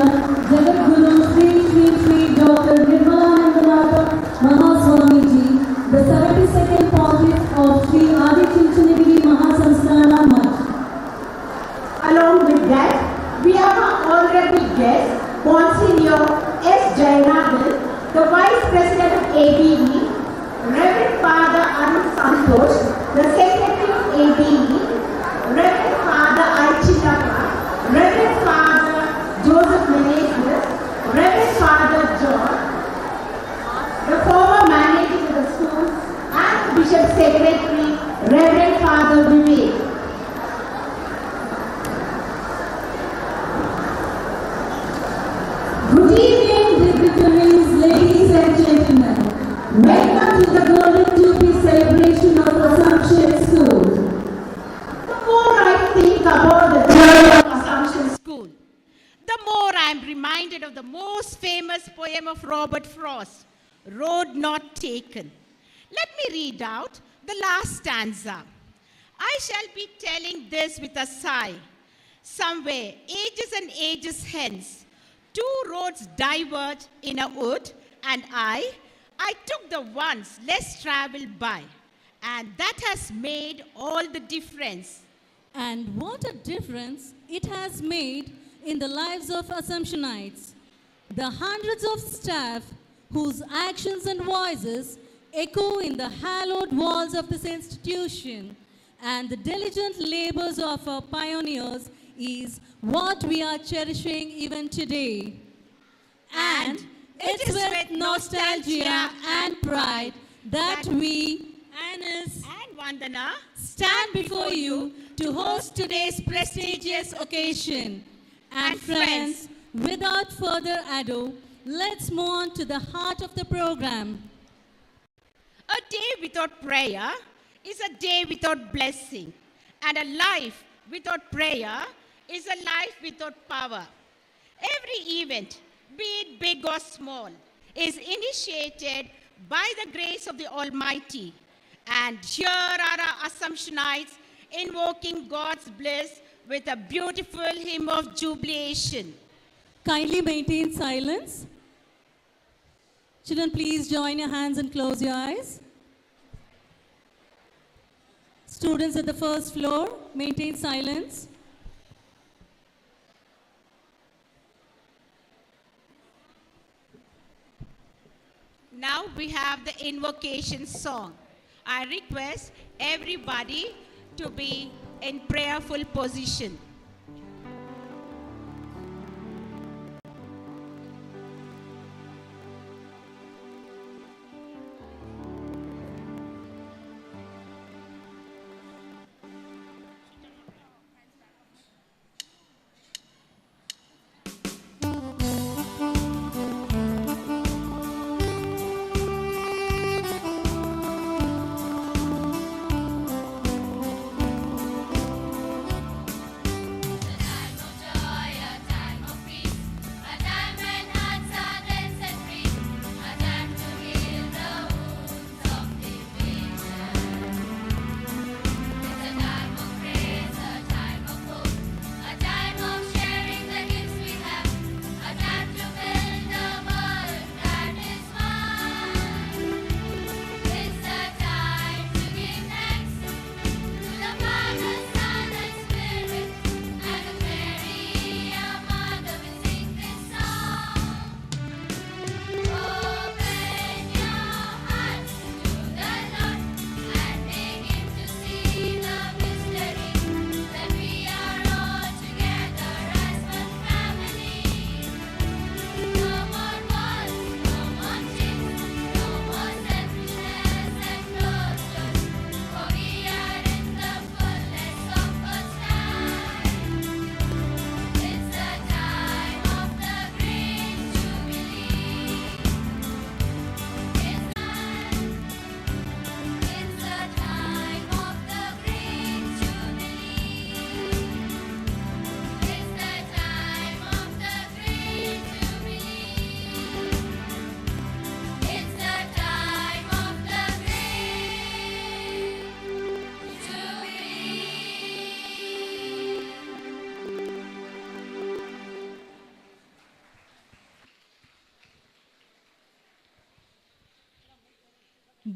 Jagadguru Sri Sri Sri Dr. Nirmalanandanath Mahaswamiji, the 72nd Pontiff of Sri Adi Chinchanagiri Mahasamstana Much. Along with that, we have our honorable guest, Monsignor S. Jayanathan, the Vice President of ABE, Reverend Father Arun Santosh, the Secretary of ABE, Reverend Father Aichitapa, Reverend Father Joseph Menezes, Reverend Father John, the former manager of the school, and Bishop Secretary, Reverend Father Jubilee. Good evening, dignitaries, ladies and gentlemen. Welcome to the Golden Jubilee celebration of Assumption School. The more I think about the journey of Assumption School, the more I am reminded of the most famous poem of Robert Frost, Road Not Taken. Let me read out the last stanza. I shall be telling this with a sigh. Somewhere, ages and ages hence, two roads diverged in a wood, and I took the ones less traveled by. And that has made all the difference. And what a difference it has made in the lives of Assumptionites. The hundreds of staff whose actions and voices echo in the hallowed walls of this institution, and the diligent labors of our pioneers is what we are cherishing even today. And it is with nostalgia and pride that we, Anis And Vandana, stand before you to host today's prestigious occasion. And friends, without further ado, let's move on to the heart of the program. a day without prayer is a day without blessing. And a life without prayer is a life without power. Every event, be it big or small, is initiated by the grace of the Almighty. And here are our Assumptionites invoking God's bliss with a beautiful hymn of jubilation. Kindly maintain silence. Children, please join your hands and close your eyes. Students at the first floor, maintain silence. Now we have the invocation song. I request everybody to be in prayerful position.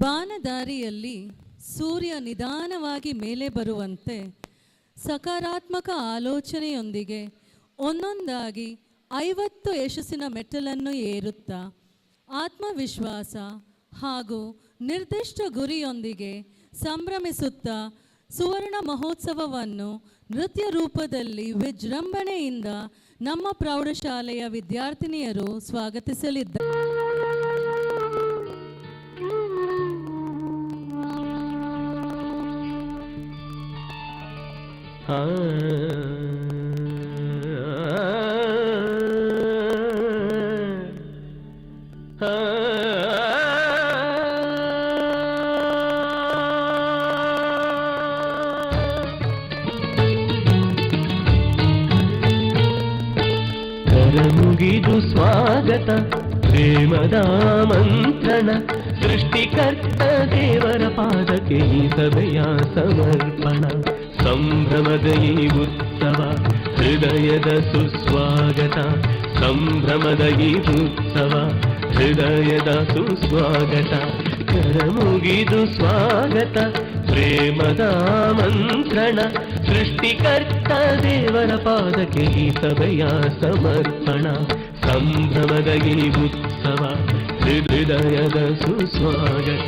ಬಾನದಾರಿಯಲ್ಲಿ ಸೂರ್ಯ ನಿಧಾನವಾಗಿ ಮೇಲೆ ಬರುವಂತೆ ಸಕಾರಾತ್ಮಕ ಆಲೋಚನೆಯೊಂದಿಗೆ ಒಂದೊಂದಾಗಿ 50 ಯಶಸ್ಸಿನ ಮೆಟ್ಟಲನ್ನು ಏರುತ್ತಾ ಆತ್ಮವಿಶ್ವಾಸ ಹಾಗೂ ನಿರ್ದಿಷ್ಟ ಗುರಿಯೊಂದಿಗೆ ಸಂಭ್ರಮಿಸುತ್ತಾ ಸುವರ್ಣ ಮಹೋತ್ಸವವನ್ನು ನೃತ್ಯ ರೂಪದಲ್ಲಿ ವಿಜೃಂಭಣೆಯಿಂದ ನಮ್ಮ ಪ್ರೌಢಶಾಲೆಯ ವಿದ್ಯಾರ್ಥಿನಿಯರು ಸ್ವಾಗತಿಸಲಿದ್ದಾರೆ. ಮುಗಿದು ಸ್ವಾಗತ ಪ್ರೇಮದ ಮಂತ್ರಣ ಸೃಷ್ಟಿಕರ್ತ ದೇವರ ಪಾದಕ್ಕೆ ಈ ಸಭೆಯ ಸಮರ್ಪಣ ಸಂಭ್ರಮದ ಈ ಉತ್ಸವ ಹೃದಯದ ಸುಸ್ವಾಗತ ಸಂಭ್ರಮದ ಈ ಉತ್ಸವ ಹೃದಯದ ಸುಸ್ವಾಗತ ಕರಮುಗಿದು ಸ್ವಾಗತ ಪ್ರೇಮದ ಮಂತ್ರಣ ಸೃಷ್ಟಿಕರ್ತ ದೇವರ ಪಾದಕ್ಕೆ ಈ ಸಭೆಯ ಸಮರ್ಪಣ ಸಂಭ್ರಮದ ಈ ಉತ್ಸವ ಹೃದಯದ ಸುಸ್ವಾಗತ.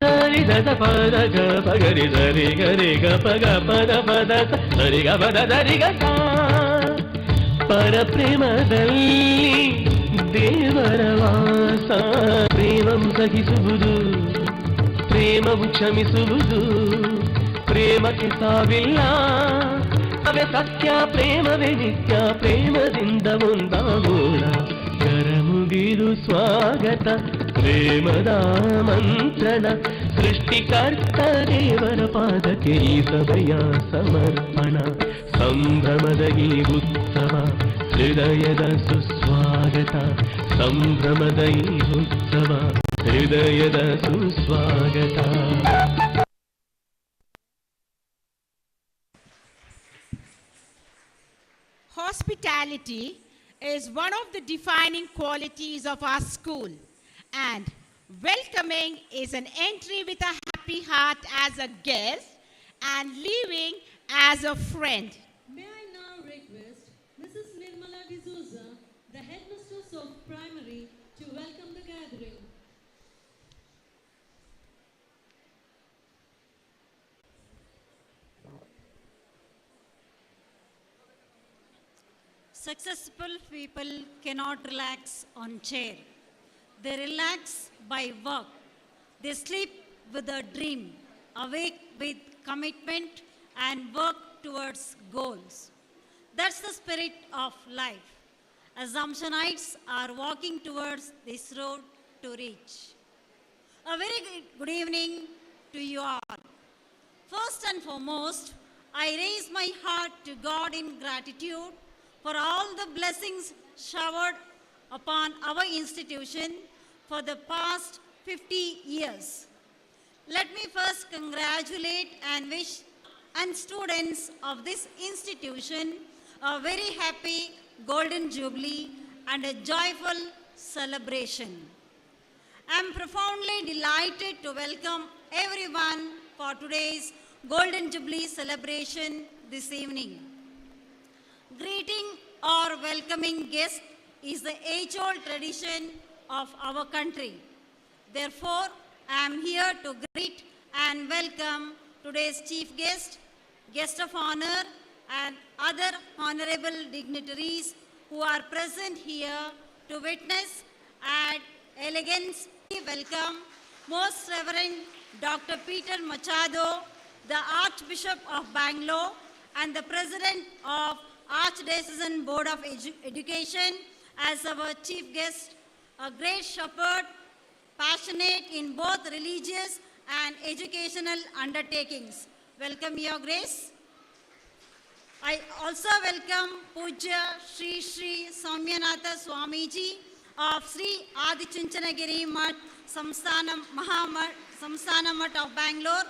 ಸರಿದ ಪದ ಗ ಪಗರಿ ಸರಿ ಗರಿ ಗ ಪಗ ಪದ ಪದ ಸರಿ ಗ ಪದ ಸರಿ ಗ ಪರಪ್ರೇಮದಲ್ಲಿ ದೇವರ ವಾಸ ಪ್ರೇಮಂ ಸಹಿಸುವುದು ಪ್ರೇಮವು ಕ್ಷಮಿಸುವುದು ಪ್ರೇಮಕ್ಕೆ ಸಾವಿಲ್ಲ ಅವೇ ಸತ್ಯ ಪ್ರೇಮವೇ ನಿತ್ಯ ಪ್ರೇಮದಿಂದ ಒಂದಾಗೋಣ ಕರಮುಗಿದು ಸ್ವಾಗತ ಪ್ರೇಮದ ಮಂತ್ರಣ ಸೃಷ್ಟಿಕರ್ತ ದೇವರ ಪಾದಕ್ಕೆ ಈ ಸಭೆಯ ಸಮರ್ಪಣ ಸಂಭ್ರಮದ ಈ ಉತ್ಸವ ಹೃದಯದ ಸುಸ್ವಾಗತ ಸಂಭ್ರಮದ ಈ ಉತ್ಸವ ಹೃದಯದ ಸುಸ್ವಾಗತ. Hospitality is one of the defining qualities of our school, and welcoming is an entry with a happy heart as a guest and leaving as a friend. May I now request Mrs. Nirmala D'Souza, the headmistress of primary, to welcome the gathering. Successful people cannot relax on chair. They relax by work. They sleep with a dream, awake with commitment and work towards goals. That's the spirit of life. Assumptionites are walking towards this road to reach. A very good evening to you all. First and foremost, I raise my heart to God in gratitude for all the blessings showered upon our institution for the past 50 years. Let me first congratulate and wish and students of this institution a very happy Golden Jubilee and a joyful celebration. I am profoundly delighted to welcome everyone for today's Golden Jubilee celebration this evening. Greeting or welcoming guests is the age-old tradition of our country. Therefore, I am here to greet and welcome today's chief guest, guest of honor, and other honorable dignitaries who are present here to witness and elegance. Welcome Most Reverend Dr. Peter Machado, the Archbishop of Bangalore and the President of Archdiocesan Board of Education as our chief guest, a great shepherd, passionate in both religious and educational undertakings. Welcome, Your Grace. I also welcome Puja Sri Sri Samyanatha Swamiji of Sri Adichunchanagiri Math Samsthana Math of Bangalore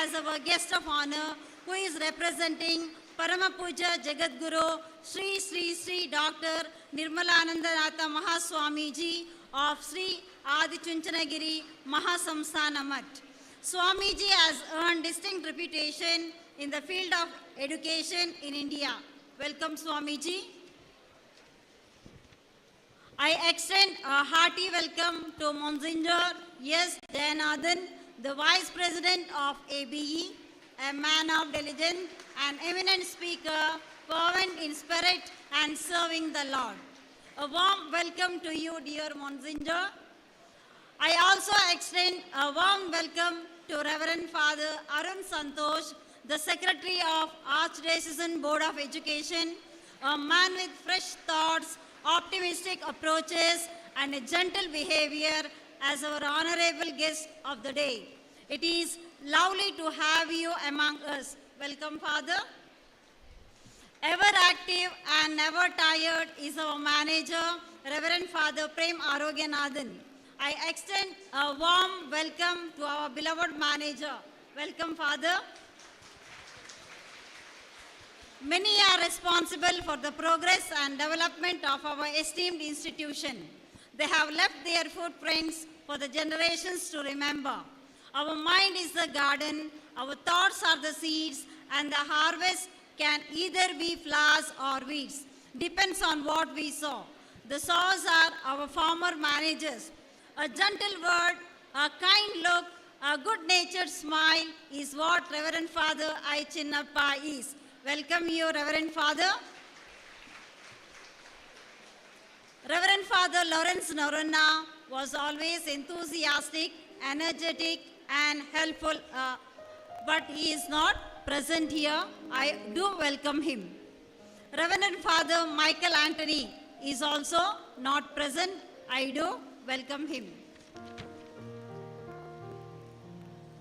as our guest of honor, who is representing Parama Puja Jagadguru Sri Sri Sri Dr. Nirmalanandanatha Mahaswamiji of Sri Adi Chunchanagiri Mahasamsthana Mutt. Swamiji has earned distinct reputation in the field of education in India. Welcome, Swamiji. I extend a hearty welcome to Monsignor S. Jayanathan, the Vice President of ABE, a man of diligence, an eminent speaker, fervent in spirit and serving the Lord. A warm welcome to you, dear Monsignor. I also extend a warm welcome to Reverend Father Arun Santosh, the Secretary of Archdiocesan Board of Education, a man with fresh thoughts, optimistic approaches, and a gentle behavior as our honorable guest of the day. It is lovely to have you among us. Welcome, Father. Ever active and never tired is our manager, Reverend Father Prem Arogyanathan. I extend a warm welcome to our beloved manager. Welcome, Father. Many are responsible for the progress and development of our esteemed institution. They have left their footprints for the generations to remember. Our mind is the garden, our thoughts are the seeds, and the harvest can either be flowers or weeds. Depends on what we sow. The sowers are our former managers. A gentle word, a kind look, a good-natured smile is what Reverend Father I. Chinnappa is. Welcome you, Reverend Father. Reverend Father Lawrence Norunna was always enthusiastic, energetic, and helpful, but he is not present here. I do welcome him. Reverend Father Michael Anthony is also not present. I do welcome him.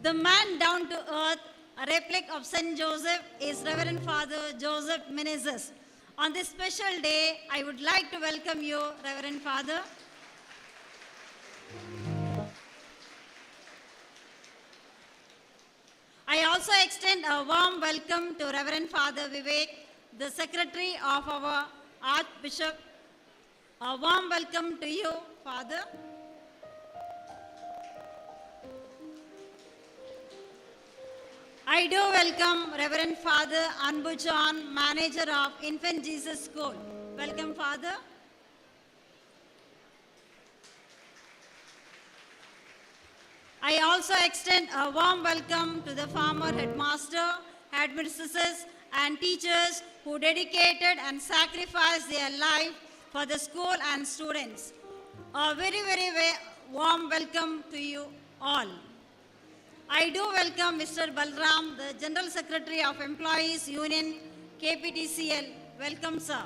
The man down to earth, a replica of St. Joseph, is Reverend Father Joseph Menezes. On this special day, I would like to welcome you, Reverend Father. I also extend a warm welcome to Reverend Father Vivek, the Secretary of our Archbishop. A warm welcome to you, Father. I do welcome Reverend Father Anbu John, Manager of Infant Jesus School. Welcome, Father. I also extend a warm welcome to the former headmaster, headmistresses, and teachers who dedicated and sacrificed their life for the school and students. A very, warm welcome to you all. I do welcome Mr. Balram, the General Secretary of Employees Union, KPTCL. Welcome, sir.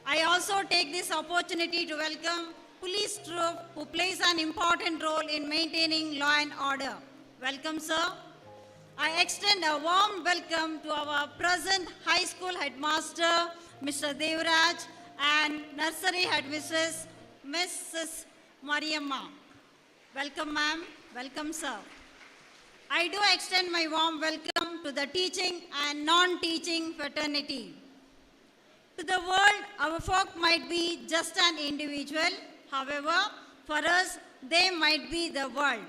I also take this opportunity to welcome police troop who plays an important role in maintaining law and order. Welcome, sir. I extend a warm welcome to our present high school headmaster, Mr. Devraj, and nursery headmistress, Mrs. Mariamma. Welcome, ma'am. Welcome, sir. I do extend my warm welcome to the teaching and non-teaching fraternity. To the world, our folk might be just an individual. However, for us, they might be the world.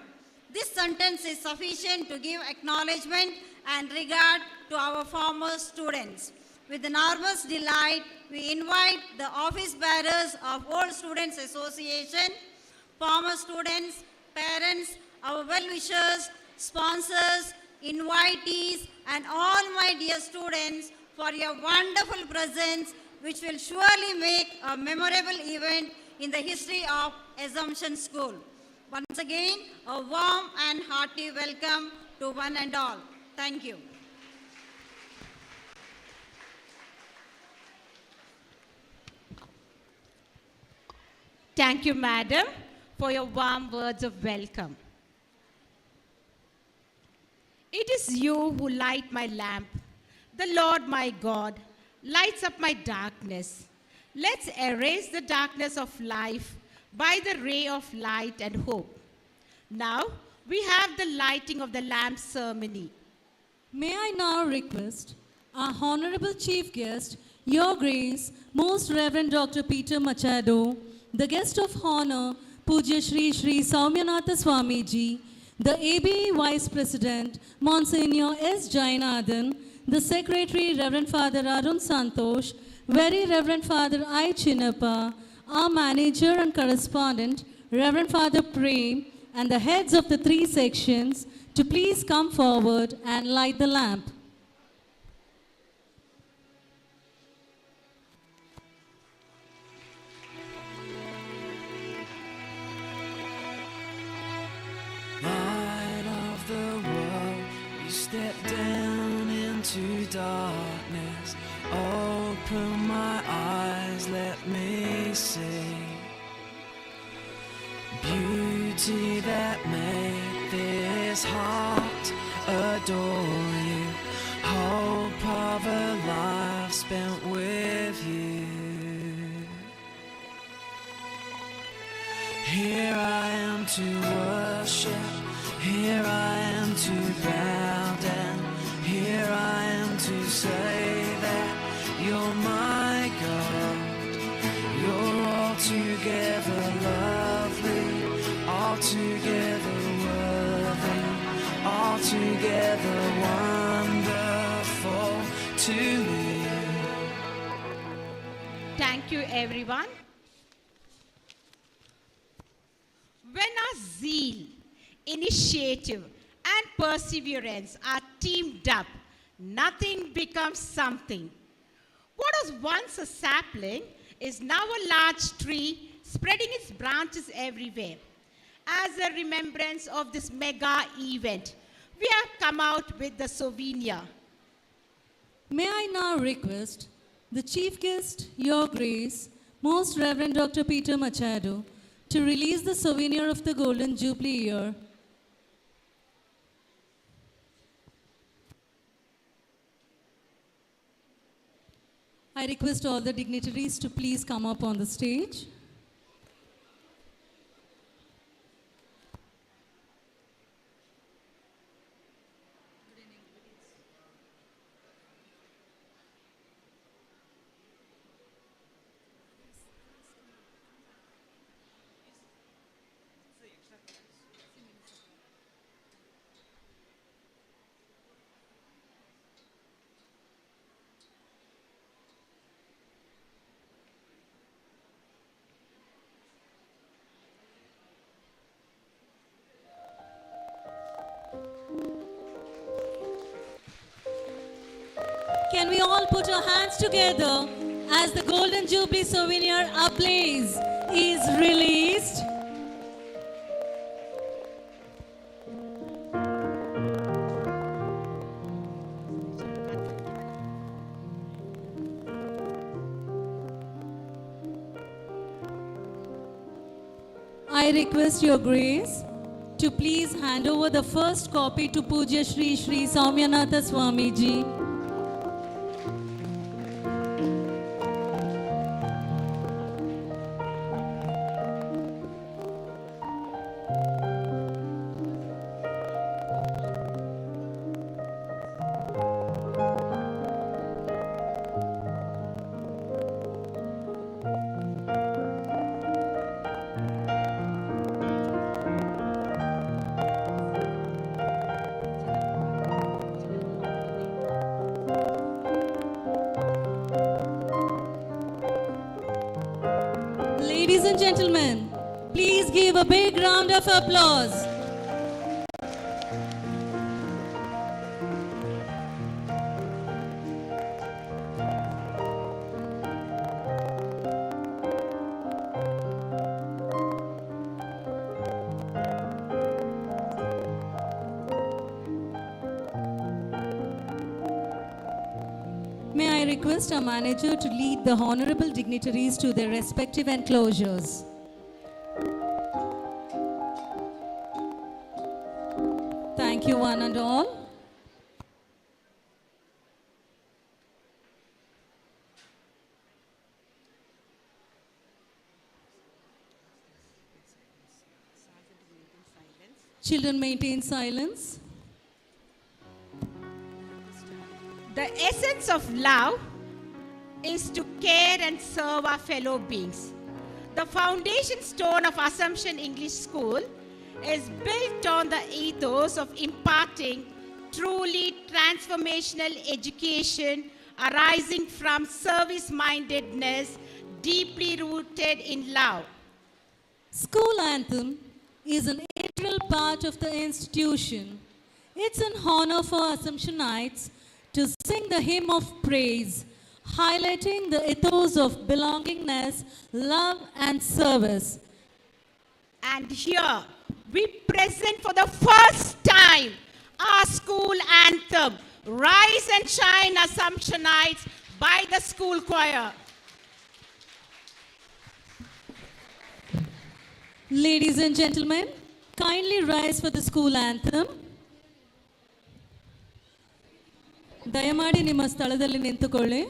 This sentence is sufficient to give acknowledgement and regard to our former students. With enormous delight, we invite the office bearers of Old Students Association, former students, parents, our well-wishers, sponsors, invitees, and all my dear students for your wonderful presence, which will surely make a memorable event in the history of Assumption School. Once again, a warm and hearty welcome to one and all. Thank you. Thank you, madam, for your warm words of welcome. It is you who light my lamp. The Lord my God lights up my darkness. Let's erase the darkness of life by the ray of light and hope. Now we have the lighting of the lamp ceremony. May I now request our Honorable Chief Guest, Your Grace, Most Reverend Dr. Peter Machado, the guest of honor, Pujya Shri Shri Saumyanatha Swamiji, the ABE Vice President, Monsignor S. Jainathan, the Secretary, Reverend Father Arun Santosh, Very Reverend Father I. Chinnappa, our Manager and Correspondent, Reverend Father Prem, and the heads of the 3 sections to please come forward and light the lamp. Light of the world, you step down into darkness. Open my eyes, let me see beauty that made this heart adore you. Hope of a life spent with you. Here I am to worship, here I am to bow down, here I am to say that you're my God. You're altogether lovely, altogether worthy, altogether wonderful to me. Thank you, everyone. When our zeal, initiative, and perseverance are teamed up, nothing becomes something. What was once a sapling is now a large tree spreading its branches everywhere. As a remembrance of this mega event, we have come out with the souvenir. May I now request the Chief Guest, Your Grace, Most Reverend Dr. Peter Machado, to release the souvenir of the Golden Jubilee year. I request all the dignitaries to please come up on the stage. Can we all put our hands together as the Golden Jubilee souvenir ablaze is released? I request Your Grace to please hand over the first copy to Pujya Shri Shri Saumyanatha Swamiji. Ladies and gentlemen, please give a big round of applause. May I request our manager to lead the honorable dignitaries to their respective enclosures. Thank you, one and all. Children, maintain silence. The essence of love is to care and serve our fellow beings. The foundation stone of Assumption English School is built on the ethos of imparting truly transformational education arising from service-mindedness deeply rooted in love. School anthem is an integral part of the institution. It's an honor for Assumptionites to sing the hymn of praise, highlighting the ethos of belongingness, love, and service. And here we present for the first time our school anthem, Rise and Shine Assumptionites, by the school choir. Ladies and gentlemen, kindly rise for the school anthem. ದಯಮಾಡಿ ನಿಮ್ಮ ಸ್ಥಳದಲ್ಲಿ ನಿಂತುಕೊಳ್ಳಿ.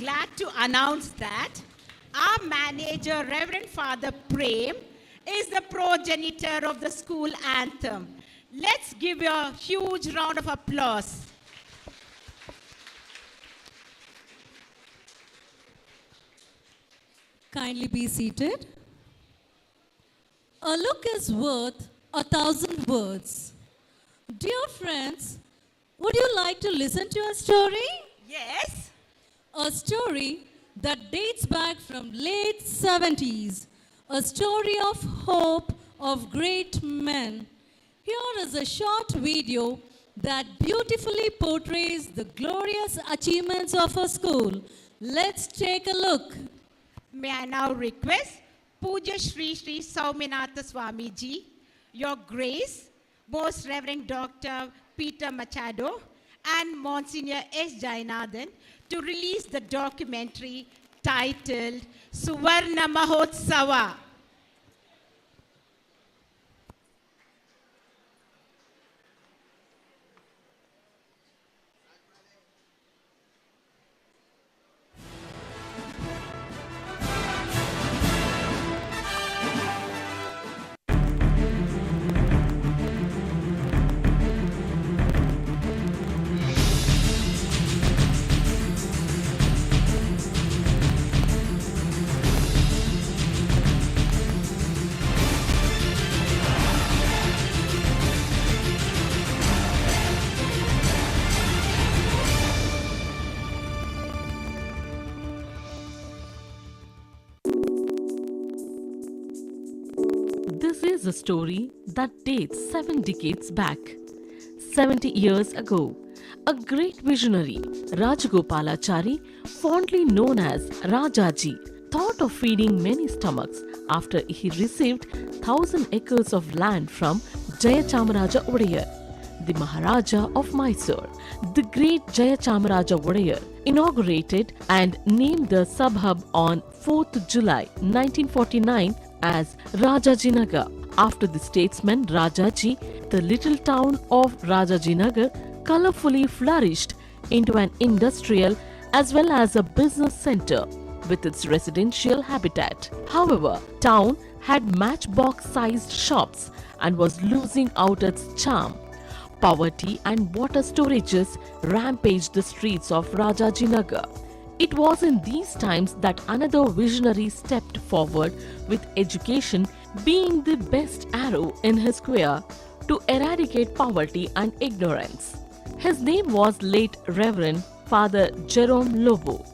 Glad to announce that our manager, Reverend Father Prem, is the progenitor of the school anthem. Let's give you a huge round of applause. Kindly be seated. A look is worth 1,000 words. Dear friends, would you like to listen to a story? Yes. A story that dates back from late 70s. A story of hope of great men. Here is a short video that beautifully portrays the glorious achievements of a school. Let's take a look. May I now request Puja Sri Sri Sauminatha Swamiji, Your Grace, Most Reverend Dr. Peter Machado, and Monsignor S. Jainathan to release the documentary titled Suvarna Mahotsava. is a story that dates 7 decades back. 70 years ago, a great visionary, Rajagopalachari, fondly known as Rajaji, thought of feeding many stomachs after he received 1,000 acres of land from Jayachamaraja Odayar, the Maharaja of Mysore. The great Jayachamaraja Odayar inaugurated and named the suburb on 4th July 1949 as Rajajinagar. After the statesman Rajaji, the little town of Rajajinagar colorfully flourished into an industrial as well as a business center with its residential habitat. However, town had matchbox-sized shops and was losing out its charm. Poverty and water storages rampaged the streets of Rajajinagar. It was in these times that another visionary stepped forward, with education being the best arrow in his quiver to eradicate poverty and ignorance. His name was late Reverend Father Jerome Lobo.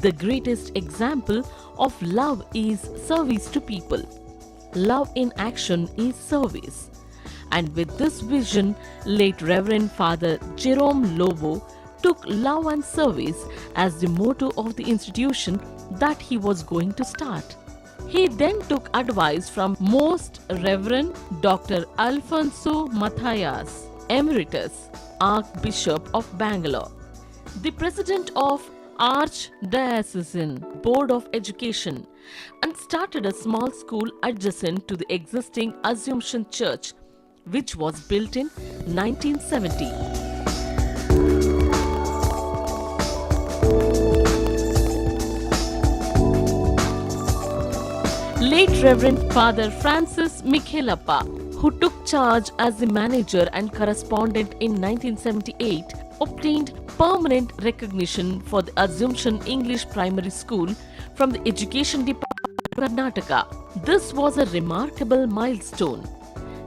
The greatest example of love is service to people. Love in action is service. And with this vision, late Reverend Father Jerome Lobo took love and service as the motto of the institution that he was going to start. He then took advice from Most Reverend Dr. Alfonso Matthias, Emeritus, Archbishop of Bangalore, the President of Archdiocesan Board of Education, and started a small school adjacent to the existing Assumption Church, which was built in 1970. Late Reverend Father Francis Mikhelappa, who took charge as the manager and correspondent in 1978, obtained permanent recognition for the Assumption English Primary School from the Education Department of Karnataka. This was a remarkable milestone.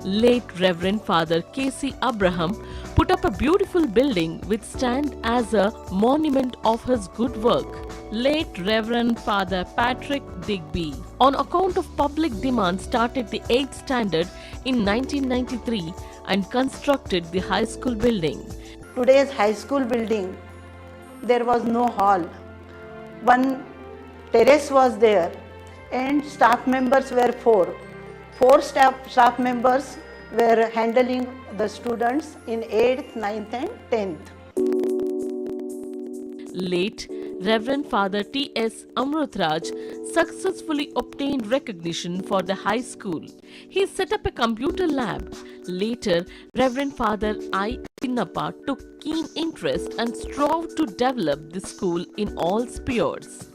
Late Reverend Father K.C. Abraham put up a beautiful building which stands as a monument of his good work. Late Reverend Father Patrick Digby, on account of public demand, started the 8th standard in 1993 and constructed the high school building. Today's high school building, there was no hall. One terrace was there and staff members were four. Four staff members were handling the students in 8th, 9th and 10th. Late Reverend Father T.S. Amrutraj successfully obtained recognition for the high school. He set up a computer lab. Later, Reverend Father I. Chinnappa took keen interest and strove to develop the school in all spheres.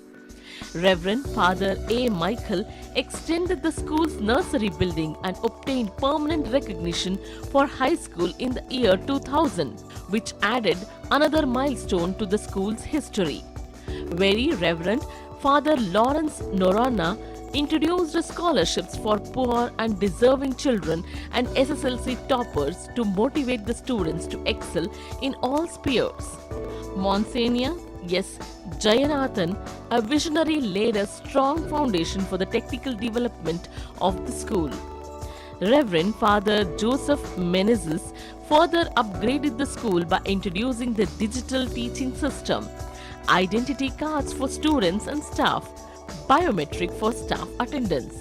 Reverend Father A. Michael extended the school's nursery building and obtained permanent recognition for high school in the year 2000, which added another milestone to the school's history. Very Reverend Father Lawrence Norana introduced scholarships for poor and deserving children and SSLC toppers to motivate the students to excel in all spheres. Monsignor S. Jayanathan, a visionary, laid a strong foundation for the technical development of the school. Reverend Father Joseph Menezes further upgraded the school by introducing the digital teaching system, identity cards for students and staff, biometric for staff attendance.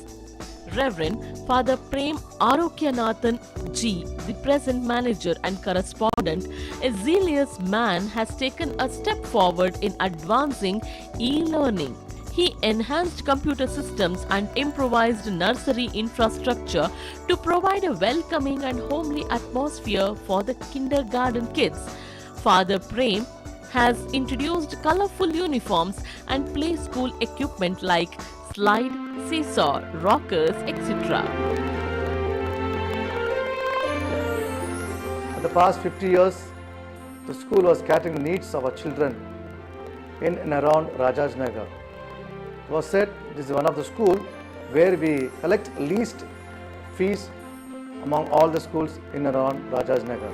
Reverend Father Prem Arokyanathan G., the present manager and correspondent, a zealous man, has taken a step forward in advancing e-learning. He enhanced computer systems and improvised nursery infrastructure to provide a welcoming and homely atmosphere for the kindergarten kids. Father Prem has introduced colorful uniforms and play school equipment like slide, seesaw, rockers, etc. For the past 50 years, the school was catering the needs of our children in and around Rajajnagar. It was said this is one of the schools where we collect least fees among all the schools in and around Rajajnagar.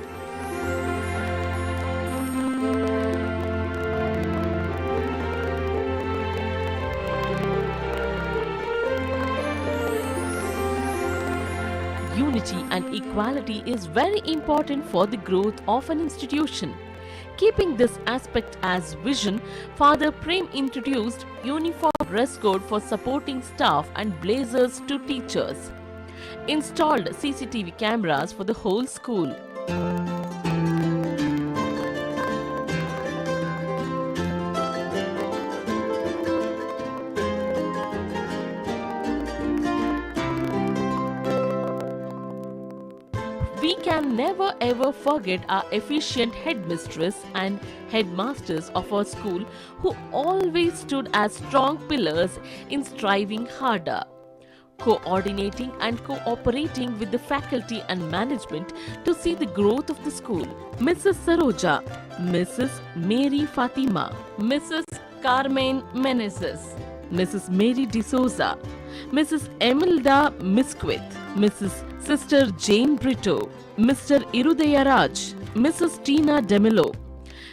unity and equality is very important for the growth of an institution. Keeping this aspect as vision, Father Prem introduced uniform dress code for supporting staff and blazers to teachers. Installed CCTV cameras for the whole school. We can never ever forget our efficient headmistress and headmasters of our school who always stood as strong pillars in striving harder, coordinating and cooperating with the faculty and management to see the growth of the school. Mrs. Saroja, Mrs. Mary Fatima, Mrs. Carmen Meneses, Mrs. Mary D'Souza, Mrs. Emilda Misquith, Mrs. Sister Jane Brito, Mr. Irudaya Raj, Mrs. Tina Demilo,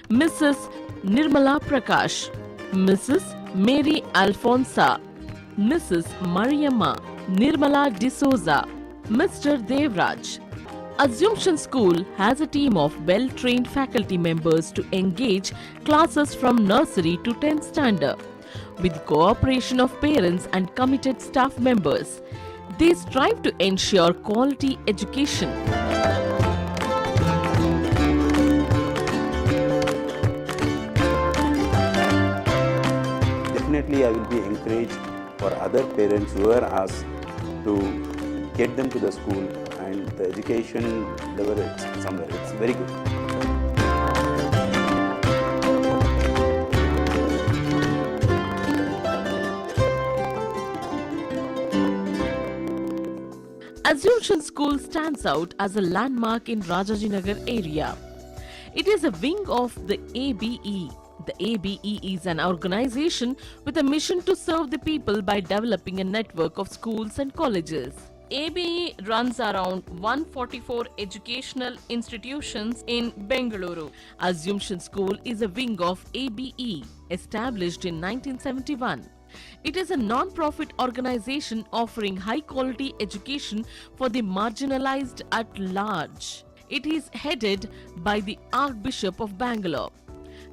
Mrs. Nirmala Prakash, Mrs. Mary Alfonsa, Mrs. Mariamma, Nirmala D'Souza, Mr. Devraj. Assumption School has a team of well-trained faculty members to engage classes from nursery to 10th standard. With cooperation of parents and committed staff members, they strive to ensure quality education. Definitely I will be encouraged for other parents who are asked to get them to the school, and the education level is somewhere, it's very good. Assumption School stands out as a landmark in Rajajinagar area. It is a wing of the ABE. The ABE is an organization with a mission to serve the people by developing a network of schools and colleges. ABE runs around 144 educational institutions in Bengaluru. Assumption School is a wing of ABE, established in 1971. It is a non-profit organization offering high-quality education for the marginalized at large. It is headed by the Archbishop of Bangalore.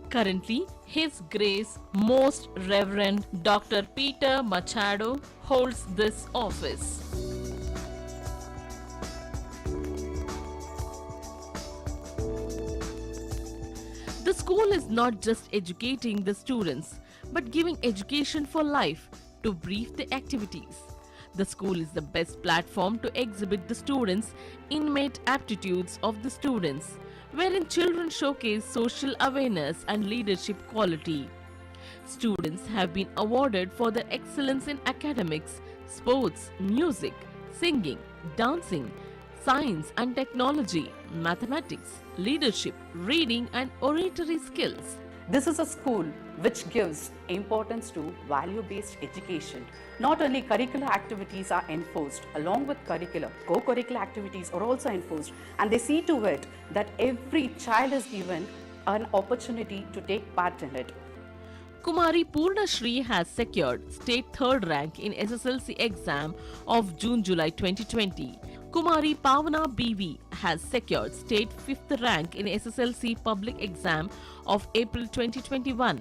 Currently, His Grace Most Reverend Dr. Peter Machado holds this office. The school is not just educating the students, but giving education for life to brief the activities. The school is the best platform to exhibit the students' innate aptitudes of the students, wherein children showcase social awareness and leadership quality. Students have been awarded for their excellence in academics, sports, music, singing, dancing, science and technology, mathematics, leadership, reading and oratory skills. This is a school which gives importance to value-based education. Not only curricular activities are enforced, along with curricular, co-curricular activities are also enforced, and they see to it that every child is given an opportunity to take part in it. Kumari Purna Shri has secured state third rank in SSLC exam of June-July 2020. Kumari Pavana BV has secured state 5th rank in SSLC public exam of April 2021.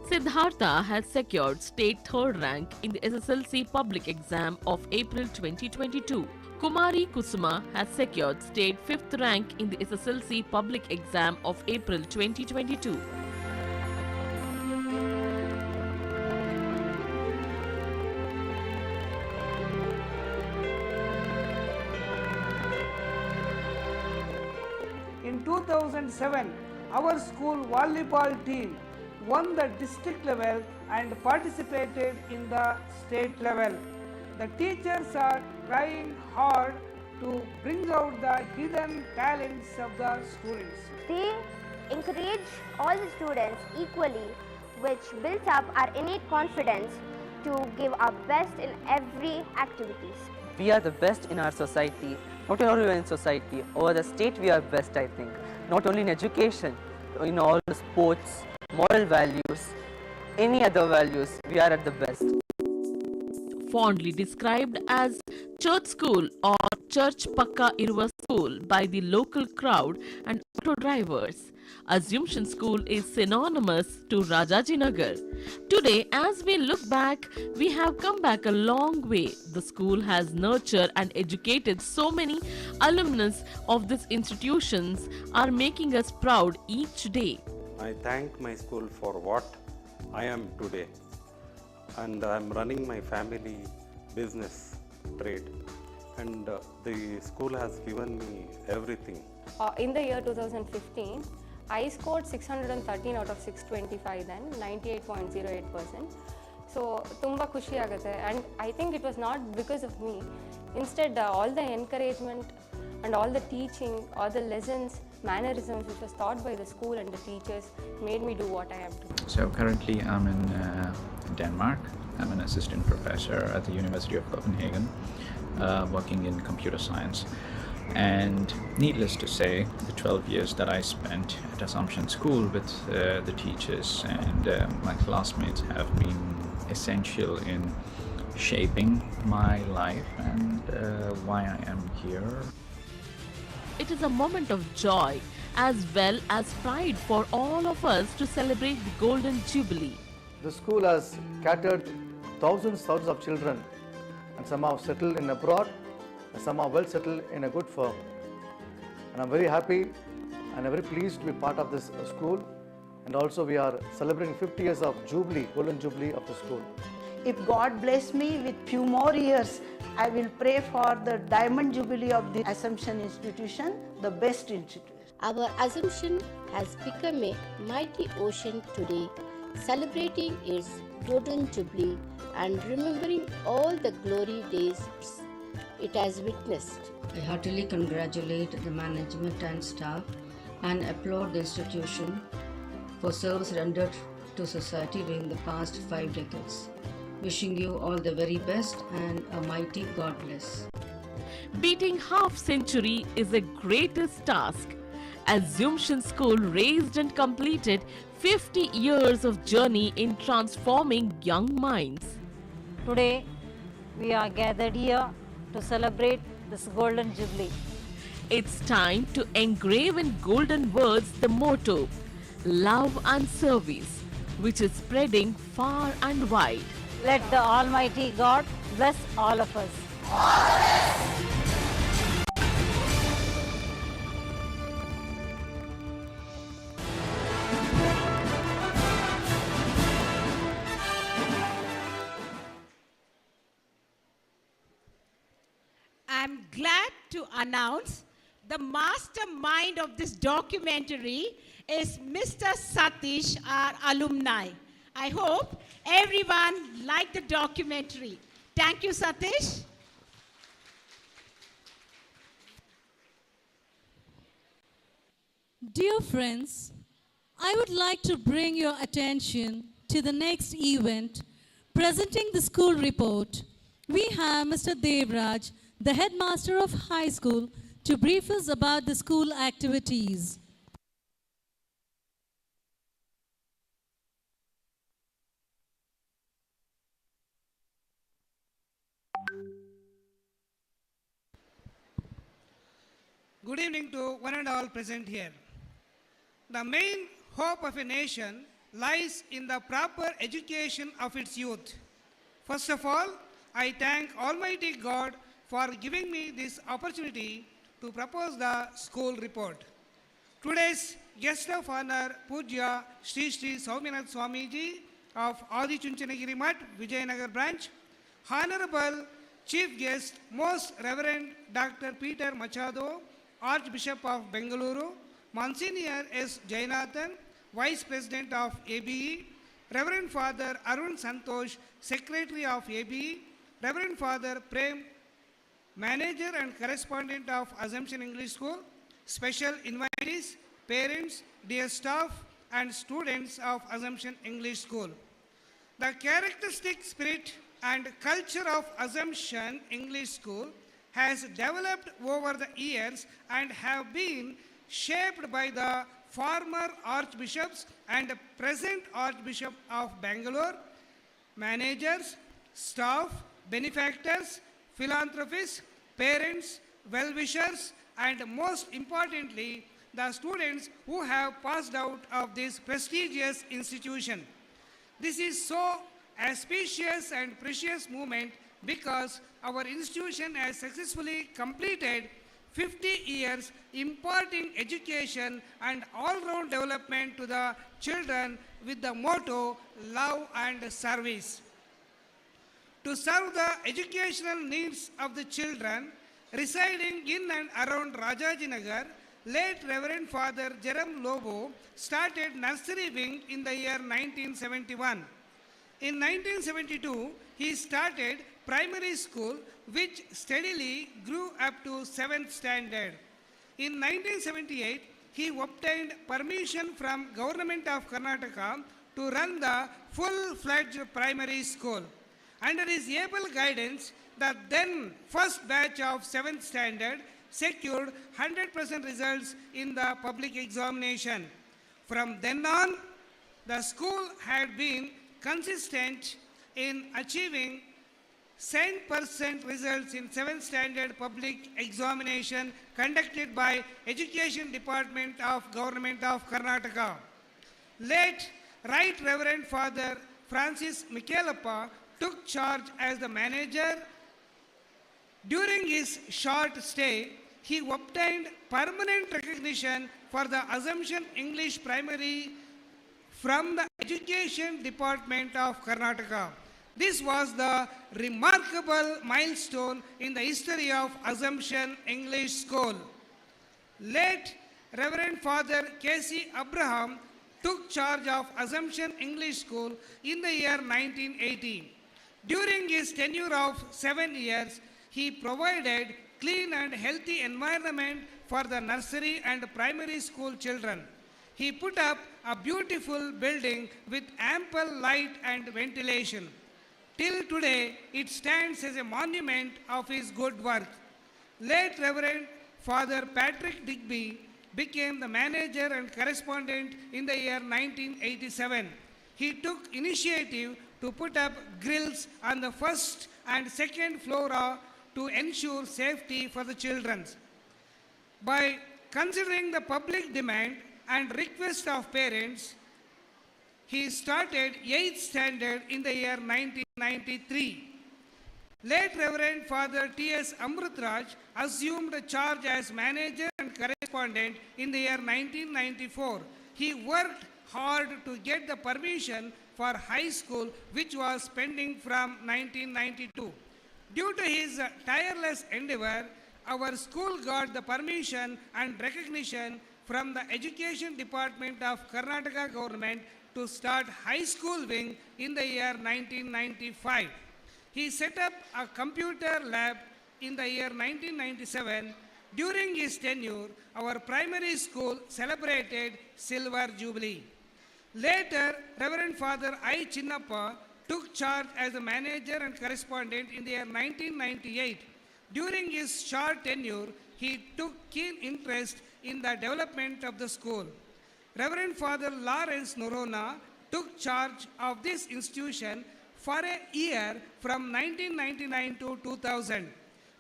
Siddhartha has secured state 3rd rank in the SSLC public exam of April 2022. Kumari Kusuma has secured state 5th rank in the SSLC public exam of April 2022. In 2007, our school volleyball team won the district level and participated in the state level. The teachers are trying hard to bring out the hidden talents of the students. They encourage all the students equally, which builds up our innate confidence to give our best in every activities. We are the best in our society, not only in society, over the state we are best, I think. Not only in education, in all the sports, moral values, any other values, we are at the best. fondly described as church school or church pakka irva school by the local crowd and auto drivers. Assumption School is synonymous to Rajaji Nagar. Today, as we look back, we have come back a long way. The school has nurtured and educated so many alumnus of these institutions are making us proud each day. I thank my school for what I am today, and I am running my family business trade, and the school has given me everything. In the year 2015, I scored 613 out of 625 then, 98.08%. So, tumba khushi agate, and I think it was not because of me. Instead, all the encouragement and all the teaching, all the lessons, mannerisms which was taught by the school and the teachers made me do what I am today. So currently I'm in Denmark. I'm an assistant professor at the University of Copenhagen, working in computer science. And needless to say, the 12 years that I spent at Assumption School with the teachers and my classmates have been essential in shaping my life and why I am here. It is a moment of joy as well as pride for all of us to celebrate the Golden Jubilee. The school has catered thousands of children, and some have settled in abroad and some are well settled in a good firm. And I'm very happy and I'm very pleased to be part of this school, and also we are celebrating 50 years of Jubilee, Golden Jubilee of the school. If God bless me with few more years, I will pray for the Diamond Jubilee of the Assumption Institution, the best institution. Our Assumption has become a mighty ocean today, celebrating its Golden Jubilee and remembering all the glory days it has witnessed. I heartily congratulate the management and staff and applaud the institution for service rendered to society during the past 5 decades. Wishing you all the very best and a mighty God bless. Beating half century is the greatest task. Assumption School raised and completed 50 years of journey in transforming young minds. Today, we are gathered here to celebrate this Golden Jubilee. It's time to engrave in golden words the motto, love and service, which is spreading far and wide. Let the Almighty God bless all of us. I'm glad to announce the mastermind of this documentary is Mr. Satish, our alumni. I hope everyone liked the documentary. Thank you, Satish. Dear friends, I would like to bring your attention to the next event. Presenting the school report, we have Mr. Devraj, the headmaster of high school, to brief us about the school activities. Good evening to one and all present here. The main hope of a nation lies in the proper education of its youth. First of all, I thank Almighty God for giving me this opportunity to propose the school report. Today's guest of honor, Pujya Sri Sri Sauminath Swamiji of Adi Chunchanagiri Math, Vijayanagar branch, Honorable Chief Guest, Most Reverend Dr. Peter Machado, Archbishop of Bengaluru, Monsignor S. Jainathan, Vice President of ABE, Reverend Father Arun Santosh, Secretary of ABE, Reverend Father Prem, Manager and Correspondent of Assumption English School, special invitees, parents, dear staff, and students of Assumption English School. The characteristic spirit and culture of Assumption English School has developed over the years and have been shaped by the former archbishops and present Archbishop of Bangalore, managers, staff, benefactors, philanthropists, parents, well-wishers, and most importantly, the students who have passed out of this prestigious institution. This is so auspicious and precious moment because our institution has successfully completed 50 years imparting education and all-round development to the children with the motto love and service. To serve the educational needs of the children residing in and around Rajajinagar, late Reverend Father Jerome Lobo started nursery wing in the year 1971. In 1972, he started primary school which steadily grew up to 7th standard. In 1978, he obtained permission from Government of Karnataka to run the full-fledged primary school. Under his able guidance, the then first batch of 7th standard secured 100% results in the public examination. From then on, the school had been consistent in achieving 100% results in 7th standard public examination conducted by Education Department of Government of Karnataka. Late Right Reverend Father Francis Michelappa took charge as the manager. During his short stay, he obtained permanent recognition for the Assumption English Primary from the Education Department of Karnataka. This was the remarkable milestone in the history of Assumption English School. Late Reverend Father K.C. Abraham took charge of Assumption English School in the year 1980. During his tenure of 7 years, he provided clean and healthy environment for the nursery and primary school children. He put up a beautiful building with ample light and ventilation. Till today, it stands as a monument of his good work. Late Reverend Father Patrick Digby became the manager and correspondent in the year 1987. He took initiative to put up grills on the first and second floor to ensure safety for the children. By considering the public demand and request of parents, he started 8th standard in the year 1993. Late Reverend Father T.S. Amrutraj assumed charge as manager and correspondent in the year 1994. He worked hard to get the permission for high school which was pending from 1992. Due to his tireless endeavor, our school got the permission and recognition from the Education Department of Karnataka government to start high school wing in the year 1995. He set up a computer lab in the year 1997. During his tenure, our primary school celebrated Silver Jubilee. Later, Reverend Father I. Chinnappa took charge as a manager and correspondent in the year 1998. During his short tenure, he took keen interest in the development of the school. Reverend Father Lawrence Norona took charge of this institution for a year from 1999 to 2000.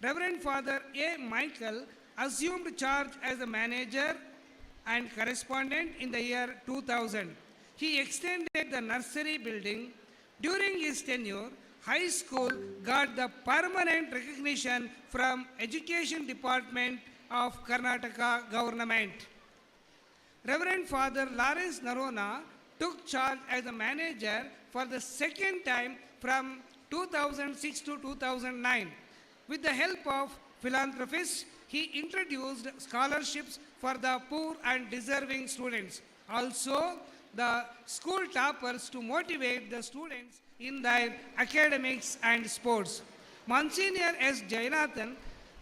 Reverend Father A. Michael assumed charge as a manager and correspondent in the year 2000. He extended the nursery building. During his tenure, high school got the permanent recognition from Education Department of Karnataka government. Reverend Father Lawrence Narona took charge as a manager for the second time from 2006 to 2009. With the help of philanthropists, he introduced scholarships for the poor and deserving students. Also, the school toppers to motivate the students in their academics and sports. Monsignor S. Jainathan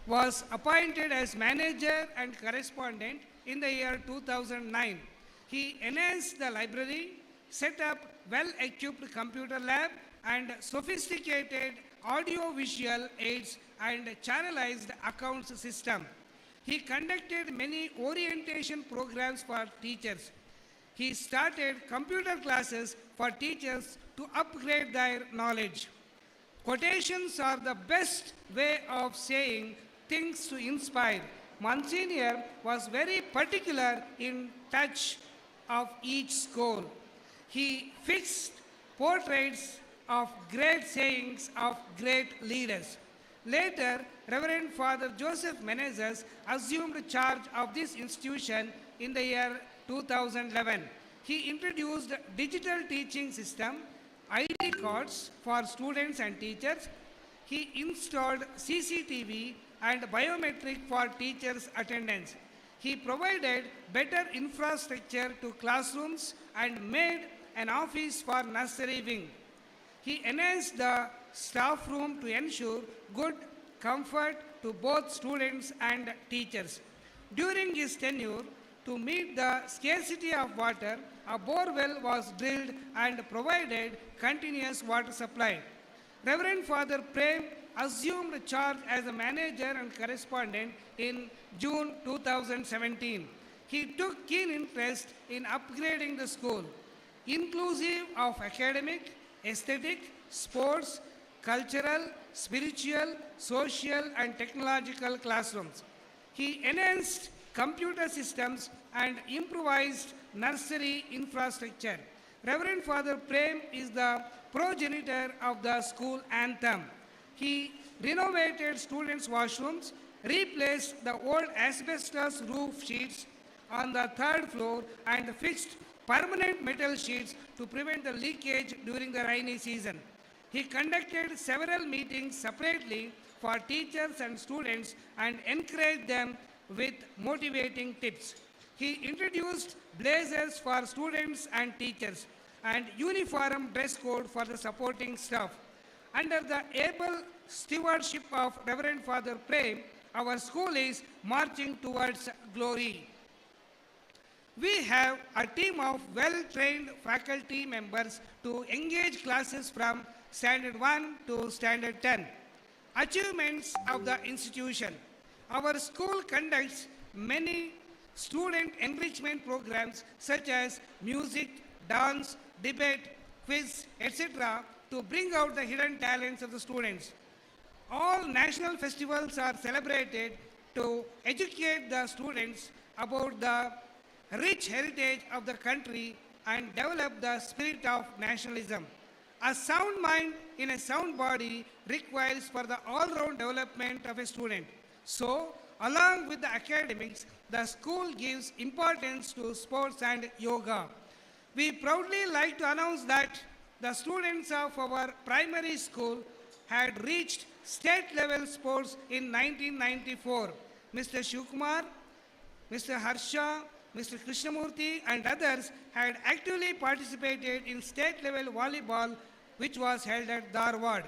was appointed as manager and correspondent in the year 2009. He enhanced the library, set up well-equipped computer lab and sophisticated audio-visual aids and channelized accounts system. He conducted many orientation programs for teachers. He started computer classes for teachers to upgrade their knowledge. Quotations are the best way of saying things to inspire. Monsignor was very particular in touch of each scroll. He fixed portraits of great sayings of great leaders. Later, Reverend Father Joseph Menezes assumed charge of this institution in the year 2011. He introduced digital teaching system, ID cards for students and teachers. He installed CCTV and biometric for teachers' attendance. He provided better infrastructure to classrooms and made an office for nursery wing. He enhanced the staff room to ensure good comfort to both students and teachers. During his tenure, to meet the scarcity of water, a borewell was drilled and provided continuous water supply. Reverend Father Prem assumed charge as a manager and correspondent in June 2017. He took keen interest in upgrading the school, inclusive of academic, aesthetic, sports, cultural, spiritual, social, and technological classrooms. He enhanced computer systems and improvised nursery infrastructure. Reverend Father Prem is the progenitor of the school anthem. He renovated students' washrooms, replaced the old asbestos roof sheets on the third floor, and fixed permanent metal sheets to prevent the leakage during the rainy season. He conducted several meetings separately for teachers and students and encouraged them with motivating tips. He introduced blazers for students and teachers and uniform dress code for the supporting staff. Under the able stewardship of Reverend Father Prem, our school is marching towards glory. We have a team of well-trained faculty members to engage classes from Standard 1 to Standard 10. Achievements of the institution. Our school conducts many student enrichment programs such as music, dance, debate, quiz, etc. to bring out the hidden talents of the students. All national festivals are celebrated to educate the students about the rich heritage of the country and develop the spirit of nationalism. A sound mind in a sound body requires for the all-round development of a student. So, along with the academics, the school gives importance to sports and yoga. We proudly like to announce that the students of our primary school had reached state-level sports in 1994. Mr. Shivkumar, Mr. Harsha, Mr. Krishnamurthy and others had actively participated in state-level volleyball, which was held at Dharwad.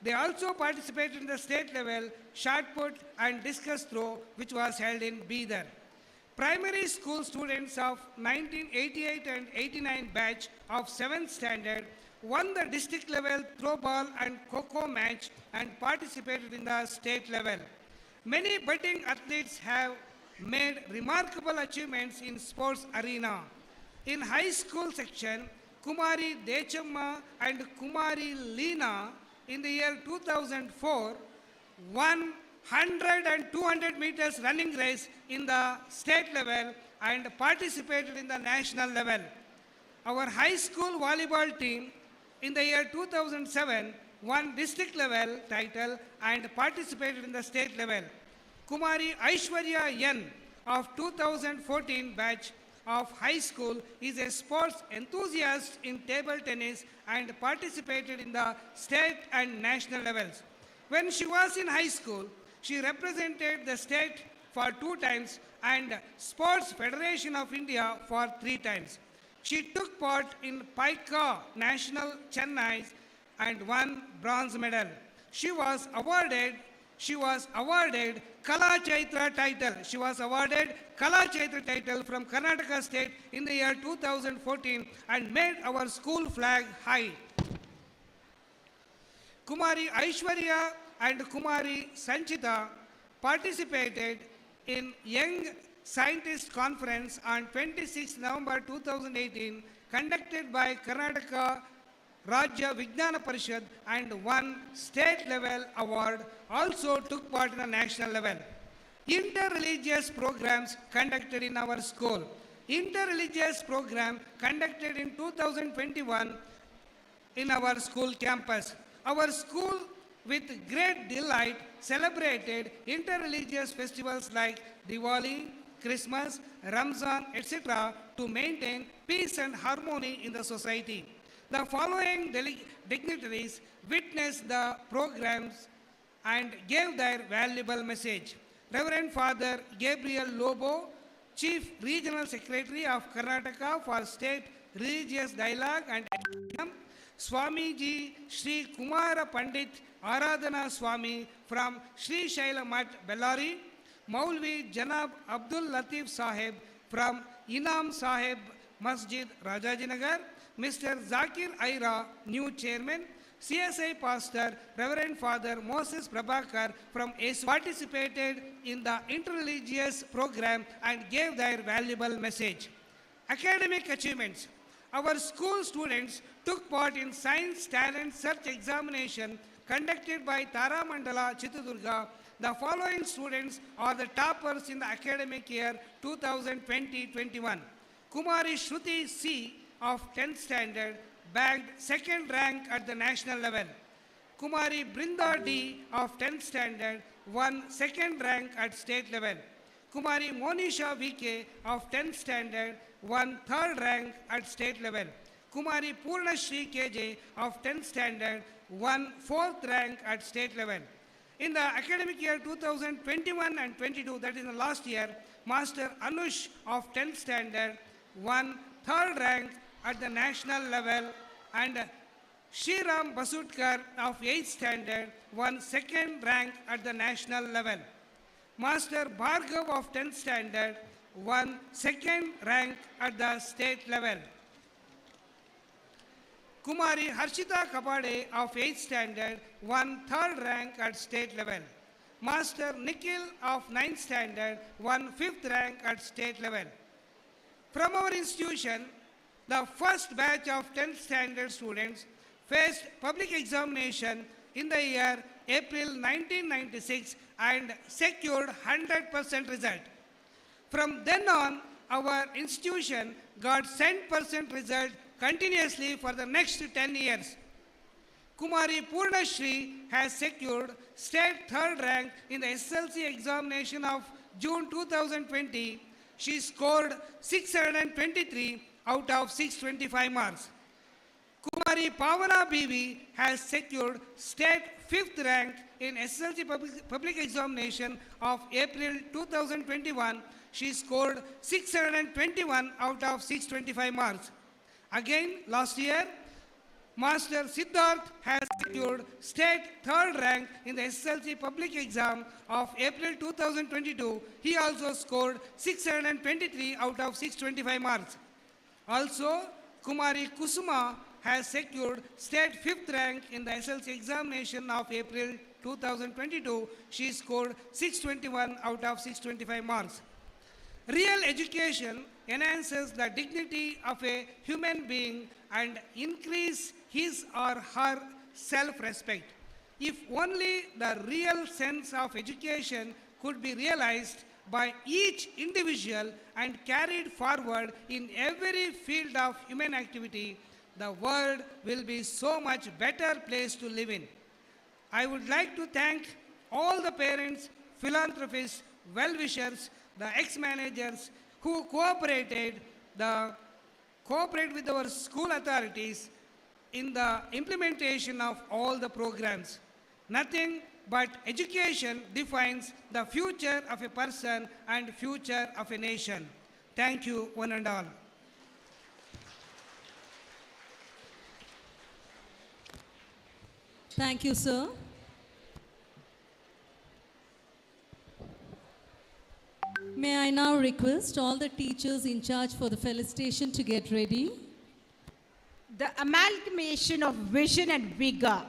They also participated in the state-level shot put and discus throw, which was held in Bidar. Primary school students of 1988 and 89 batch of 7th standard won the district level throw ball and kho-kho match and participated in the state level. Many budding athletes have made remarkable achievements in sports arena. In high school section, Kumari Dechamma and Kumari Leena in the year 2004 won 100 and 200 meters running race in the state level and participated in the national level. Our high school volleyball team in the year 2007 won district level title and participated in the state level. Kumari Aishwarya N of 2014 batch of high school is a sports enthusiast in table tennis and participated in the state and national levels. When she was in high school, she represented the state for 2 times and Sports Federation of India for 3 times. She took part in Paika National Chennai and won bronze medal. She was awarded Kala Chaitra title. She was awarded Kala Chaitra title from Karnataka State in the year 2014 and made our school flag high. Kumari Aishwarya and Kumari Sanchita participated in Young Scientist Conference on 26 November 2018 conducted by Karnataka Rajya Vijnana Parishad and won state level award. Also took part in the national level. Inter-religious programs conducted in our school. Inter-religious program conducted in 2021 in our school campus. Our school, with great delight, celebrated inter-religious festivals like Diwali, Christmas, Ramzan, etc. to maintain peace and harmony in the society. The following dignitaries witnessed the programs and gave their valuable message. Reverend Father Gabriel Lobo, Chief Regional Secretary of Karnataka for State Religious Dialogue and Education, Swamiji Sri Kumara Pandit Aradhana Swami from Sri Shaila Mat, Bellary, Maulvi Janab Abdul Latif Sahib from Inam Sahib Masjid, Rajajinagar, Mr. Zakir Aira, new chairman, CSI Pastor Reverend Father Moses Prabhakar from ASU participated in the interreligious program and gave their valuable message. Academic achievements. Our school students took part in Science Talent Search Examination conducted by Tara Mandala, Chitradurga. The following students are the toppers in the academic year 2020-21. Kumari Shruti C of 10th standard bagged second rank at the national level. Kumari Brinda D of 10th standard won second rank at state level. Kumari Monisha VK of 10th standard won third rank at state level. Kumari Purna Shri KJ of 10th standard won fourth rank at state level. In the academic year 2021 and 22, that is in the last year, Master Anush of 10th standard won third rank at the national level, and Shriram Basutkar of 8th standard won second rank at the national level. Master Bhargav of 10th standard won second rank at the state level. Kumari Harshita Kabade of 8th standard won third rank at state level. Master Nikhil of 9th standard won 5th rank at state level. From our institution, the first batch of 10th standard students faced public examination in the year April 1996 and secured 100% result. From then on, our institution got 100% result continuously for the next 10 years. Kumari Purnashri has secured state third rank in the SLC examination of June 2020. She scored 623 out of 625 marks. Kumari Pavana BV has secured state fifth rank in SLC public examination of April 2021. She scored 621 out of 625 marks. Again, last year, Master Siddharth has secured state third rank in the SLC public exam of April 2022. He also scored 623 out of 625 marks. Also, Kumari Kusuma has secured state fifth rank in the SLC examination of April 2022. She scored 621 out of 625 marks. Real education enhances the dignity of a human being and increase his or her self-respect. If only the real sense of education could be realized by each individual and carried forward in every field of human activity, the world will be so much better place to live in. I would like to thank all the parents, philanthropists, well-wishers, the ex-managers who cooperate with our school authorities in the implementation of all the programs. Nothing but education defines the future of a person and future of a nation. Thank you, one and all. Thank you, sir. May I now request all the teachers in charge for the felicitation to get ready. The amalgamation of vision and vigor,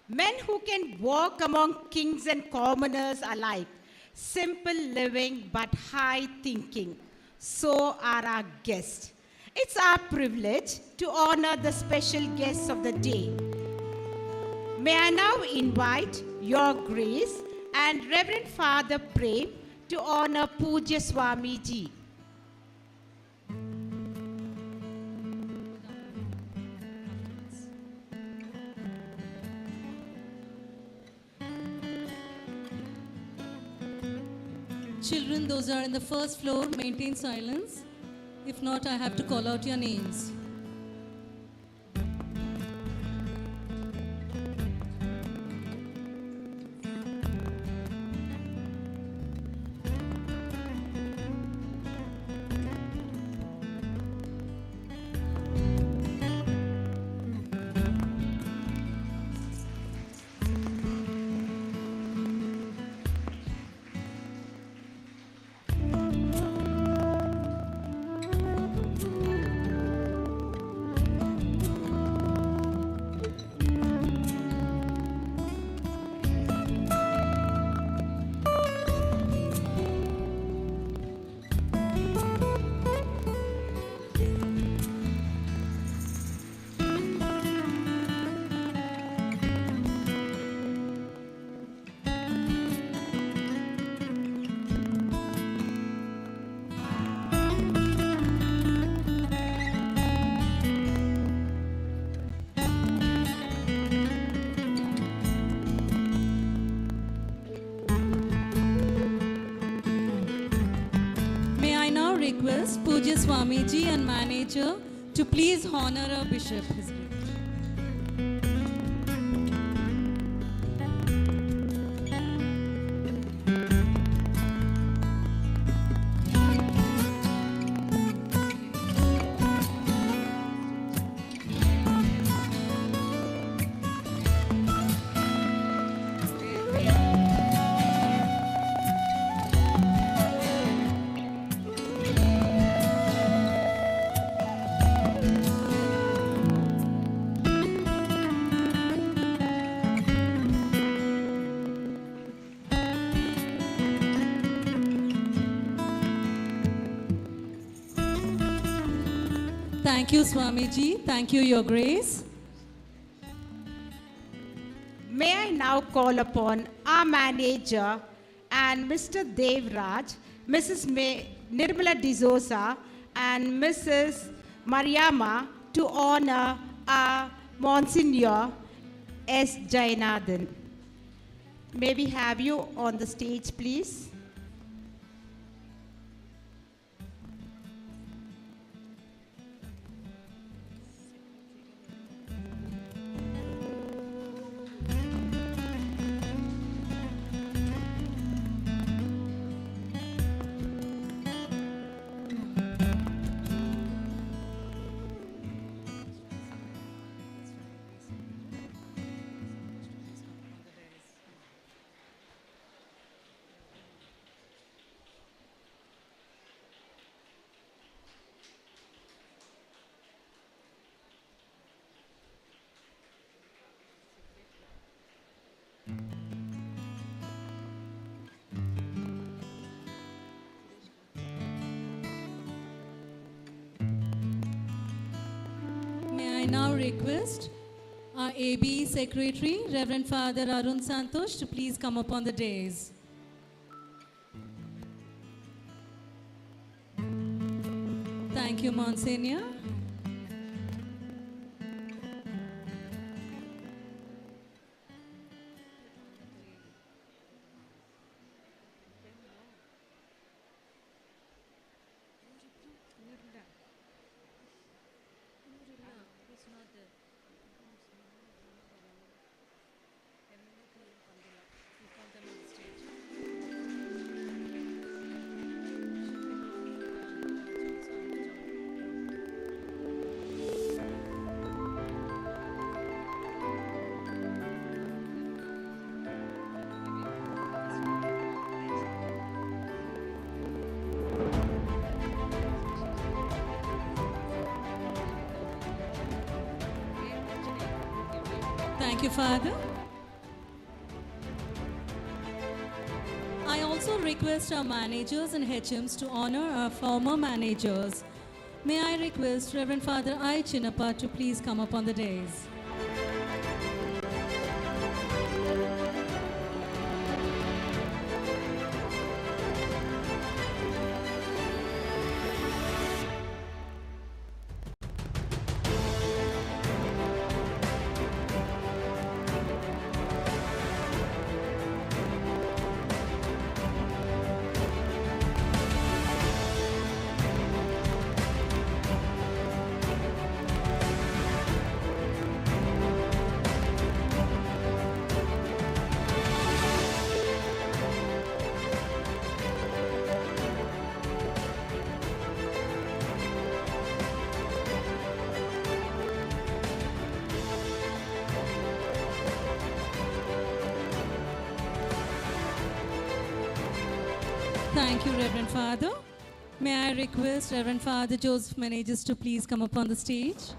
men who can walk among kings and commoners alike, simple living but high thinking. So are our guests. It's our privilege to honor the special guests of the day. May I now invite Your Grace and Reverend Father Prem to honor Pujya Swami Ji. Children, those are in the first floor, maintain silence. If not, I have to call out your names. Request Pujya Swamiji and manager to please honor our bishop. Thank you, Swamiji. Thank you, Your Grace. May I now call upon our manager and Mr. Devraj, Mrs. Nirmala D'Souza, and Mrs. Mariama to honor our Monsignor S. Jainathan. May we have you on the stage, please? May I now request our AB Secretary, Reverend Father Arun Santosh, to please come up on the dais. Thank you, Monsignor. Thank you, Father. I also request our managers and HMs to honor our former managers, May I request Reverend Father I. Chinnappa to please come up on the dais. Thank you, Reverend Father. May I request Reverend Father Joseph Menages to please come up on the stage.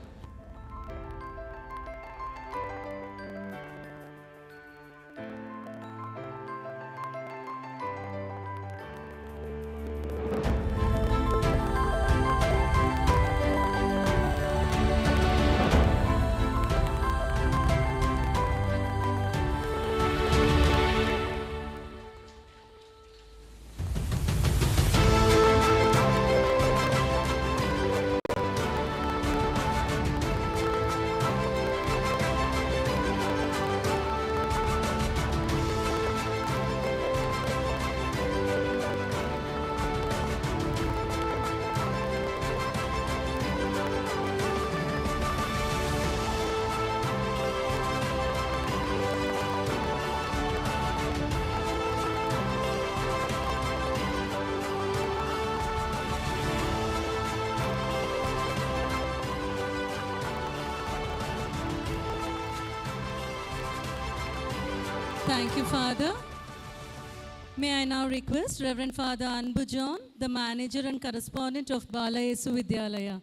Thank you, Father. May I now request Reverend Father Anbu John, the manager and correspondent of Bala Yesu Vidyalaya.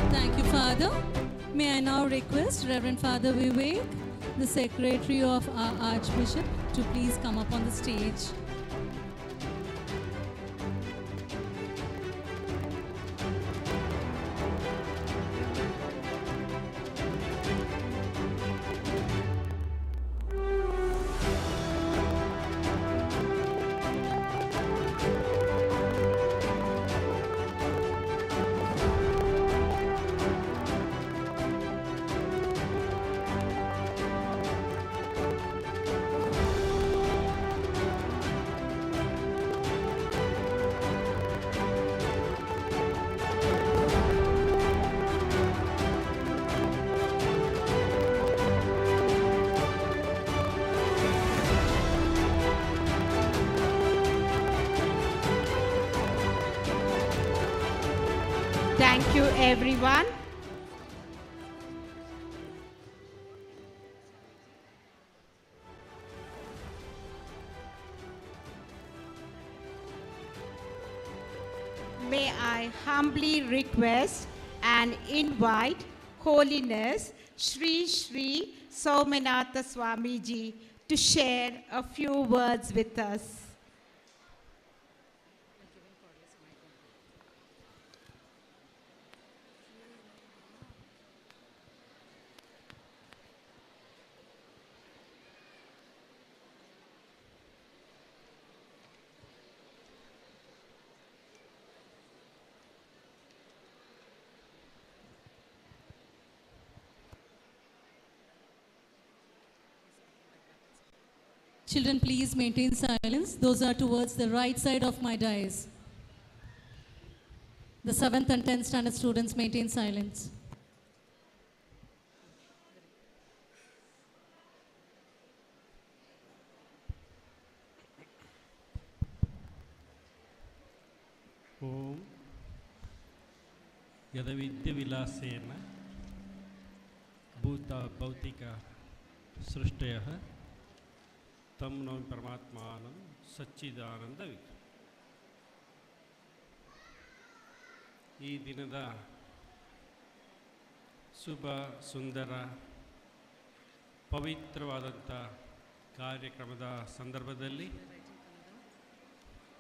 Thank you, Father. May I now request Reverend Father Vivek, the secretary of our Archbishop, to please come up on the stage. Thank you, everyone. May I humbly request and invite Holiness Sri Sri Somanatha Swamiji to share a few words with us. Children, please maintain silence. Those are towards the right side of my dais. The 7th and 10th standard students maintain silence. यदविद्यविलासेन भूत भौतिक सृष्टयः तं नौमि परमात्मानं सच्चिदानंदविग्रहं. ಈ ದಿನದ ಶುಭ ಸುಂದರ ಪವಿತ್ರವಾದಂಥ ಕಾರ್ಯಕ್ರಮದ ಸಂದರ್ಭದಲ್ಲಿ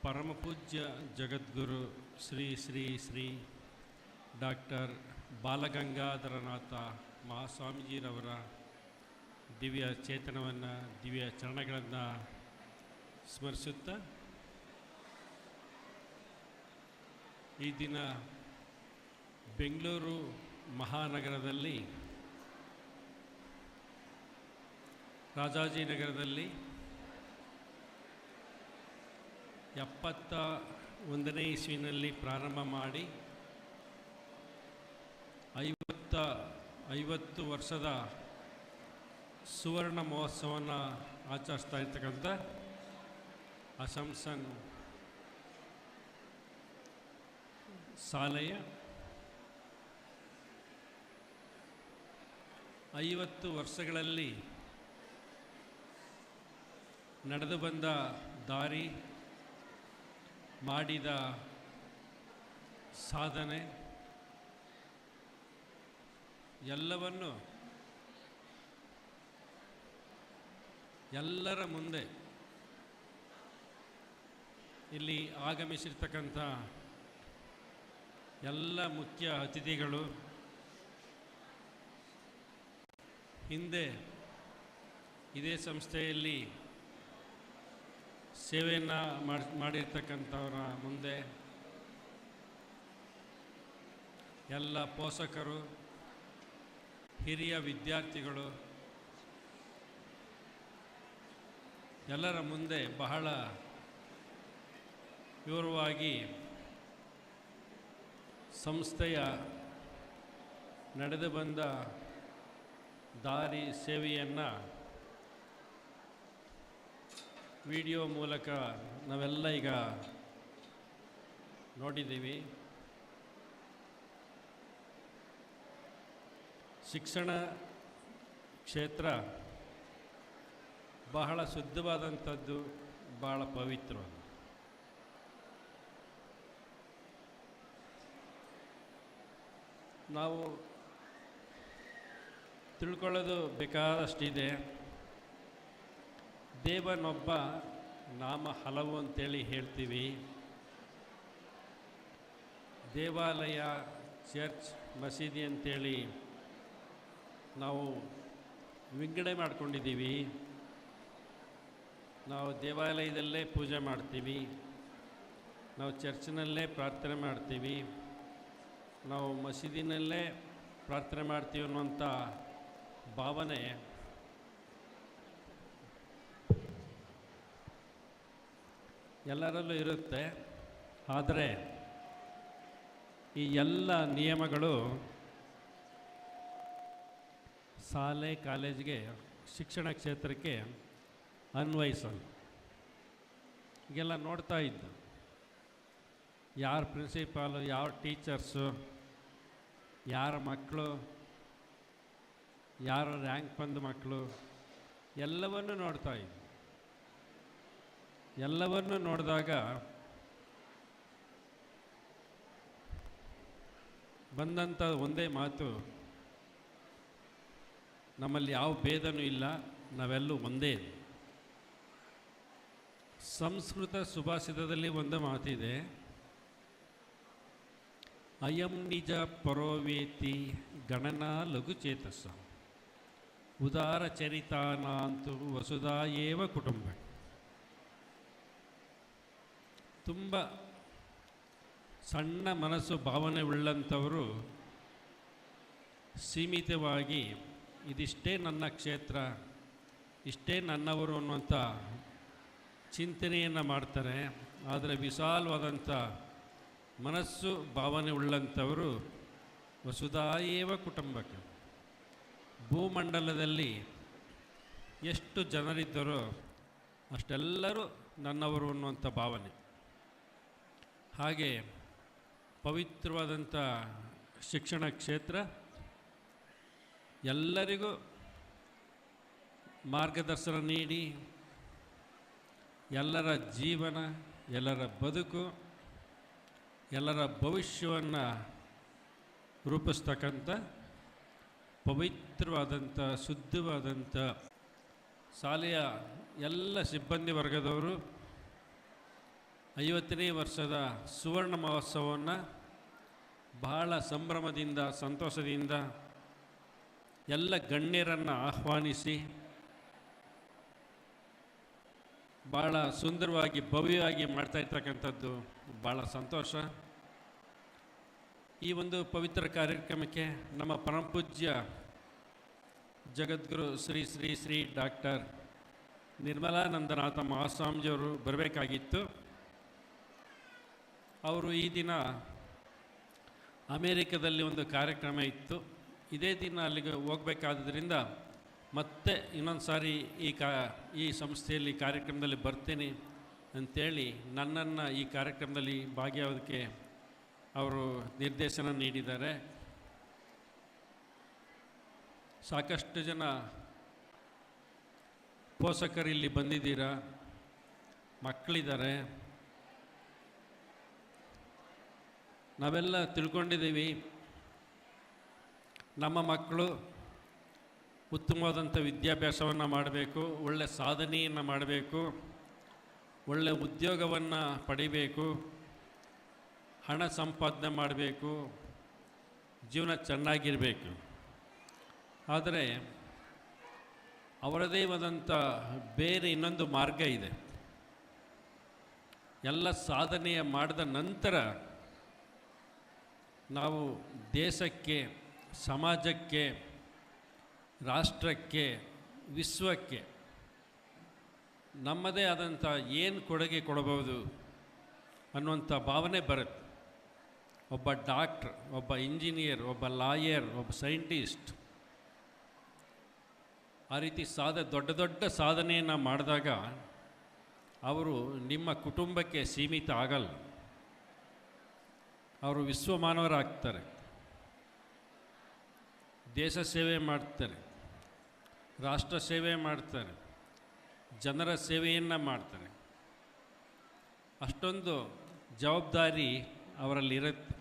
ಪರಮಪೂಜ್ಯ ಜಗದ್ಗುರು Shri Shri Shri doctor Balagangadharanatha ಮಹಾಸ್ವಾಮೀಜಿರವರ ದಿವ್ಯ ಚೇತನವನ್ನು, ದಿವ್ಯ ಚರಣಗಳನ್ನು ಸ್ಮರಿಸುತ್ತಾ ಈ ದಿನ ಬೆಂಗಳೂರು ಮಹಾನಗರದಲ್ಲಿ ರಾಜಾಜಿನಗರದಲ್ಲಿ 71ನೇ ಇಸ್ವಿನಲ್ಲಿ ಪ್ರಾರಂಭ ಮಾಡಿ 50 ವರ್ಷದ ಸುವರ್ಣ ಮಹೋತ್ಸವವನ್ನು ಆಚರಿಸ್ತಾ ಇರ್ತಕ್ಕಂಥ ಅಸಂಸನ್ ಶಾಲೆಯ 50 ವರ್ಷಗಳಲ್ಲಿ ನಡೆದು ಬಂದ ದಾರಿ, ಮಾಡಿದ ಸಾಧನೆ ಎಲ್ಲವನ್ನು ಎಲ್ಲರ ಮುಂದೆ ಇಲ್ಲಿ ಆಗಮಿಸಿರ್ತಕ್ಕಂಥ ಎಲ್ಲ ಮುಖ್ಯ ಅತಿಥಿಗಳು, ಹಿಂದೆ ಇದೇ ಸಂಸ್ಥೆಯಲ್ಲಿ ಸೇವೆಯನ್ನು ಮಾಡಿರ್ತಕ್ಕಂಥವರ ಮುಂದೆ, ಎಲ್ಲ ಪೋಷಕರು, ಹಿರಿಯ ವಿದ್ಯಾರ್ಥಿಗಳು ಎಲ್ಲರ ಮುಂದೆ ಬಹಳ ವಿವರವಾಗಿ ಸಂಸ್ಥೆಯ ನಡೆದು ಬಂದ ದಾರಿ ಸೇವೆಯನ್ನು ವಿಡಿಯೋ ಮೂಲಕ ನಾವೆಲ್ಲ ಈಗ ನೋಡಿದ್ದೀವಿ. ಶಿಕ್ಷಣ ಕ್ಷೇತ್ರ ಬಹಳ ಶುದ್ಧವಾದಂಥದ್ದು, ಬಹಳ ಪವಿತ್ರವಾದ. ನಾವು ತಿಳ್ಕೊಳ್ಳೋದು ಬೇಕಾದಷ್ಟಿದೆ. ದೇವನೊಬ್ಬ, ನಾಮ ಹಲವು ಅಂತೇಳಿ ಹೇಳ್ತೀವಿ. ದೇವಾಲಯ, ಚರ್ಚ್, ಮಸೀದಿ ಅಂತೇಳಿ ನಾವು ವಿಂಗಡಣೆ ಮಾಡ್ಕೊಂಡಿದ್ದೀವಿ. ನಾವು ದೇವಾಲಯದಲ್ಲೇ ಪೂಜೆ ಮಾಡ್ತೀವಿ, ನಾವು ಚರ್ಚ್ನಲ್ಲೇ ಪ್ರಾರ್ಥನೆ ಮಾಡ್ತೀವಿ, ನಾವು ಮಸೀದಿನಲ್ಲೇ ಪ್ರಾರ್ಥನೆ ಮಾಡ್ತೀವಿ ಅನ್ನುವಂಥ ಭಾವನೆ ಎಲ್ಲರಲ್ಲೂ ಇರುತ್ತೆ. ಆದರೆ ಈ ಎಲ್ಲ ನಿಯಮಗಳು ಶಾಲೆ, ಕಾಲೇಜಿಗೆ, ಶಿಕ್ಷಣ ಕ್ಷೇತ್ರಕ್ಕೆ ಅನ್ವಯಿಸಲ್ಲ. ಈಗೆಲ್ಲ ನೋಡ್ತಾ ಇದ್ದು, ಯಾರು ಪ್ರಿನ್ಸಿಪಾಲು, ಯಾವ ಟೀಚರ್ಸು, ಯಾರ ಮಕ್ಕಳು, ಯಾರ ರ್ಯಾಂಕ್ ಬಂದ ಮಕ್ಕಳು ಎಲ್ಲವನ್ನು ನೋಡ್ತಾ ಇದ್ದು. ಎಲ್ಲವನ್ನು ನೋಡಿದಾಗ ಬಂದಂಥ ಒಂದೇ ಮಾತು, ನಮ್ಮಲ್ಲಿ ಯಾವ ಭೇದನೂ ಇಲ್ಲ, ನಾವೆಲ್ಲೂ ಒಂದೇ. ಸಂಸ್ಕೃತ ಸುಭಾಷಿತದಲ್ಲಿ ಒಂದು ಮಾತಿದೆ, ಅಯಂ ನಿಜ ಪರೋವೇತಿ ಗಣನಾ ಲಘುಚೇತಸ ಉದಾರ ಚರಿತಾನಾಂತು ವಸುಧಾ ಏವ ಕುಟುಂಬ. ತುಂಬ ಸಣ್ಣ ಮನಸ್ಸು ಭಾವನೆ ಉಳ್ಳಂಥವರು ಸೀಮಿತವಾಗಿ ಇದಿಷ್ಟೇ ನನ್ನ ಕ್ಷೇತ್ರ, ಇಷ್ಟೇ ನನ್ನವರು ಅನ್ನುವಂಥ ಚಿಂತನೆಯನ್ನು ಮಾಡ್ತಾರೆ. ಆದರೆ ವಿಶಾಲವಾದಂಥ ಮನಸ್ಸು ಭಾವನೆ ಉಳ್ಳಂಥವರು ವಸುಧಾಯೇವ ಕುಟುಂಬಕ್ಕೆ. ಭೂಮಂಡಲದಲ್ಲಿ ಎಷ್ಟು ಜನರಿದ್ದರೋ ಅಷ್ಟೆಲ್ಲರೂ ನನ್ನವರು ಅನ್ನುವಂಥ ಭಾವನೆ. ಹಾಗೆ ಪವಿತ್ರವಾದಂಥ ಶಿಕ್ಷಣ ಕ್ಷೇತ್ರ ಎಲ್ಲರಿಗೂ ಮಾರ್ಗದರ್ಶನ ನೀಡಿ ಎಲ್ಲರ ಜೀವನ, ಎಲ್ಲರ ಬದುಕು, ಎಲ್ಲರ ಭವಿಷ್ಯವನ್ನು ರೂಪಿಸ್ತಕ್ಕಂಥ ಪವಿತ್ರವಾದಂಥ ಶುದ್ಧವಾದಂಥ ಶಾಲೆಯ ಎಲ್ಲ ಸಿಬ್ಬಂದಿ ವರ್ಗದವರು 50ನೇ ವರ್ಷದ ಸುವರ್ಣ ಮಹೋತ್ಸವವನ್ನು ಬಹಳ ಸಂಭ್ರಮದಿಂದ ಸಂತೋಷದಿಂದ ಎಲ್ಲ ಗಣ್ಯರನ್ನು ಆಹ್ವಾನಿಸಿ ಭಾಳ ಸುಂದರವಾಗಿ ಭವ್ಯವಾಗಿ ಮಾಡ್ತಾಯಿರ್ತಕ್ಕಂಥದ್ದು ಭಾಳ ಸಂತೋಷ. ಈ ಒಂದು ಪವಿತ್ರ ಕಾರ್ಯಕ್ರಮಕ್ಕೆ ನಮ್ಮ ಪರಮಪೂಜ್ಯ ಜಗದ್ಗುರು ಶ್ರೀ ಶ್ರೀ ಶ್ರೀ ಡಾಕ್ಟರ್ ನಿರ್ಮಲಾನಂದನಾಥ ಮಹಾಸ್ವಾಮೀಜಿಯವರು ಬರಬೇಕಾಗಿತ್ತು. ಅವರು ಈ ದಿನ ಅಮೇರಿಕದಲ್ಲಿ ಒಂದು ಕಾರ್ಯಕ್ರಮ ಇತ್ತು. ಇದೇ ದಿನ ಅಲ್ಲಿಗೆ ಹೋಗಬೇಕಾದ್ದರಿಂದ ಮತ್ತೆ ಇನ್ನೊಂದು ಸಾರಿ ಈ ಸಂಸ್ಥೆಯಲ್ಲಿ ಕಾರ್ಯಕ್ರಮದಲ್ಲಿ ಬರ್ತೇನೆ ಅಂಥೇಳಿ ನನ್ನನ್ನು ಈ ಕಾರ್ಯಕ್ರಮದಲ್ಲಿ ಭಾಗಿಯಾಗೋದಕ್ಕೆ ಅವರು ನಿರ್ದೇಶನ ನೀಡಿದ್ದಾರೆ. ಸಾಕಷ್ಟು ಜನ ಪೋಷಕರು ಇಲ್ಲಿ ಬಂದಿದ್ದೀರಾ, ಮಕ್ಕಳಿದ್ದಾರೆ. ನಾವೆಲ್ಲ ತಿಳ್ಕೊಂಡಿದ್ದೀವಿ ನಮ್ಮ ಮಕ್ಕಳು ಉತ್ತಮವಾದಂಥ ವಿದ್ಯಾಭ್ಯಾಸವನ್ನು ಮಾಡಬೇಕು, ಒಳ್ಳೆಯ ಸಾಧನೆಯನ್ನು ಮಾಡಬೇಕು, ಒಳ್ಳೆಯ ಉದ್ಯೋಗವನ್ನು ಪಡಿಬೇಕು, ಹಣ ಸಂಪಾದನೆ ಮಾಡಬೇಕು, ಜೀವನ ಚೆನ್ನಾಗಿರಬೇಕು. ಆದರೆ ಅವರದೇ ಆದಂಥ ಬೇರೆ ಇನ್ನೊಂದು ಮಾರ್ಗ ಇದೆ. ಎಲ್ಲ ಸಾಧನೆಯ ಮಾಡಿದ ನಂತರ ನಾವು ದೇಶಕ್ಕೆ, ಸಮಾಜಕ್ಕೆ, ರಾಷ್ಟ್ರಕ್ಕೆ, ವಿಶ್ವಕ್ಕೆ ನಮ್ಮದೇ ಆದಂಥ ಏನು ಕೊಡುಗೆ ಕೊಡಬಹುದು ಅನ್ನುವಂಥ ಭಾವನೆ ಬರುತ್ತೆ. ಒಬ್ಬ ಡಾಕ್ಟ್ರ್, ಒಬ್ಬ ಇಂಜಿನಿಯರ್, ಒಬ್ಬ ಲಾಯರ್, ಒಬ್ಬ ಸೈಂಟಿಸ್ಟ್ ಆ ರೀತಿ ದೊಡ್ಡ ದೊಡ್ಡ ಸಾಧನೆಯನ್ನು ಮಾಡಿದಾಗ ಅವರು ನಿಮ್ಮ ಕುಟುಂಬಕ್ಕೆ ಸೀಮಿತ ಆಗಲ್ಲ, ಅವರು ವಿಶ್ವಮಾನವರಾಗ್ತಾರೆ, ದೇಶ ಸೇವೆ ಮಾಡ್ತಾರೆ, ರಾಷ್ಟ್ರ ಸೇವೆ ಮಾಡ್ತಾರೆ, ಜನರ ಸೇವೆಯನ್ನು ಮಾಡ್ತಾರೆ. ಅಷ್ಟೊಂದು ಜವಾಬ್ದಾರಿ ಅವರಲ್ಲಿರುತ್ತೆ.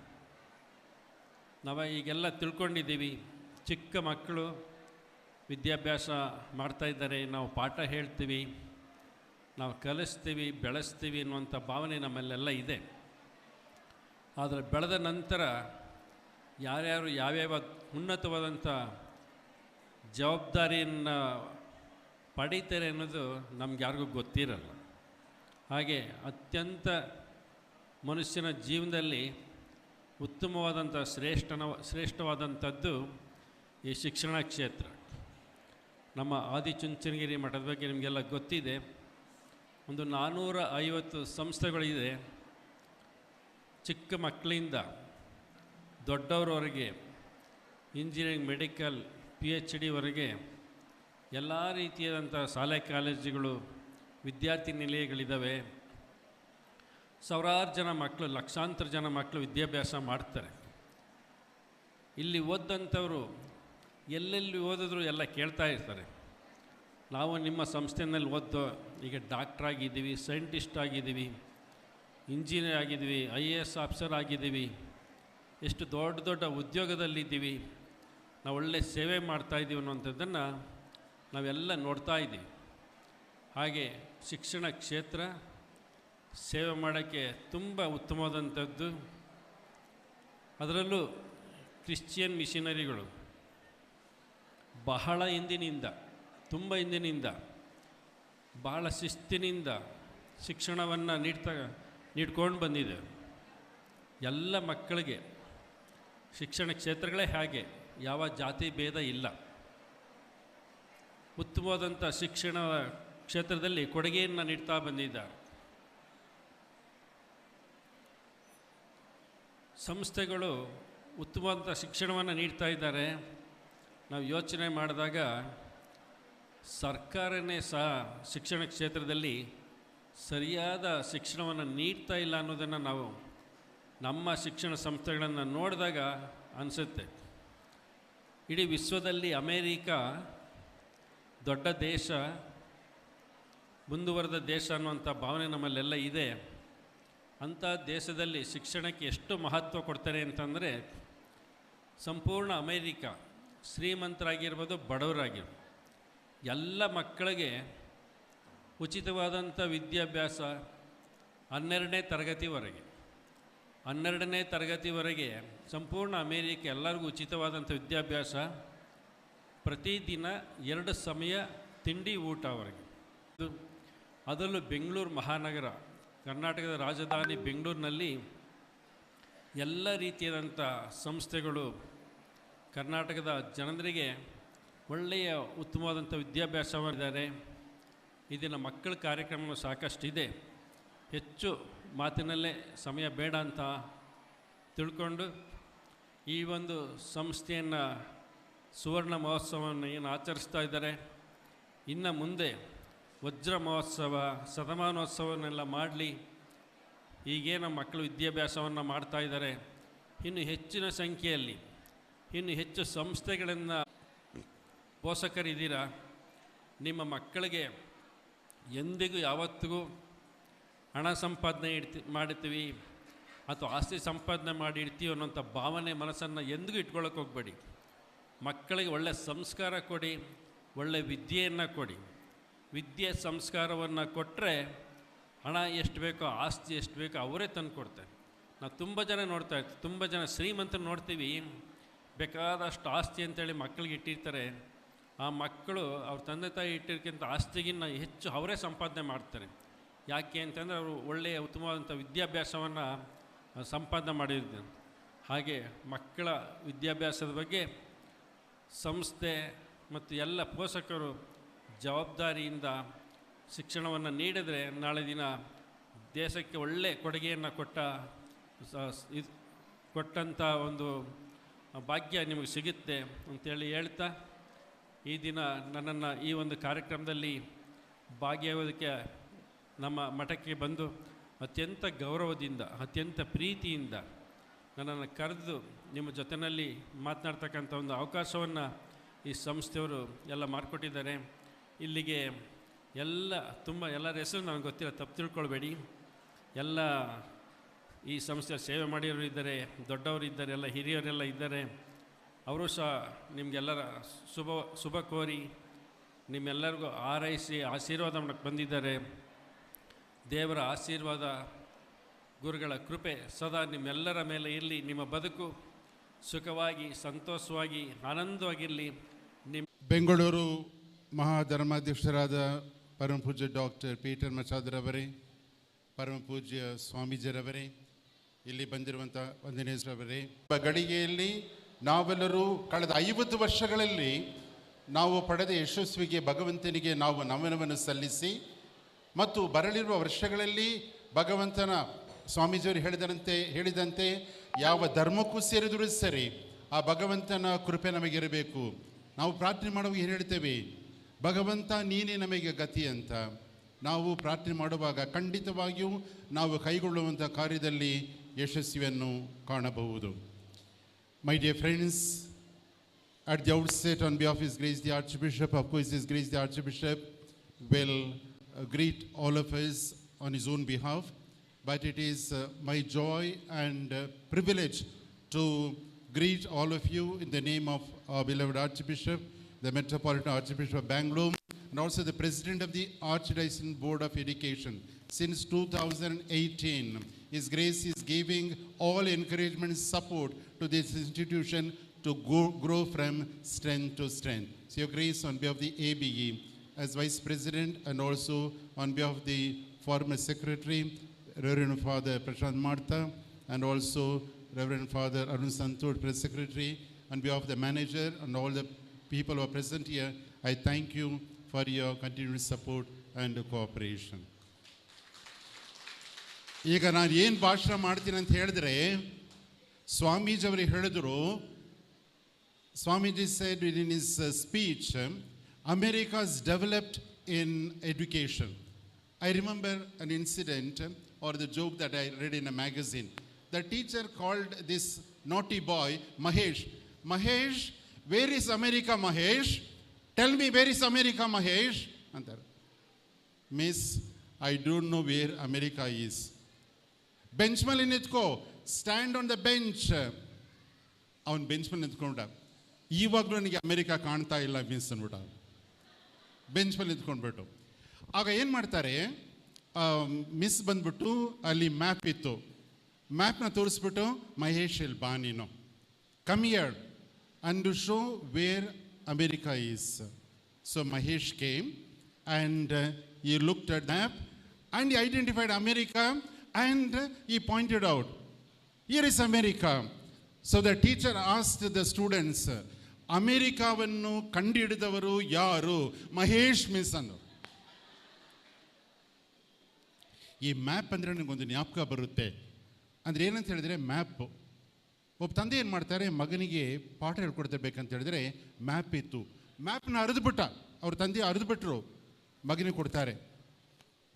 ನಾವು ಈಗೆಲ್ಲ ತಿಳ್ಕೊಂಡಿದ್ದೀವಿ, ಚಿಕ್ಕ ಮಕ್ಕಳು ವಿದ್ಯಾಭ್ಯಾಸ ಮಾಡ್ತಾಯಿದ್ದಾರೆ, ನಾವು ಪಾಠ ಹೇಳ್ತೀವಿ, ನಾವು ಕಲಿಸ್ತೀವಿ, ಬೆಳೆಸ್ತೀವಿ ಅನ್ನುವಂಥ ಭಾವನೆ ನಮ್ಮಲ್ಲೆಲ್ಲ ಇದೆ. ಆದರೆ ಬೆಳೆದ ನಂತರ ಯಾರ್ಯಾರು ಯಾವ್ಯಾವ ಉನ್ನತವಾದಂಥ ಜವಾಬ್ದಾರಿಯನ್ನು ಪಡೀತಾರೆ ಅನ್ನೋದು ನಮ್ಗೆ ಯಾರಿಗೂ ಗೊತ್ತಿರಲ್ಲ. ಹಾಗೆ ಅತ್ಯಂತ ಮನುಷ್ಯನ ಜೀವನದಲ್ಲಿ ಉತ್ತಮವಾದಂಥ ಶ್ರೇಷ್ಠವಾದಂಥದ್ದು ಈ ಶಿಕ್ಷಣ ಕ್ಷೇತ್ರ. ನಮ್ಮ ಆದಿಚುಂಚನಗಿರಿ ಮಠದ ಬಗ್ಗೆ ನಿಮಗೆಲ್ಲ ಗೊತ್ತಿದೆ. ಒಂದು 450 ಸಂಸ್ಥೆಗಳಿದೆ. ಚಿಕ್ಕ ಮಕ್ಕಳಿಂದ ದೊಡ್ಡವರವರೆಗೆ, ಇಂಜಿನಿಯರಿಂಗ್, ಮೆಡಿಕಲ್, PhDವರೆಗೆ ಎಲ್ಲ ರೀತಿಯಾದಂಥ ಶಾಲೆ ಕಾಲೇಜುಗಳು, ವಿದ್ಯಾರ್ಥಿ ನಿಲಯಗಳಿದ್ದಾವೆ. ಸಾವಿರಾರು ಜನ ಮಕ್ಕಳು, ಲಕ್ಷಾಂತರ ಜನ ಮಕ್ಕಳು ವಿದ್ಯಾಭ್ಯಾಸ ಮಾಡ್ತಾರೆ. ಇಲ್ಲಿ ಓದಂಥವರು ಎಲ್ಲೆಲ್ಲಿ ಓದಿದ್ರು ಎಲ್ಲ ಕೇಳ್ತಾ ಇರ್ತಾರೆ, ನಾವು ನಿಮ್ಮ ಸಂಸ್ಥೆಯಲ್ಲಿ ಓದೋ ಈಗ ಡಾಕ್ಟ್ರಾಗಿದ್ದೀವಿ, ಸೈಂಟಿಸ್ಟ್ ಆಗಿದ್ದೀವಿ, ಇಂಜಿನಿಯರ್ ಆಗಿದ್ದೀವಿ, IAS ಆಫೀಸರ್ ಆಗಿದ್ದೀವಿ, ಎಷ್ಟು ದೊಡ್ಡ ದೊಡ್ಡ ಉದ್ಯೋಗದಲ್ಲಿದ್ದೀವಿ, ನಾವು ಒಳ್ಳೆ ಸೇವೆ ಮಾಡ್ತಾಯಿದ್ದೀವಿ ಅನ್ನುವಂಥದ್ದನ್ನು ನಾವೆಲ್ಲ ನೋಡ್ತಾ ಇದ್ದೀವಿ. ಹಾಗೆ ಶಿಕ್ಷಣ ಕ್ಷೇತ್ರ ಸೇವೆ ಮಾಡೋಕ್ಕೆ ತುಂಬ ಉತ್ತಮವಾದಂಥದ್ದು. ಅದರಲ್ಲೂ ಕ್ರಿಶ್ಚಿಯನ್ ಮಿಷನರಿಗಳು ಬಹಳ ಹಿಂದಿನಿಂದ, ತುಂಬ ಹಿಂದಿನಿಂದ ಬಹಳ ಶಿಸ್ತಿನಿಂದ ಶಿಕ್ಷಣವನ್ನು ನೀಡ್ಕೊಂಡು ಬಂದಿದೆ. ಎಲ್ಲ ಮಕ್ಕಳಿಗೆ ಶಿಕ್ಷಣ ಕ್ಷೇತ್ರಗಳೇ ಹಾಗೆ, ಯಾವ ಜಾತಿ ಭೇದ ಇಲ್ಲ. ಉತ್ತಮವಾದಂಥ ಶಿಕ್ಷಣ ಕ್ಷೇತ್ರದಲ್ಲಿ ಕೊಡುಗೆಯನ್ನು ನೀಡ್ತಾ ಬಂದಿದ್ದಾರೆ. ಸಂಸ್ಥೆಗಳು ಉತ್ತಮವಾದಂಥ ಶಿಕ್ಷಣವನ್ನು ನೀಡ್ತಾ ಇದ್ದಾರೆ. ನಾವು ಯೋಚನೆ ಮಾಡಿದಾಗ ಸರ್ಕಾರನೇ ಸಹ ಶಿಕ್ಷಣ ಕ್ಷೇತ್ರದಲ್ಲಿ ಸರಿಯಾದ ಶಿಕ್ಷಣವನ್ನು ನೀಡ್ತಾ ಇಲ್ಲ ಅನ್ನೋದನ್ನು ನಾವು ನಮ್ಮ ಶಿಕ್ಷಣ ಸಂಸ್ಥೆಗಳನ್ನು ನೋಡಿದಾಗ ಅನಿಸುತ್ತೆ. ಇಡೀ ವಿಶ್ವದಲ್ಲಿ ಅಮೇರಿಕಾ ದೊಡ್ಡ ದೇಶ, ಮುಂದುವರೆದ ದೇಶ ಅನ್ನುವಂಥ ಭಾವನೆ ನಮ್ಮಲ್ಲೆಲ್ಲ ಇದೆ. ಅಂಥ ದೇಶದಲ್ಲಿ ಶಿಕ್ಷಣಕ್ಕೆ ಎಷ್ಟು ಮಹತ್ವ ಕೊಡ್ತಾರೆ ಅಂತಂದರೆ, ಸಂಪೂರ್ಣ ಅಮೇರಿಕಾ ಶ್ರೀಮಂತರಾಗಿರ್ಬೋದು ಬಡವರಾಗಿರ್ಬೋದು ಎಲ್ಲ ಮಕ್ಕಳಿಗೆ ಉಚಿತವಾದಂಥ ವಿದ್ಯಾಭ್ಯಾಸ 12ನೇ ತರಗತಿವರೆಗೆ ಸಂಪೂರ್ಣ ಅಮೇರಿಕ ಎಲ್ಲರಿಗೂ ಉಚಿತವಾದಂಥ ವಿದ್ಯಾಭ್ಯಾಸ, ಪ್ರತಿದಿನ 2 ಸಮಯ ತಿಂಡಿ ಊಟವರೆಗೆ. ಅದರಲ್ಲೂ ಬೆಂಗಳೂರು ಮಹಾನಗರ, ಕರ್ನಾಟಕದ ರಾಜಧಾನಿ ಬೆಂಗಳೂರಿನಲ್ಲಿ ಎಲ್ಲ ರೀತಿಯಾದಂಥ ಸಂಸ್ಥೆಗಳು ಕರ್ನಾಟಕದ ಜನರಿಗೆ ಒಳ್ಳೆಯ ಉತ್ತಮವಾದಂಥ ವಿದ್ಯಾಭ್ಯಾಸವಿದ್ದಾರೆ. ಇದನ್ನು ಮಕ್ಕಳ ಕಾರ್ಯಕ್ರಮಗಳು ಸಾಕಷ್ಟಿದೆ. ಹೆಚ್ಚು ಮಾತಿನಲ್ಲೇ ಸಮಯ ಬೇಡ ಅಂತ ತಿಳ್ಕೊಂಡು ಈ ಒಂದು ಸಂಸ್ಥೆಯನ್ನು ಸುವರ್ಣ ಮಹೋತ್ಸವವನ್ನು ಏನು ಆಚರಿಸ್ತಾ ಇದ್ದಾರೆ, ಇನ್ನು ಮುಂದೆ ವಜ್ರ ಮಹೋತ್ಸವ, ಶತಮಾನೋತ್ಸವನ್ನೆಲ್ಲ ಮಾಡಲಿ. ಈಗೇನು ಮಕ್ಕಳು ವಿದ್ಯಾಭ್ಯಾಸವನ್ನು ಮಾಡ್ತಾ ಇದ್ದಾರೆ, ಇನ್ನು ಹೆಚ್ಚಿನ ಸಂಖ್ಯೆಯಲ್ಲಿ ಇನ್ನು ಹೆಚ್ಚು ಸಂಸ್ಥೆಗಳನ್ನು ಪೋಷಕರಿದ್ದೀರಾ. ನಿಮ್ಮ ಮಕ್ಕಳಿಗೆ ಎಂದಿಗೂ ಯಾವತ್ತಿಗೂ ಹಣ ಸಂಪಾದನೆ ಮಾಡ್ತೀವಿ ಅಥವಾ ಆಸ್ತಿ ಸಂಪಾದನೆ ಮಾಡಿ ಇಡ್ತೀವಿ ಅನ್ನೋಂಥ ಭಾವನೆ ಮನಸ್ಸನ್ನು ಎಂದಿಗೂ ಇಟ್ಕೊಳ್ಳೋಕೆ ಹೋಗಬೇಡಿ. ಮಕ್ಕಳಿಗೆ ಒಳ್ಳೆಯ ಸಂಸ್ಕಾರ ಕೊಡಿ, ಒಳ್ಳೆಯ ವಿದ್ಯೆಯನ್ನು ಕೊಡಿ. ವಿದ್ಯೆ ಸಂಸ್ಕಾರವನ್ನು ಕೊಟ್ಟರೆ ಹಣ ಎಷ್ಟು ಬೇಕೋ, ಆಸ್ತಿ ಎಷ್ಟು ಬೇಕೋ ಅವರೇ ತಂದು ಕೊಡ್ತಾರೆ. ನಾವು ತುಂಬ ಜನ ನೋಡ್ತಾ ಇರ್ತೀವಿ, ತುಂಬ ಜನ ಶ್ರೀಮಂತರು ನೋಡ್ತೀವಿ, ಬೇಕಾದಷ್ಟು ಆಸ್ತಿ ಅಂತೇಳಿ ಮಕ್ಕಳಿಗೆ ಇಟ್ಟಿರ್ತಾರೆ. ಆ ಮಕ್ಕಳು ಅವ್ರ ತಂದೆ ತಾಯಿ ಇಟ್ಟಿರ್ಕಿಂತ ಆಸ್ತಿಗಿನ್ನ ಹೆಚ್ಚು ಅವರೇ ಸಂಪಾದನೆ ಮಾಡ್ತಾರೆ. ಯಾಕೆ ಅಂತಂದರೆ ಅವರು ಒಳ್ಳೆಯ ಉತ್ತಮವಾದಂಥ ವಿದ್ಯಾಭ್ಯಾಸವನ್ನು ಸಂಪಾದನೆ ಮಾಡಿರ್ತಾರೆ. ಹಾಗೆ ಮಕ್ಕಳ ವಿದ್ಯಾಭ್ಯಾಸದ ಬಗ್ಗೆ ಸಂಸ್ಥೆ ಮತ್ತು ಎಲ್ಲ ಪೋಷಕರು ಜವಾಬ್ದಾರಿಯಿಂದ ಶಿಕ್ಷಣವನ್ನು ನೀಡಿದರೆ ನಾಳೆ ದಿನ ದೇಶಕ್ಕೆ ಒಳ್ಳೆಯ ಕೊಡುಗೆಯನ್ನು ಕೊಟ್ಟಂಥ ಒಂದು ಭಾಗ್ಯ ನಿಮಗೆ ಸಿಗುತ್ತೆ ಅಂತೇಳಿ ಹೇಳ್ತಾ, ಈ ದಿನ ನನ್ನನ್ನು ಈ ಒಂದು ಕಾರ್ಯಕ್ರಮದಲ್ಲಿ ಭಾಗಿಯಾಗೋದಕ್ಕೆ ನಮ್ಮ ಮಠಕ್ಕೆ ಬಂದು ಅತ್ಯಂತ ಗೌರವದಿಂದ, ಅತ್ಯಂತ ಪ್ರೀತಿಯಿಂದ ನನ್ನನ್ನು ಕರೆದು ನಿಮ್ಮ ಜೊತೆಯಲ್ಲಿ ಮಾತನಾಡ್ತಕ್ಕಂಥ ಒಂದು ಅವಕಾಶವನ್ನು ಈ ಸಂಸ್ಥೆಯವರು ಎಲ್ಲ ಮಾಡಿಕೊಟ್ಟಿದ್ದಾರೆ. ಇಲ್ಲಿಗೆ ಎಲ್ಲರ ಹೆಸರು ನನಗೆ ಗೊತ್ತಿಲ್ಲ, ತಪ್ಪು ತಿಳ್ಕೊಳ್ಬೇಡಿ. ಎಲ್ಲ ಈ ಸಂಸ್ಥೆ ಸೇವೆ ಮಾಡಿರೋರು ಇದ್ದಾರೆ, ದೊಡ್ಡವರು ಇದ್ದಾರೆ, ಎಲ್ಲ ಹಿರಿಯರೆಲ್ಲ ಇದ್ದಾರೆ. ಅವರು ಸಹ ನಿಮಗೆಲ್ಲರ ಶುಭ ಕೋರಿ ನಿಮ್ಮೆಲ್ಲರಿಗೂ ಹಾರೈಸಿ ಆಶೀರ್ವಾದ ಮಾಡಕ್ಕೆ ಬಂದಿದ್ದಾರೆ. ದೇವರ ಆಶೀರ್ವಾದ, ಗುರುಗಳ ಕೃಪೆ ಸದಾ ನಿಮ್ಮೆಲ್ಲರ ಮೇಲೆ ಇರಲಿ. ನಿಮ್ಮ ಬದುಕು ಸುಖವಾಗಿ, ಸಂತೋಷವಾಗಿ, ಆನಂದವಾಗಿರಲಿ. ಬೆಂಗಳೂರು ಮಹಾಧರ್ಮಾಧ್ಯಕ್ಷರಾದ ಪರಮ ಪೂಜ್ಯ ಡಾಕ್ಟರ್ ಪೀಟರ್ ಮಚಾದ್ರವರೇ, ಪರಮ ಪೂಜ್ಯ ಸ್ವಾಮೀಜಿರವರೇ, ಇಲ್ಲಿ ಬಂದಿರುವಂಥ ವಂದನೇಶ್ವರವರೇ, ಗಳಿಗೆಯಲ್ಲಿ ನಾವೆಲ್ಲರೂ ಕಳೆದ 50 ವರ್ಷಗಳಲ್ಲಿ ನಾವು ಪಡೆದ ಯಶಸ್ವಿಗೆ ಭಗವಂತನಿಗೆ ನಾವು ನಮನವನ್ನು ಸಲ್ಲಿಸಿ, ಮತ್ತು ಬರಲಿರುವ ವರ್ಷಗಳಲ್ಲಿ ಭಗವಂತನ ಸ್ವಾಮೀಜಿಯವರು ಹೇಳಿದಂತೆ ಯಾವ ಧರ್ಮಕ್ಕೂ ಸೇರಿದರೂ ಸರಿ ಆ ಭಗವಂತನ ಕೃಪೆ ನಮಗಿರಬೇಕು. ನಾವು ಪ್ರಾರ್ಥನೆ ಮಾಡುವಾಗ ಏನು ಹೇಳ್ತೇವೆ? ಭಗವಂತ ನೀನೇ ನಮಗೆ ಗತಿ ಅಂತ. ನಾವು ಪ್ರಾರ್ಥನೆ ಮಾಡುವಾಗ ಖಂಡಿತವಾಗಿಯೂ ನಾವು ಕೈಗೊಳ್ಳುವಂಥ ಕಾರ್ಯದಲ್ಲಿ ಯಶಸ್ವಿಯನ್ನು ಕಾಣಬಹುದು. My dear friends, at the outset, on behalf of His Grace the Archbishop, of course His Grace the Archbishop will greet all of us on his own behalf, but it is my joy and privilege to greet all of you in the name of our beloved Archbishop, the Metropolitan Archbishop of Bangalore, and also the President of the Archdiocesan Board of Education. Since 2018, His Grace is giving all encouragement and support to this institution to grow from strength to strength. So Your Grace, on behalf of the ABE, as Vice President, and also on behalf of the former Secretary, Reverend Father Prashant Martha, and also Reverend Father Arun Santur, Press Secretary, on behalf of the manager and all the people who are present here, I thank you for your continued support and cooperation. ಈಗ ನಾನು ಏನು ಭಾಷಣ ಮಾಡ್ತೀನಿ ಅಂತ ಹೇಳಿದ್ರೆ, ಸ್ವಾಮೀಜಿಯವರು ಹೇಳಿದ್ರು, Swamiji said in his speech, America is developed in education. I remember an incident or the joke that I read in a magazine. The teacher called this naughty boy, Mahesh. Mahesh, where is America, Mahesh? Tell me, where is America, Mahesh? Antar. Miss, I don't know where America is. Bench ಮೇಲೆ ನಿಂತ್ಕೋ, stand on the bench. ಅವನು bench ಮೇಲೆ ನಿಂತ್ಕೊಂಡ. ಇವಾಗಲೂ ನನಗೆ America ಕಾಣ್ತಾ ಇಲ್ಲ miss ಅಂದ್ಬಿಟ್ಟ. Bench ಮೇಲೆ ನಿಂತ್ಕೊಂಡ್ಬಿಟ್ಟು. ಆಗ ಏನು ಮಾಡ್ತಾರೆ, ಮಿಸ್ ಬಂದ್ಬಿಟ್ಟು ಅಲ್ಲಿ ಮ್ಯಾಪ್ ಇತ್ತು. ಮ್ಯಾಪ್ನ ತೋರಿಸ್ಬಿಟ್ಟು, ಮಹೇಶ್ ಇಲ್ಲಿ ಬಾ ನೀನು, come here and to show where America is. So Mahesh came and he looked at map and he identified America and he pointed out, here is America. So the teacher asked the students, ಅಮೆರಿಕಾವನ್ನು ಕಂಡುಹಿಡಿದವರು ಯಾರು? Mahesh miss ಅಂದರು. ಈ map ಅಂದರೆ ನನಗೊಂದು ಜ್ಞಾಪಕ ಬರುತ್ತೆ. ಅಂದರೆ ಏನಂತ ಹೇಳಿದ್ರೆ, ಮ್ಯಾಪು ಒಬ್ಬ ತಂದೆ ಏನು ಮಾಡ್ತಾರೆ, ಮಗನಿಗೆ ಪಾಠ ಹೇಳ್ಕೊಡ್ತಿರ್ಬೇಕಂತ ಹೇಳಿದ್ರೆ ಮ್ಯಾಪ್ ಇತ್ತು. ಮ್ಯಾಪ್ನ ಅರಿದುಬಿಟ್ಟ, ಅವ್ರ ತಂದೆ ಅರಿದುಬಿಟ್ರು, ಮಗನಿಗೆ ಕೊಡ್ತಾರೆ.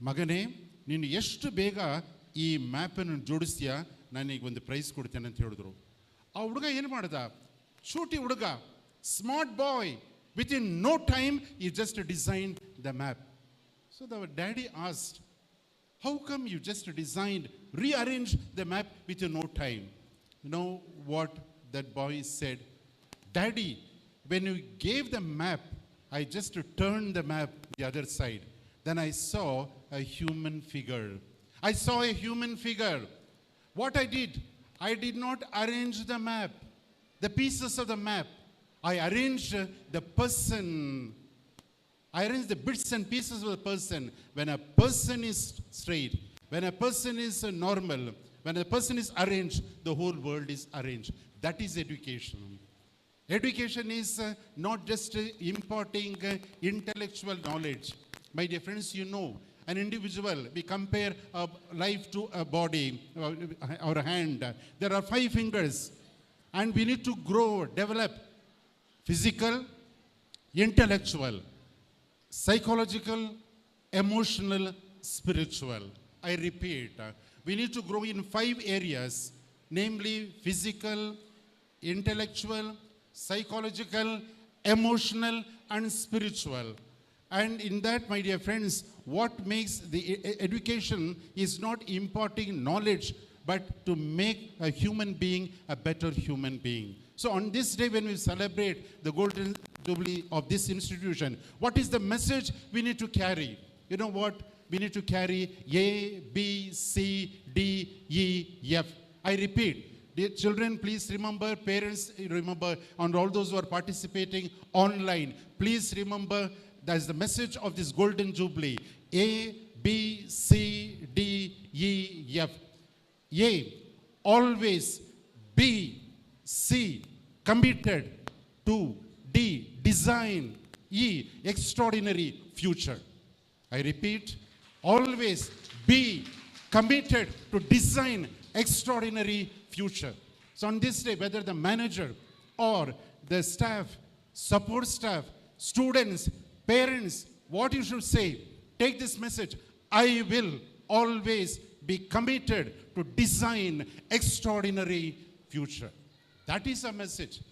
ಮಗನೇ, ನೀನು ಎಷ್ಟು ಬೇಗ ಈ ಮ್ಯಾಪನ್ನು ಜೋಡಿಸ್ತೀಯಾ, ನನಗೆ ಒಂದು ಪ್ರೈಸ್ ಕೊಡ್ತೇನೆ ಅಂತ ಹೇಳಿದ್ರು. ಆ ಹುಡುಗ ಏನು ಮಾಡ್ದ, ಚೂಟಿ ಹುಡುಗ, smart boy, within no time ಈ just design the map. So the daddy asked, how come you just designed, rearranged the map with no time? You know what that boy said? Daddy, when you gave the map, I just turned the map the other side. Then I saw a human figure. I saw a human figure. What I did not arrange the map, the pieces of the map. I arranged the person. I arrange the bits and pieces of the person. When a person is straight, when a person is normal, when a person is arranged, the whole world is arranged. That is education. Education is not just imparting intellectual knowledge. My dear friends, you know, an individual, we compare a life to a body, our hand. There are 5 fingers, and we need to grow, develop physical, intellectual, psychological, emotional, spiritual. I repeat, we need to grow in 5 areas, namely physical, intellectual, psychological, emotional, and spiritual. And in that, my dear friends, what makes the education is not imparting knowledge, but to make a human being a better human being. So on this day, when we celebrate the Golden Jubilee of this institution, what is the message we need to carry? You know what? We need to carry A, B, C, D, E, F. I repeat, dear children, please remember, parents remember, and all those who are participating online, please remember that's the message of this Golden Jubilee. A, B, C, D, E, F. A, always. B, C, committed. To D, design. E, extraordinary future. I repeat, always be committed to design extraordinary future. So on this day, whether the manager or the staff, support staff, students, parents, what you should say, take this message. I will always be committed to design extraordinary future. That is a message.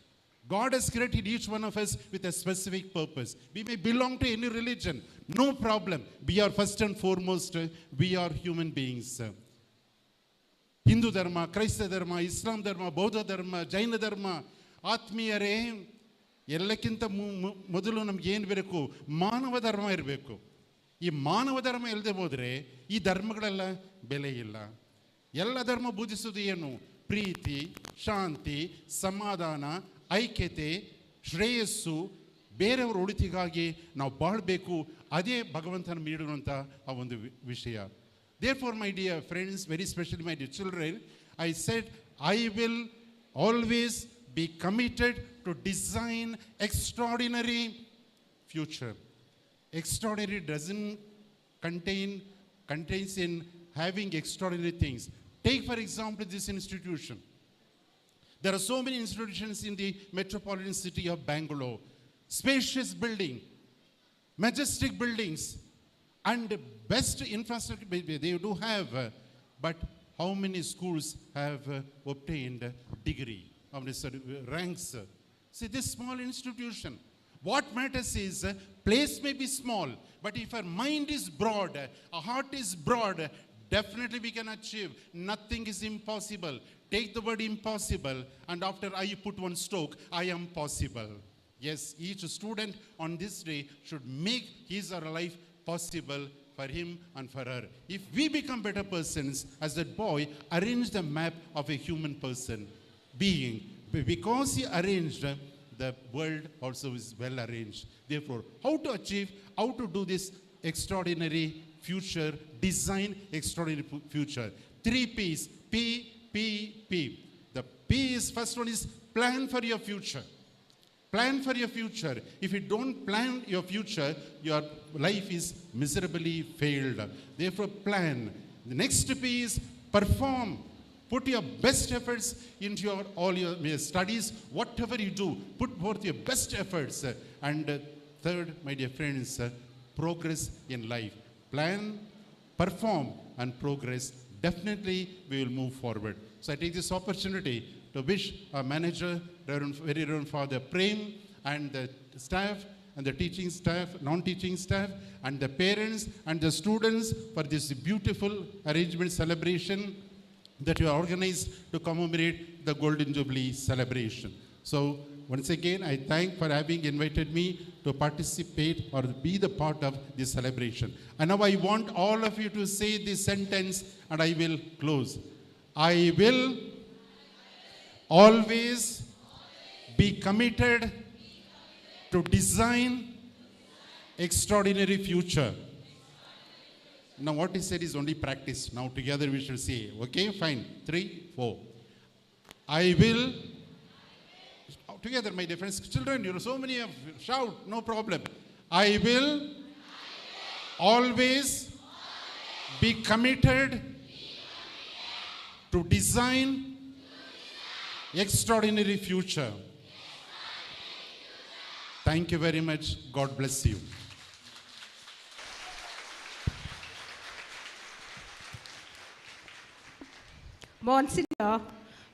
God has created each one of us with a specific purpose. We may belong to any religion, no problem. We are first and foremost, we are human beings. Hindu dharma, Krista dharma, Islam dharma, Buddha dharma, Jaina dharma, ಆತ್ಮೀಯರೇ, ಎಲ್ಲಕ್ಕಿಂತ ಮೊದಲು ನಮ್ಗೆ ಏನು ಬೇಕು? ಮಾನವ ಧರ್ಮ ಇರಬೇಕು. ಈ ಮಾನವ ಧರ್ಮ ಇಲ್ಲದೆ ಹೋದರೆ ಈ ಧರ್ಮಗಳೆಲ್ಲ ಬೆಲೆ ಇಲ್ಲ. ಎಲ್ಲ ಧರ್ಮ ಬೋಧಿಸೋದು ಏನು? ಪ್ರೀತಿ, ಶಾಂತಿ, ಸಮಾಧಾನ, ಐಕ್ಯತೆ, ಶ್ರೇಯಸ್ಸು, ಬೇರೆಯವರ ಒಳಿತಿಗಾಗಿ ನಾವು ಬಾಳಬೇಕು. ಅದೇ ಭಗವಂತನ ನೀಡಿರುವಂಥ ಆ ಒಂದು ವಿಷಯ. Therefore, my dear friends, very especially my dear children, I said, I will always be committed to design extraordinary future. Extraordinary doesn't contains in having extraordinary things. Take, for example, this institution. There are so many institutions in the metropolitan city of Bangalore. Spacious building, majestic buildings, and best infrastructure they do have. But How many schools have obtained degree? How many ranks? See, this small institution. What matters is, place may be small, but if our mind is broad, our heart is broad, definitely we can achieve. Nothing is impossible. Take the word impossible, and after I put one stroke, I am possible. Yes, each student on this day should make his or her life possible for him and for her. If we become better persons, as that boy arranged the map of a human person, being, because he arranged, the world also is well arranged. Therefore, how to achieve, how to do this extraordinary future, design extraordinary future. 3 P's, P, P, P. The P is, first one is plan for your future. Plan for your future. If you don't plan your future, your life is miserably failed. Therefore, plan. The next P is perform. Put your best efforts into all your studies. Whatever you do, put forth your best efforts. And third, my dear friends, progress in life. Plan, perform, and progress. Definitely, we will move forward. So I take this opportunity to wish our manager, very Reverend Father Prem, and the staff, and the teaching staff, non-teaching staff, and the parents and the students for this beautiful arrangement celebration that you organized to commemorate the Golden Jubilee celebration. So once again, I thank for having invited me to participate or be the part of this celebration. And now I want all of you to say this sentence, and I will close. I will always be committed to design extraordinary future. Now what he said is only practice. Now together we shall say, okay, fine. 3, 4. I will, together my dear friends, children, you know, so many of you, shout, no problem. I will always be committed to design extraordinary future. Thank you very much. God bless you. Monsignor,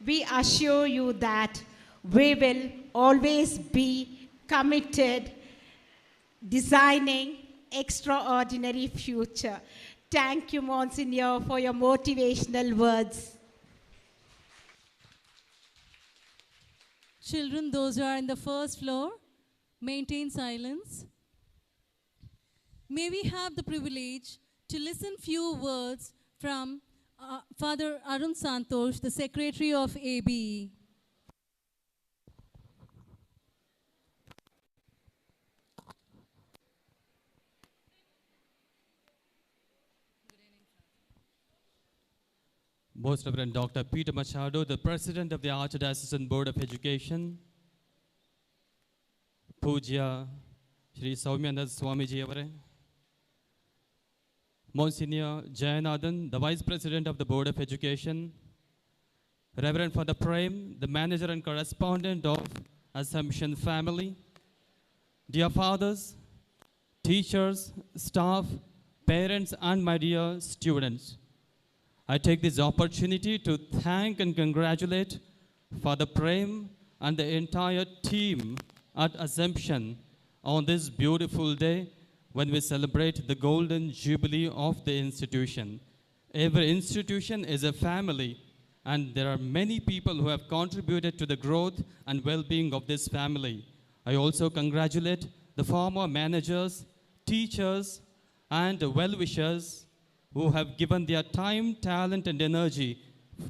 we assure you that we will always be committed designing extraordinary future. Thank you, Monsignor, for your motivational words. Children, those who are in the first floor, maintain silence. May we have the privilege to listen few words from Father Arun Santosh, the Secretary of ABE. Most Reverend Dr. Peter Machado, the President of the Archdiocesan Board of Education, Pujya Shri Saumyanand Swamiji Avare, Monsignor Jayanathan, the Vice President of the Board of Education, Reverend Father Prem, the Manager and Correspondent of Assumption Family, dear fathers, teachers, staff, parents, and my dear students, I take this opportunity to thank and congratulate Father Prem and the entire team at Assumption on this beautiful day when we celebrate the Golden Jubilee of the institution. Every institution is a family, and there are many people who have contributed to the growth and well-being of this family. I also congratulate the former managers, teachers, and well-wishers who have given their time, talent, and energy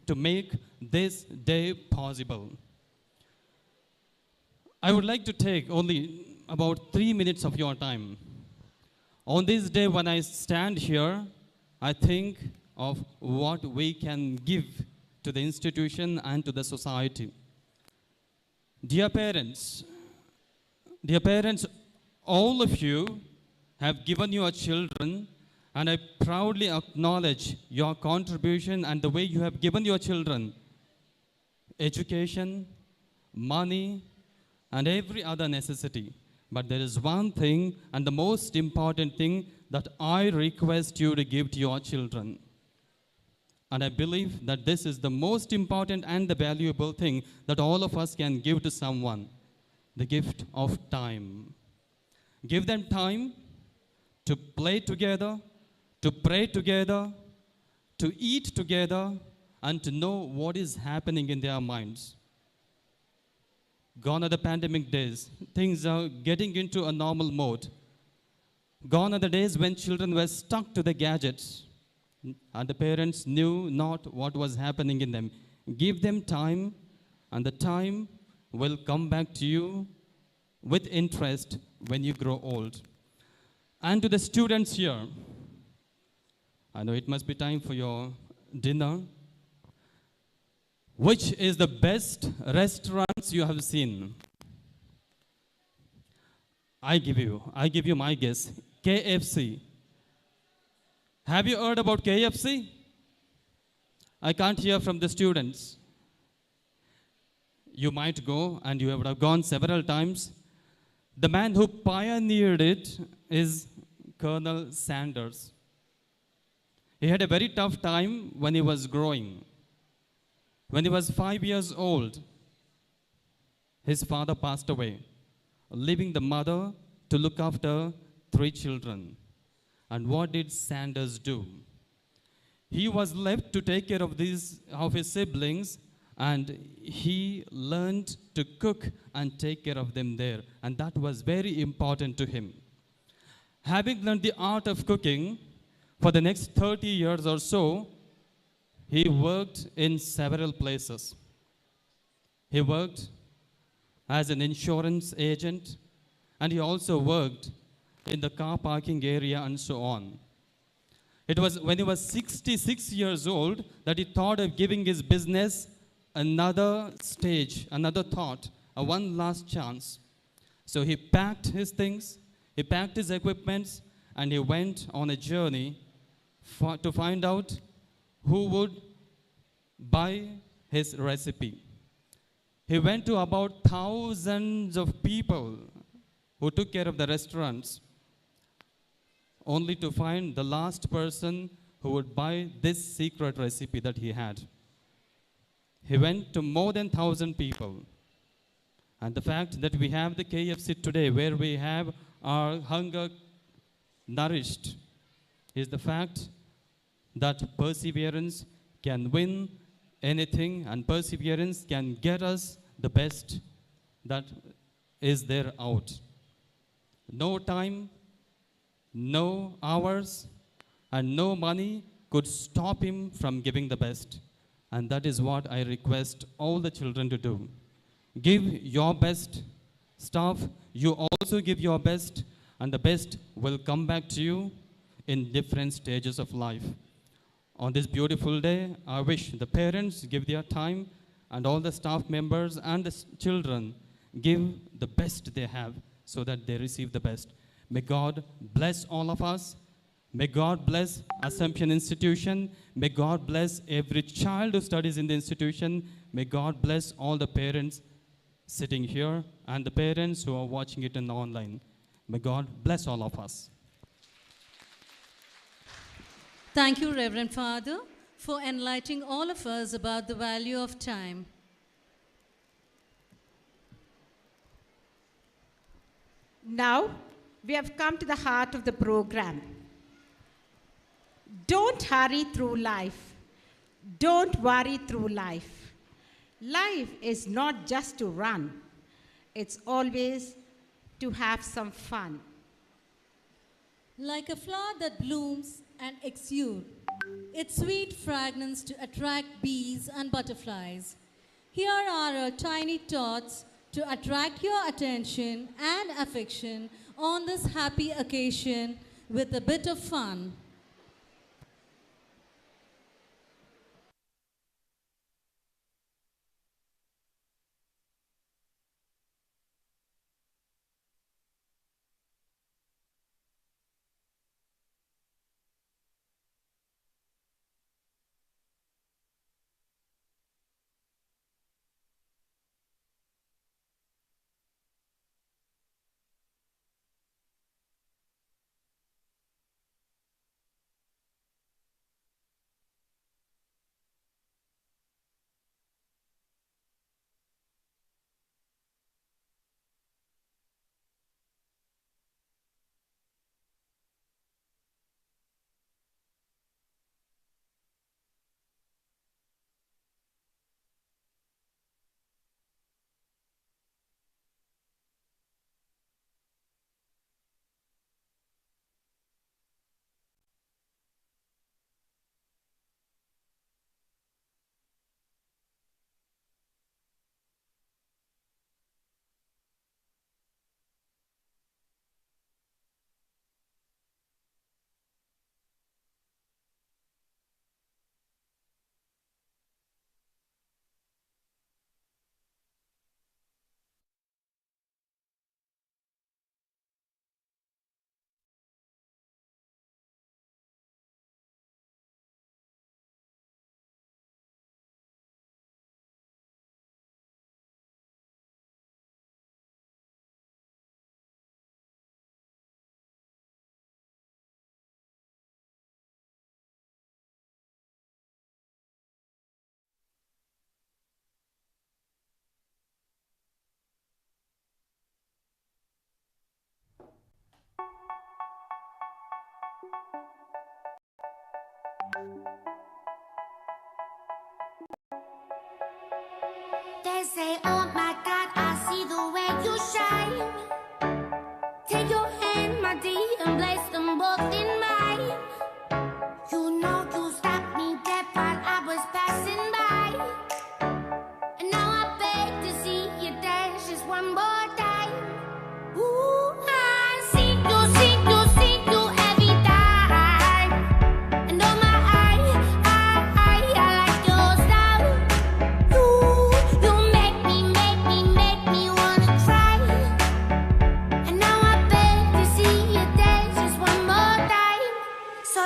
to make this day possible. I would like to take only about 3 minutes of your time. On this day, when I stand here, I think of what we can give to the institution and to the society. Dear parents, all of you have given your children, and I proudly acknowledge your contribution and the way you have given your children education, money, and every other necessity. But there is one thing, and the most important thing, that I request you to give to your children. And I believe that this is the most important and the valuable thing that all of us can give to someone, the gift of time. Give them time to play together, to pray together, to eat together, and to know what is happening in their minds. Gone are the pandemic days. Things are getting into a normal mode. Gone are the days when children were stuck to the gadgets and the parents knew not what was happening in them. Give them time, and the time will come back to you with interest when you grow old. And to the students here, I know it must be time for your dinner. Which is the best restaurants you have seen? I give you my guess. KFC. Have you heard about KFC? I can't hear from the students. You might go, and you would have gone several times. The man who pioneered it is Colonel Sanders. He had a very tough time when he was growing. When he was 5 years old, his father passed away, leaving the mother to look after 3 children. And what did Sanders do? He was left to take care of his siblings, and he learned to cook and take care of them there. And that was very important to him. Having learned the art of cooking, for the next 30 years or so, he worked in several places. He worked as an insurance agent, and he also worked in the car parking area and so on. It was when he was 66 years old that he thought of giving his business another stage, another thought, a one last chance. So he packed his things, he packed his equipments, and he went on a journey to find out who would buy his recipe. He went to about thousands of people who took care of the restaurants, only to find the last person who would buy this secret recipe that he had. He went to more than 1,000 people. And the fact that we have the KFC today, where we have our hunger nourished, is the fact that perseverance can win anything, and perseverance can get us the best that is there out. No time, no hours, and no money could stop him from giving the best. And that is what I request all the children to do. Give your best. Staff, you also give your best, and the best will come back to you in different stages of life. On this beautiful day, I wish the parents give their time, and all the staff members and the children give the best they have so that they receive the best. May God bless all of us. May God bless Assumption Institution. May God bless every child who studies in the institution. May God bless all the parents sitting here and the parents who are watching it in online. May God bless all of us. Thank you, Reverend Father, for enlightening all of us about the value of time. Now, we have come to the heart of the program. Don't hurry through life. Don't worry through life. Life is not just to run. It's always to have some fun. Like a flower that blooms and exudes its sweet fragrance to attract bees and butterflies, here are our tiny thoughts to attract your attention and affection on this happy occasion with a bit of fun. They say, oh my God, I see the way you shine. Take your hand, my dear, and place them both in mine. You know you stopped me dead while I was passing by. And now I beg to see you dance just one more time. Ooh, I see you every time. And oh my, I like your style. You make me wanna cry. And now I beg to see you dance just one more time. So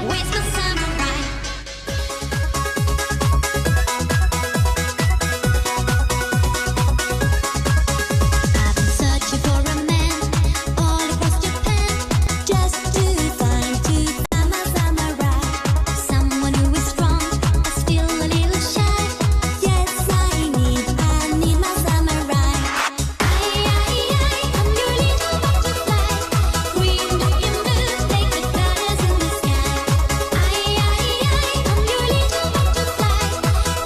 where's the samurai? I've been searching for a man all across Japan, just to find my samurai. Someone who is strong, but still a little shy. Yes, I need my samurai. I'm your little butterfly, green looking blue, like the colors in the sky. I'm your little butterfly,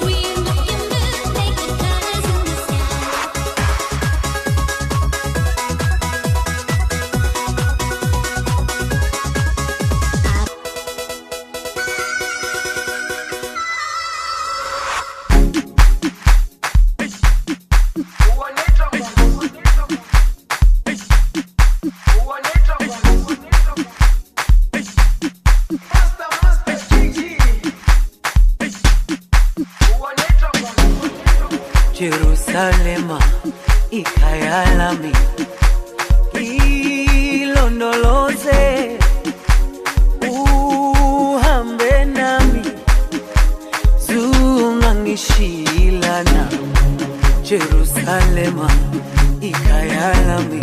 green looking blue, like the colors in the sky. Jerusalema ikayalami ilondoloze uhambe nami zungangishilana Jerusalema ikayalami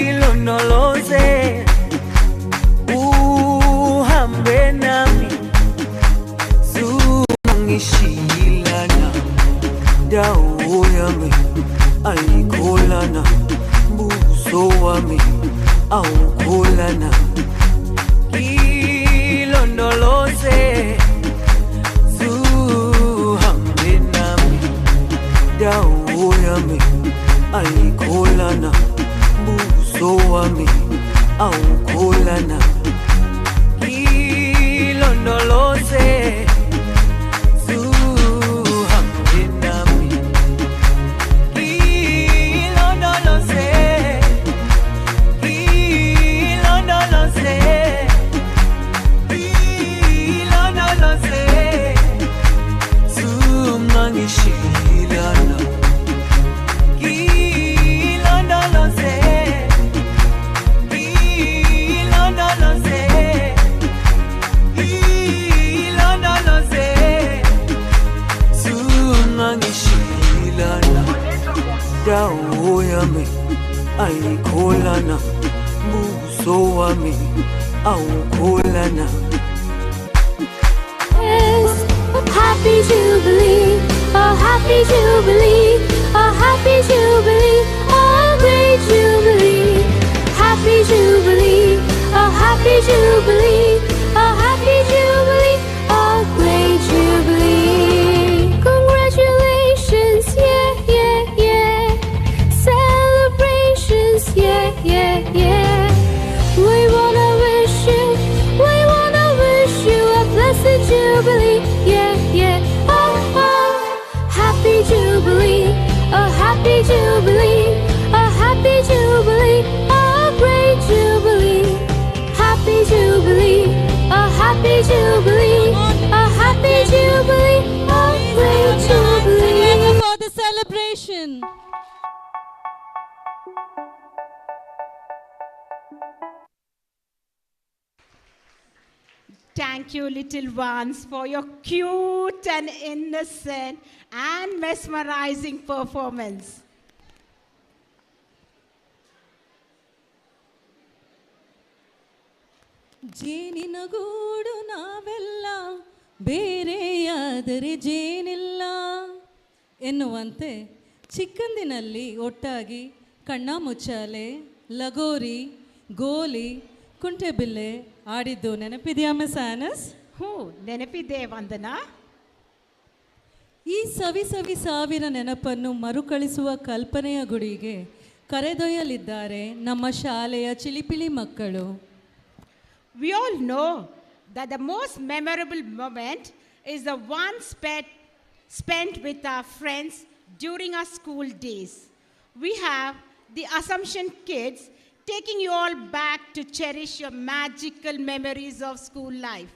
ilondoloze uhambe nami zungangishilana dawo yami ayikholana buso wami awukholana ilondoloze zuhambe nami dawo yami ayikholana buso wami awukholana ilondoloze dawo yami ayikholana buso wami awukholana. Happy Jubilee, oh happy Jubilee, oh happy Jubilee, oh great Jubilee. Happy Jubilee, oh happy Jubilee, oh happy Jubilee, oh great Jubilee. Congratulations, yeah, yeah, yeah. Celebrations, yeah, yeah, yeah. We wanna wish you a blessed Jubilee, yeah, yeah. Oh, oh, happy Jubilee, oh happy Jubilee, oh happy Jubilee, oh great Jubilee. Happy Jubilee, oh happy Jubilee, oh happy Jubilee, oh great Jubilee. For the celebration. Thank you, little ones, for your cute and innocent and mesmerizing performance. ಜೇನಿನ ಗೂಡು ನಾವೆಲ್ಲ ಬೇರೆಯಾದರೆ ಜೇನಿಲ್ಲ ಎನ್ನುವಂತೆ ಚಿಕ್ಕಂದಿನಲ್ಲಿ ಒಟ್ಟಾಗಿ ಕಣ್ಣಾಮುಚ್ಚಾಲೆ, ಲಗೋರಿ, ಗೋಲಿ, ಕುಂಟೆಬಿಲ್ಲೆ ಆಡಿದ್ದು ನೆನಪಿದೆಯಾ ಮಿಸ್ ಆನಸ್? ಹ್ಞೂ, ನೆನಪಿದೆ ವಂದನಾ. ಈ ಸವಿ ಸವಿ ಸಾವಿರ ನೆನಪನ್ನು ಮರುಕಳಿಸುವ ಕಲ್ಪನೆಯ ಗುಡಿಗೆ ಕರೆದೊಯ್ಯಲಿದ್ದಾರೆ ನಮ್ಮ ಶಾಲೆಯ ಚಿಲಿಪಿಲಿ ಮಕ್ಕಳು. We all know that the most memorable moment is the one spent with our friends during our school days. We have the Assumption kids taking you all back to cherish your magical memories of school life.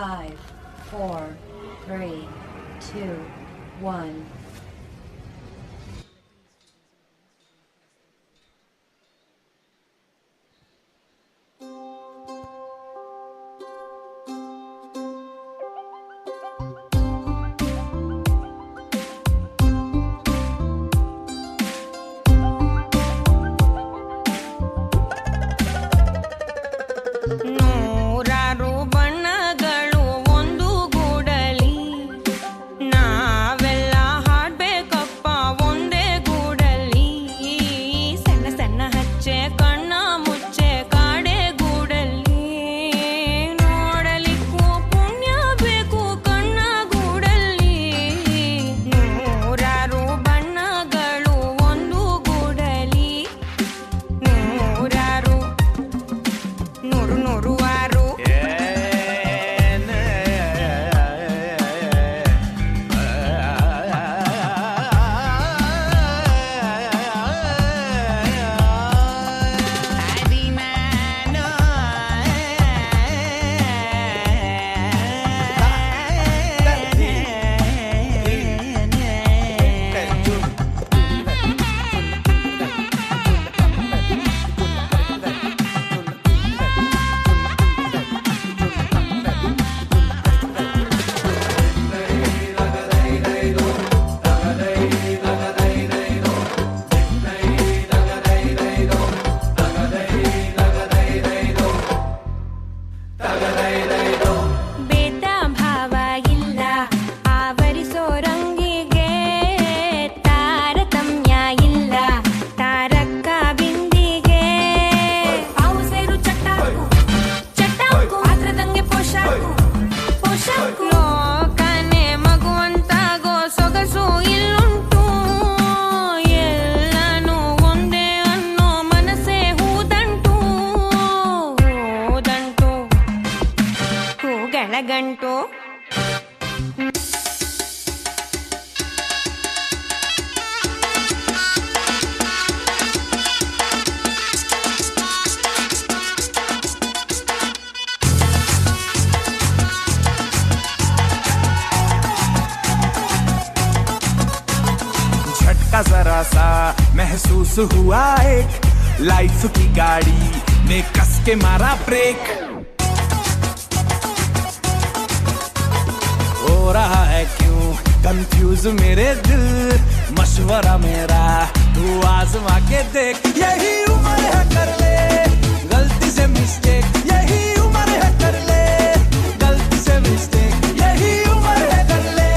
Five, four, three, two, one. ನೂರಾರು ಬಣ್ಣಗಳು ಒಂದು ಗೂಡಲಿ, ನಾವೆಲ್ಲ ಹಾಡ್ಬೇಕಪ್ಪ ಒಂದೇ ಗೂಡಲಿ. ಸಣ್ಣ ಸಣ್ಣ ಹಚ್ಚೆ ಕಣ್ಣ ಮುಚ್ಚೆ ಕಾಡೆ ಗೂಡಲಿ, ನೋಡಲಿಕ್ಕೂ ಪುಣ್ಯ ಬೇಕು ಕಣ್ಣ ಗೂಡಲಿ. ನೂರಾರು ಬಣ್ಣಗಳು ಒಂದು ಗೂಡಲಿ, ನೂರಾರು ನೂರು ನೂರು ಆರು. ಬೇತ ಭಾವ ಇಲ್ಲ ಆವರಿಸೋ ರಂಗಿಗೆ, ತಾರತಮ್ಯ ಇಲ್ಲ ತಾರಕ್ಕ ಬಿಂದಿಗೆ. ಅವು ಸೇರು ಚಟ್ಟಾಕು ಚಟ್ಟಾಕು ಆದ್ರದಂಗೆ ಪೋಷಾಕು ಪೋಷಾಕು. ಲೋಕನೆ ಮಗುವಂತಾಗೋ ಸೊಗಸು ಇಲ್ಲುಂಟು, ಎಲ್ಲಾನು ಒಂದೇ ಅನ್ನೋ ಮನಸ್ಸೇ ಹೂದಂಟು ಹೂದಂಟು ಹೂಗಳ ಗಂಟು. झटका जरा सा महसूस हुआ एक, लाइफ की गाड़ी ने कस के मारा ब्रेक. हो रहा है क्यों कंफ्यूज मेरे दिल, मशवरा मेरा तू आजमा के देख. यही उम्र है कर ले गलती से मिस्टेक, यही उम्र है कर ले गलती से मिस्टेक, यही उम्र है कर ले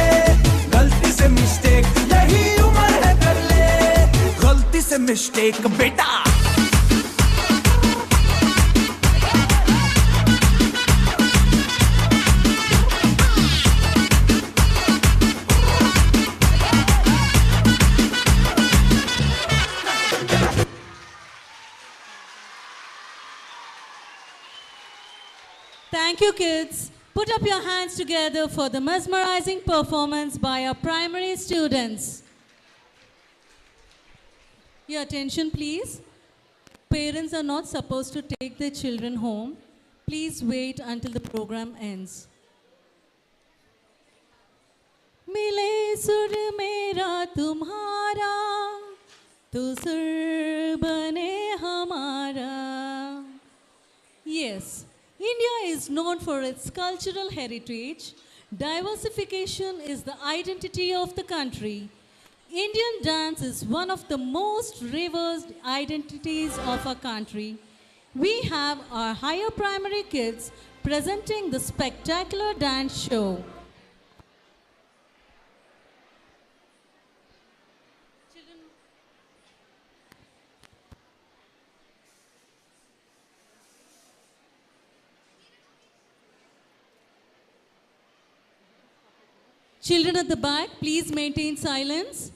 गलती से मिस्टेक, यही उम्र है कर ले गलती से मिस्टेक बेटा Thank you, kids. Put up your hands together for the mesmerizing performance by our primary students. Your attention, please. Parents are not supposed to take their children home. Please wait until the program ends. मिले सुर मेरा तुम्हारा तो सुर बने हमारा. Yes, India is known for its cultural heritage. Diversification is the identity of the country. Indian dance is one of the most revered identities of our country. We have our higher primary kids presenting the spectacular dance show. Children at the back, please maintain silence.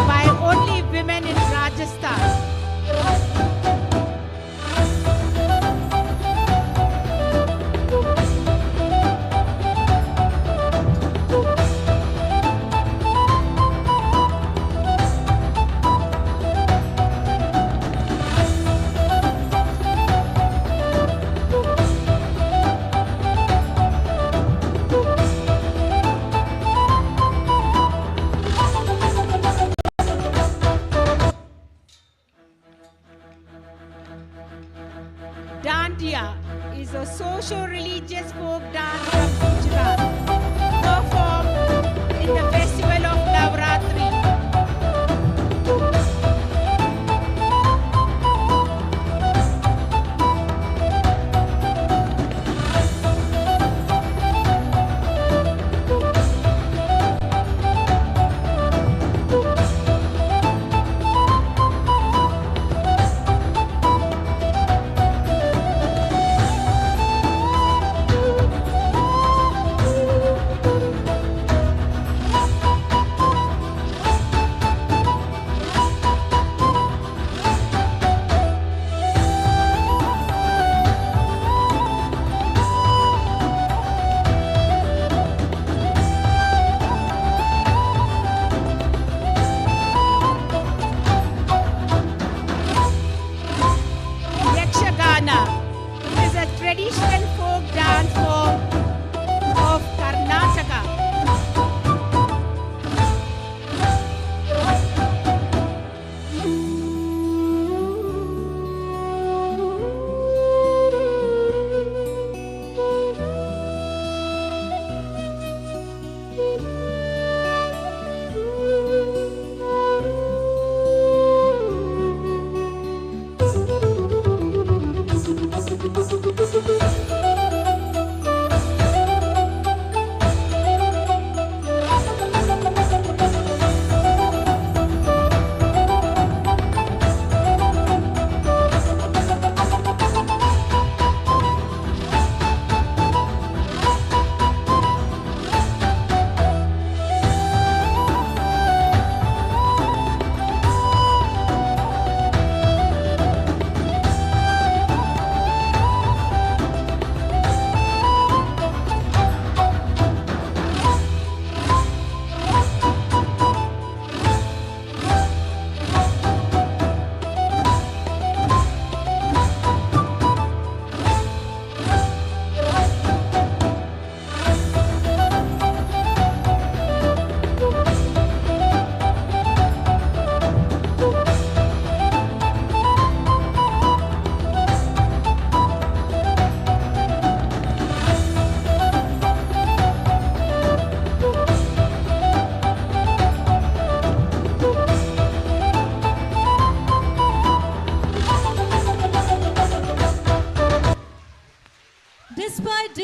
by only women in Rajasthan. Dandiya is a socio-religious folk dance from Gujarat, performed in the festival of Navratri.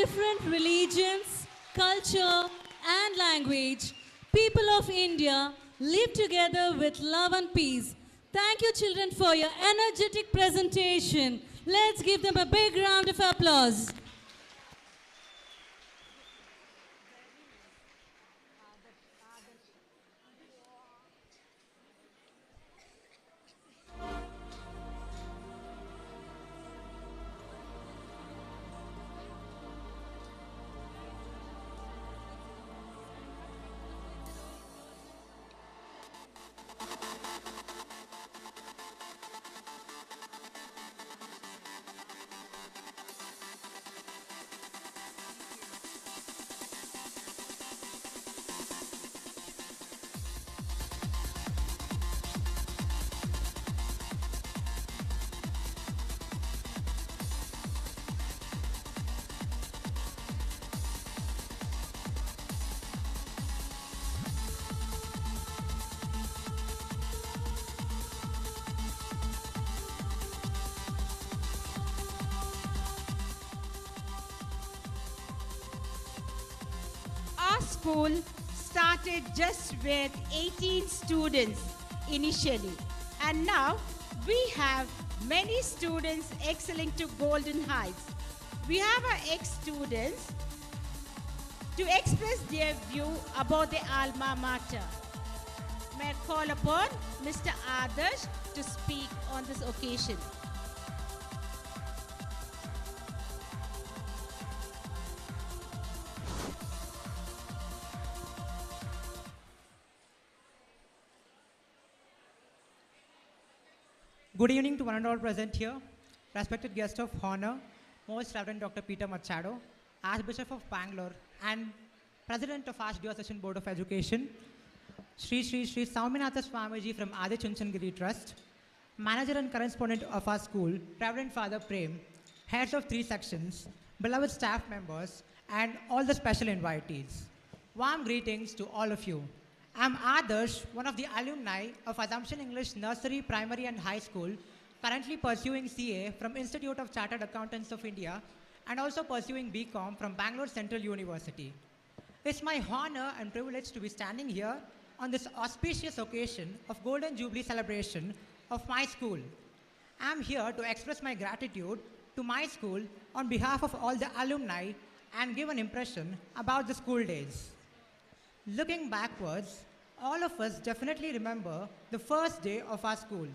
different religions, culture, and language, people of India live together with love and peace. Thank you, children, for your energetic presentation. Let's give them a big round of applause. Our school started just with 18 students initially, and now we have many students excelling to golden heights. We have our ex-students to express their view about the alma mater. May I call upon Mr. Adarsh to speak on this occasion. Good evening to one and all present here. Respected guest of honor, Most Reverend Dr. Peter Machado, Archbishop of Bangalore and President of Archdiocesan Board of Education, Sri Sauminatha Swamiji from Adi Chunchandgiri Trust, Manager and Correspondent of our school, Reverend Father Prem, heads of 3 sections, beloved staff members, and all the special invitees. Warm greetings to all of you. I'm Adarsh, one of the alumni of Assumption English Nursery, Primary and High School, currently pursuing CA from Institute of Chartered Accountants of India and also pursuing BCom from Bangalore Central University. It's my honor and privilege to be standing here on this auspicious occasion of Golden Jubilee celebration of my school. I'm here to express my gratitude to my school on behalf of all the alumni and give an impression about the school days. Looking backwards, all of us definitely remember the first day of our school.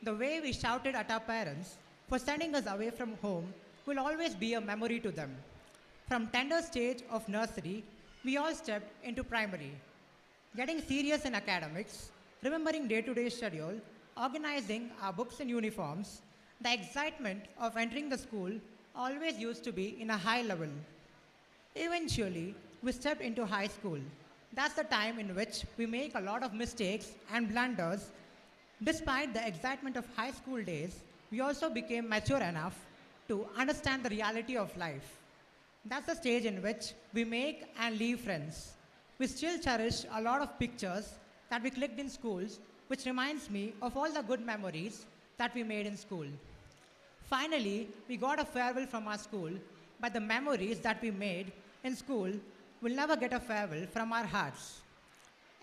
The way we shouted at our parents for sending us away from home will always be a memory to them. From tender stage of nursery, we all stepped into primary. Getting serious in academics, remembering day-to-day schedule, organizing our books and uniforms, the excitement of entering the school always used to be in a high level. Eventually, we stepped into high school. That's the time in which we make a lot of mistakes and blunders. Despite the excitement of high school days, we also became mature enough to understand the reality of life. That's the stage in which we make and leave friends. We still cherish a lot of pictures that we clicked in schools, which reminds me of all the good memories that we made in school. Finally, we got a farewell from our school, but the memories that we made in school will never get a farewell from our hearts.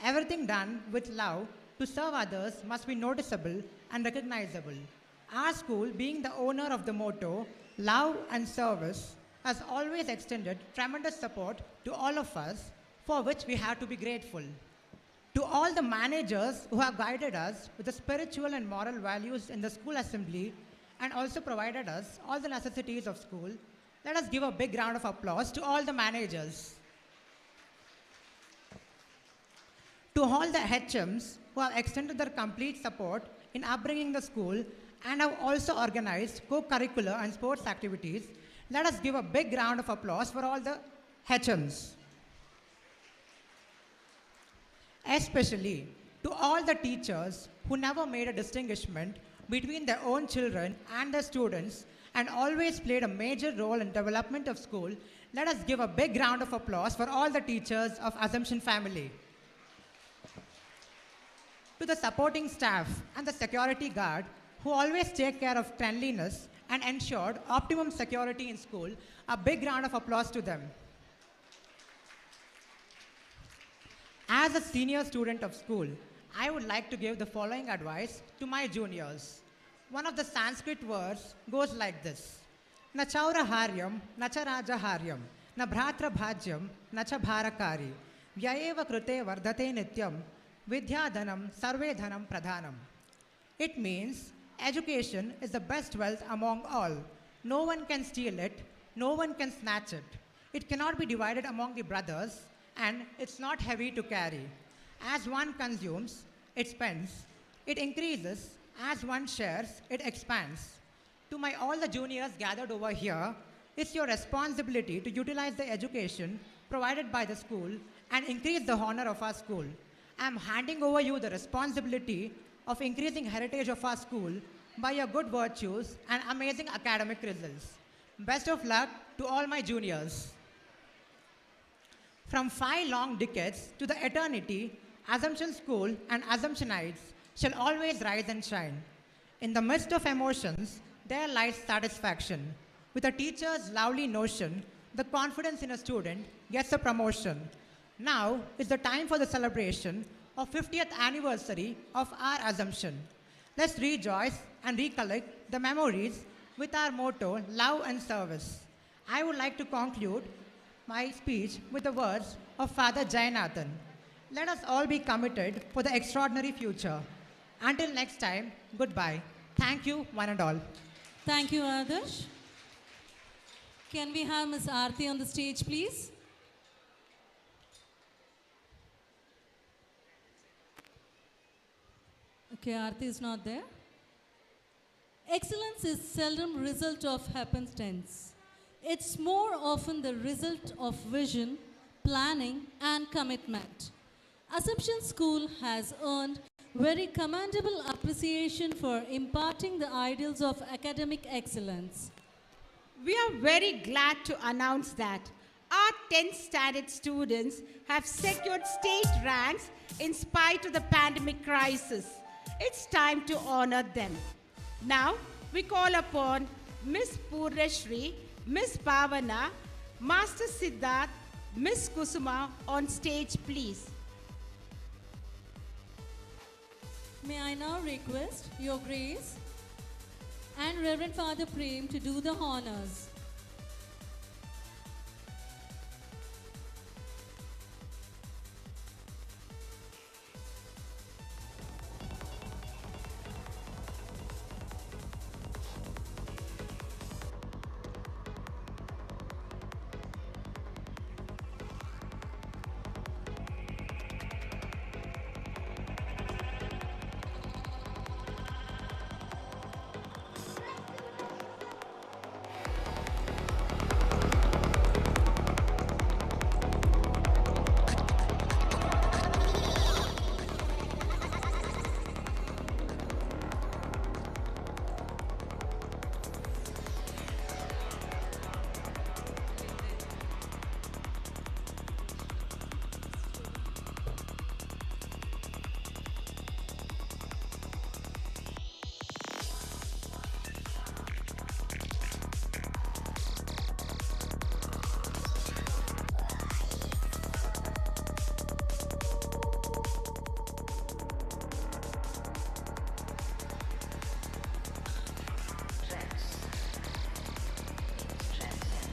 Everything done with love to serve others must be noticeable and recognizable. Our school, being the owner of the motto, love and service, has always extended tremendous support to all of us, for which we have to be grateful. To all the managers who have guided us with the spiritual and moral values in the school assembly and also provided us all the necessities of school, let us give a big round of applause to all the managers. To all the HMs who have extended their complete support in upbringing the school and have also organized co-curricular and sports activities, let us give a big round of applause for all the HMs. Especially to all the teachers who never made a distinguishment between their own children and their students and always played a major role in development of school, let us give a big round of applause for all the teachers of Assumption family. To the supporting staff and the security guard who always take care of cleanliness and ensured optimum security in school. A big round of applause to them. As a senior student of school, I would like to give the following advice to my juniors. One of the Sanskrit words goes like this. Na chaura haryam, na cha raja haryam, na bhratra bhajyam, na cha bharakari, vyayeva krute vardhate nityam, vidyadhanam sarve dhanam pradhanam. It means education is the best wealth among all. No one can steal it, no one can snatch it. It cannot be divided among the brothers, and it's not heavy to carry. As one consumes, it spends. It increases. As one shares, it expands. To all the juniors gathered over here, it's your responsibility to utilize the education provided by the school and increase the honor of our school. I'm handing over you the responsibility of increasing heritage of our school by your good virtues and amazing academic results. Best of luck to all my juniors. From 5 long decades to the eternity, Assumption School and Assumptionites shall always rise and shine. In the midst of emotions, there lies satisfaction. With a teacher's lovely notion, the confidence in a student gets a promotion. Now is the time for the celebration of 50th anniversary of our Assumption. Let's rejoice and recollect the memories with our motto, love and service. I would like to conclude my speech with the words of Father Jayanathan. Let us all be committed for the extraordinary future. Until next time, goodbye. Thank you, one and all. Thank you, Adarsh. Can we have Ms. Aarti on the stage, please? Okay, Aarti is not there. Excellence is seldom result of happenstance. It's more often the result of vision, planning, and commitment. Assumption School has earned very commendable appreciation for imparting the ideals of academic excellence. We are very glad to announce that our 10th standard students have secured state ranks in spite of the pandemic crisis. It's time to honor them. Now, we call upon Miss Purnashri, Miss Bhavana, Master Siddharth, Miss Kusuma on stage, please. May I now request Your Grace and Reverend Father Prem to do the honors.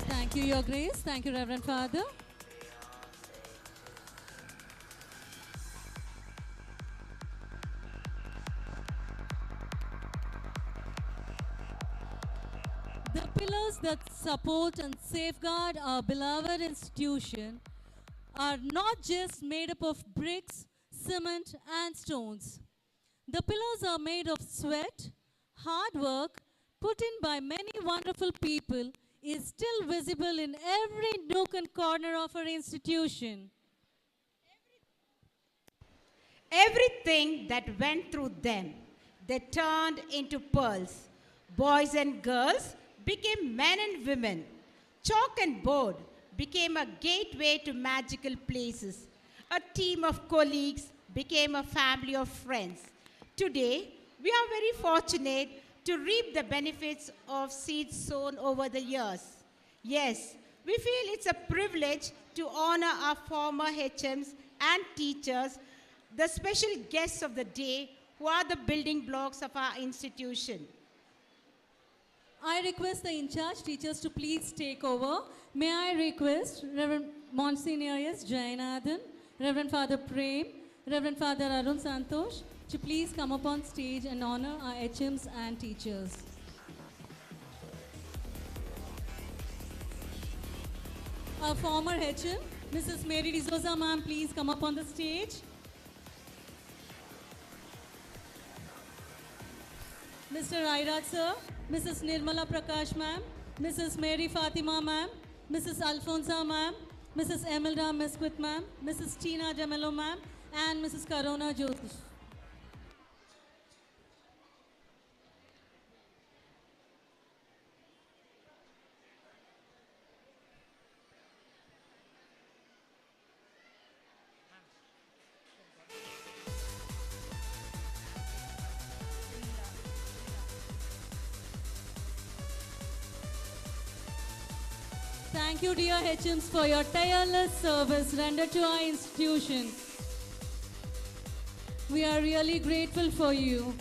Thank you, Your Grace. Thank you, Reverend Father. The pillars that support and safeguard our beloved institution are not just made up of bricks, cement, and stones. The pillars are made of sweat, hard work, put in by many wonderful people, is still visible in every nook and corner of our institution. Everything that went through them, they turned into pearls. Boys and girls became men and women. Chalk and board became a gateway to magical places. A team of colleagues became a family of friends. Today, we are very fortunate to reap the benefits of seeds sown over the years. Yes, we feel it's a privilege to honor our former HMs and teachers, the special guests of the day who are the building blocks of our institution. I request the in-charge teachers to please take over. May I request Reverend Monsignor S. Jayanathan, Reverend Father Prem, Reverend Father Arun Santosh to please come up on stage and honor our HMs and teachers. Our former HM, Mrs. Mary D'Souza ma'am, please come up on the stage. Mr. Rairaj sir, Mrs. Nirmala Prakash ma'am, Mrs. Mary Fatima ma'am, Mrs. Alfonsa ma'am, Mrs. Emelda Mesquith ma'am, Mrs. Tina Jamelo ma'am, and Mrs. Karona Jyotish. Thank you, dear HMs, for your tireless service rendered to our institution. We are really grateful for you.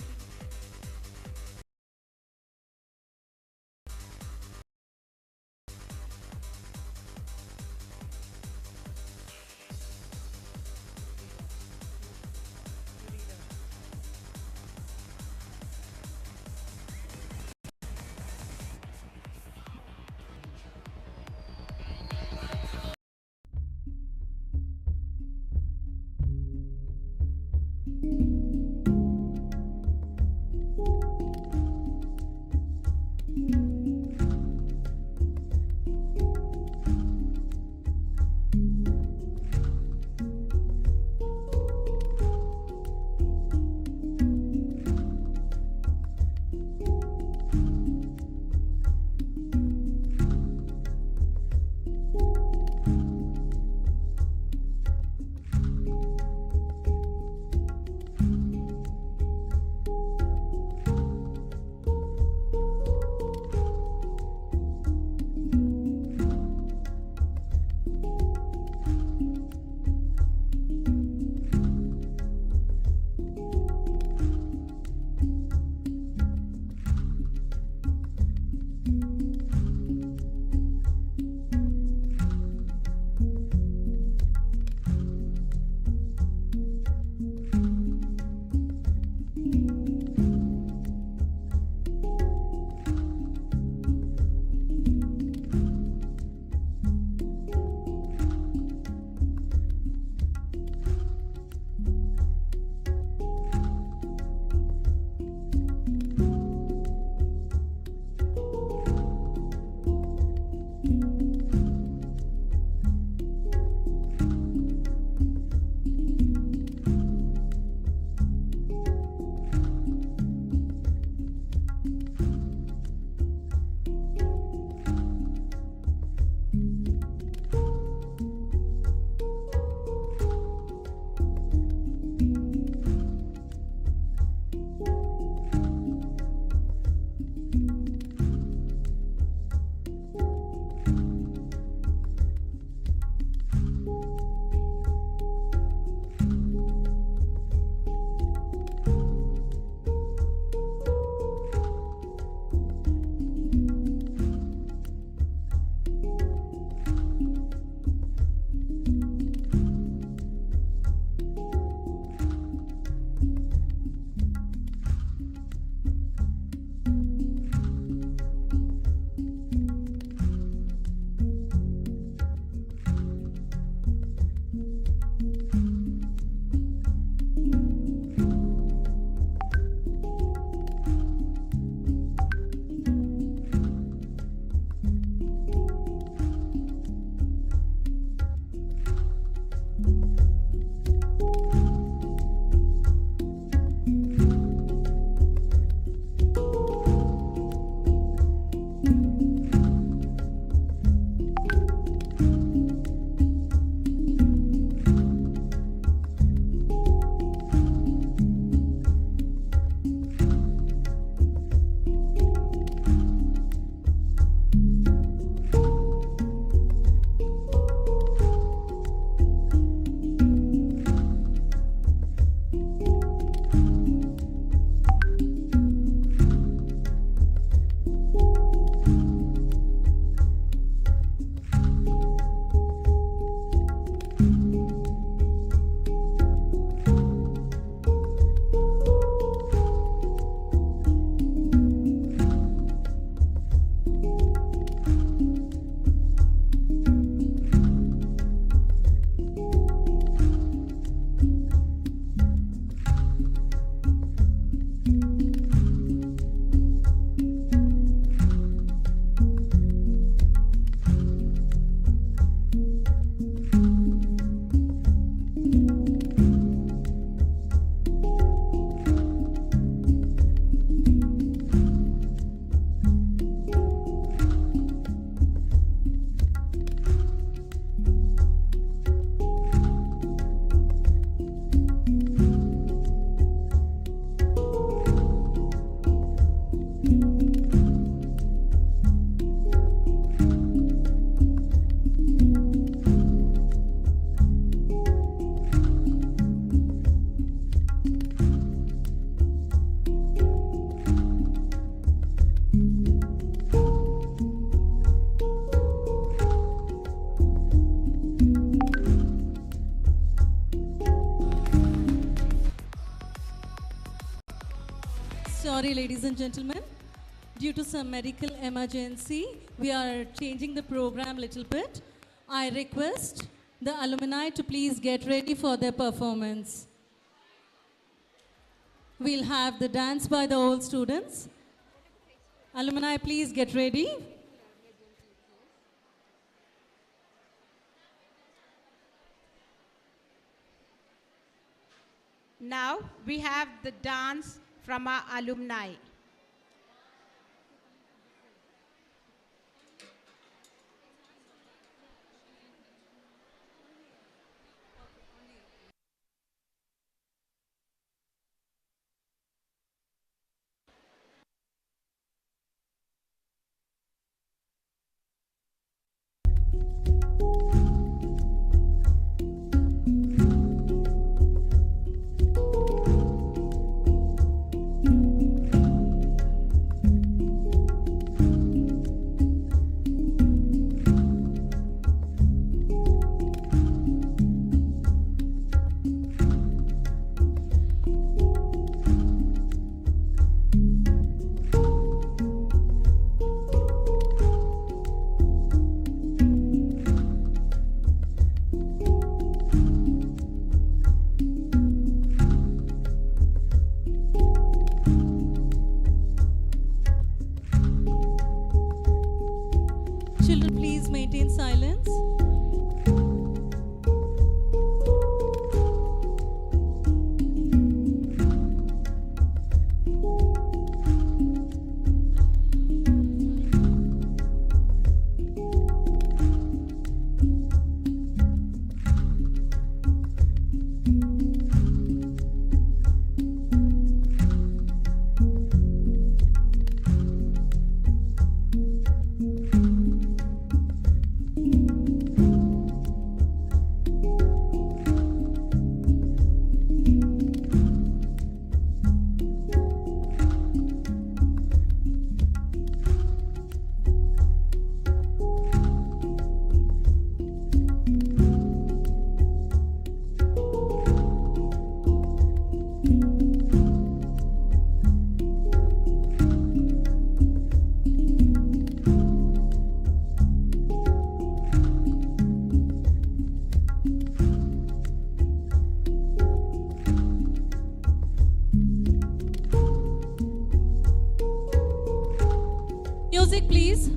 Sorry, ladies and gentlemen. Due to some medical emergency, we are changing the program a little bit. I request the alumni to please get ready for their performance. We'll have the dance by the old students. Alumni, please get ready. Now we have the dance from our alumni. Children, please maintain silence. Music, please.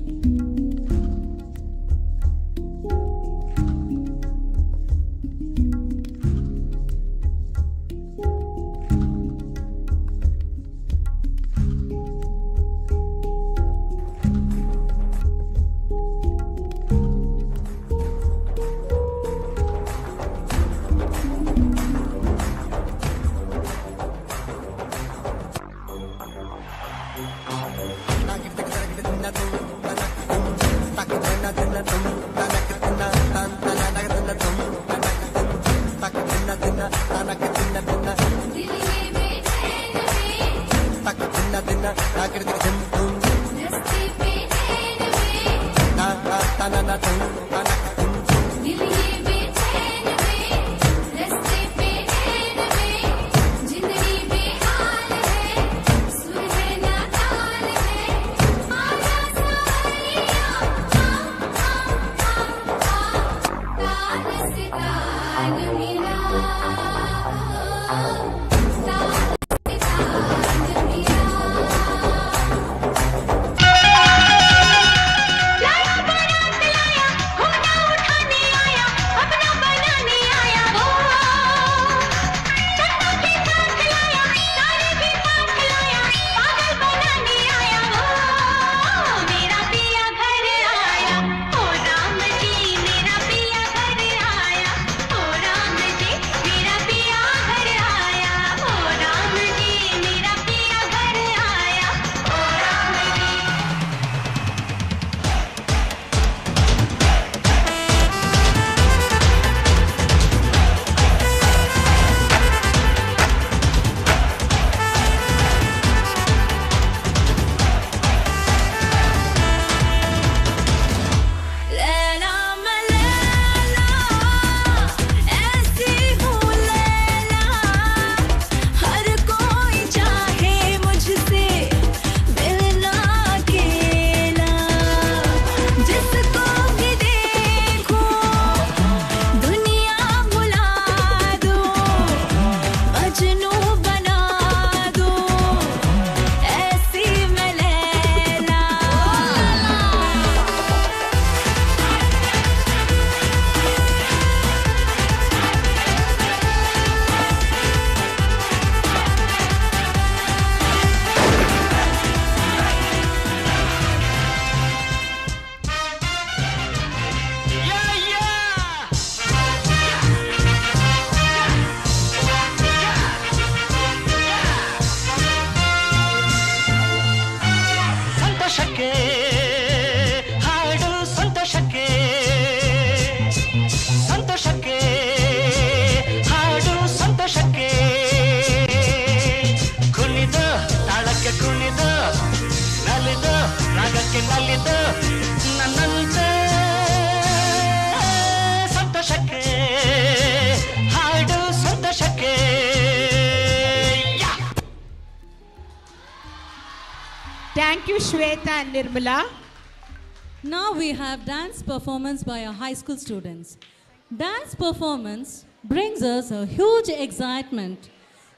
Thank you, Shweta and Nirmala. Now we have dance performance by our high school students. Dance performance brings us a huge excitement.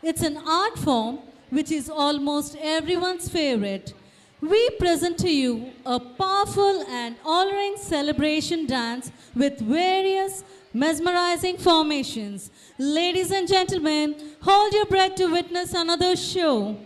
It's an art form which is almost everyone's favorite. We present to you a powerful and honoring celebration dance with various mesmerizing formations. Ladies and gentlemen, hold your breath to witness another show.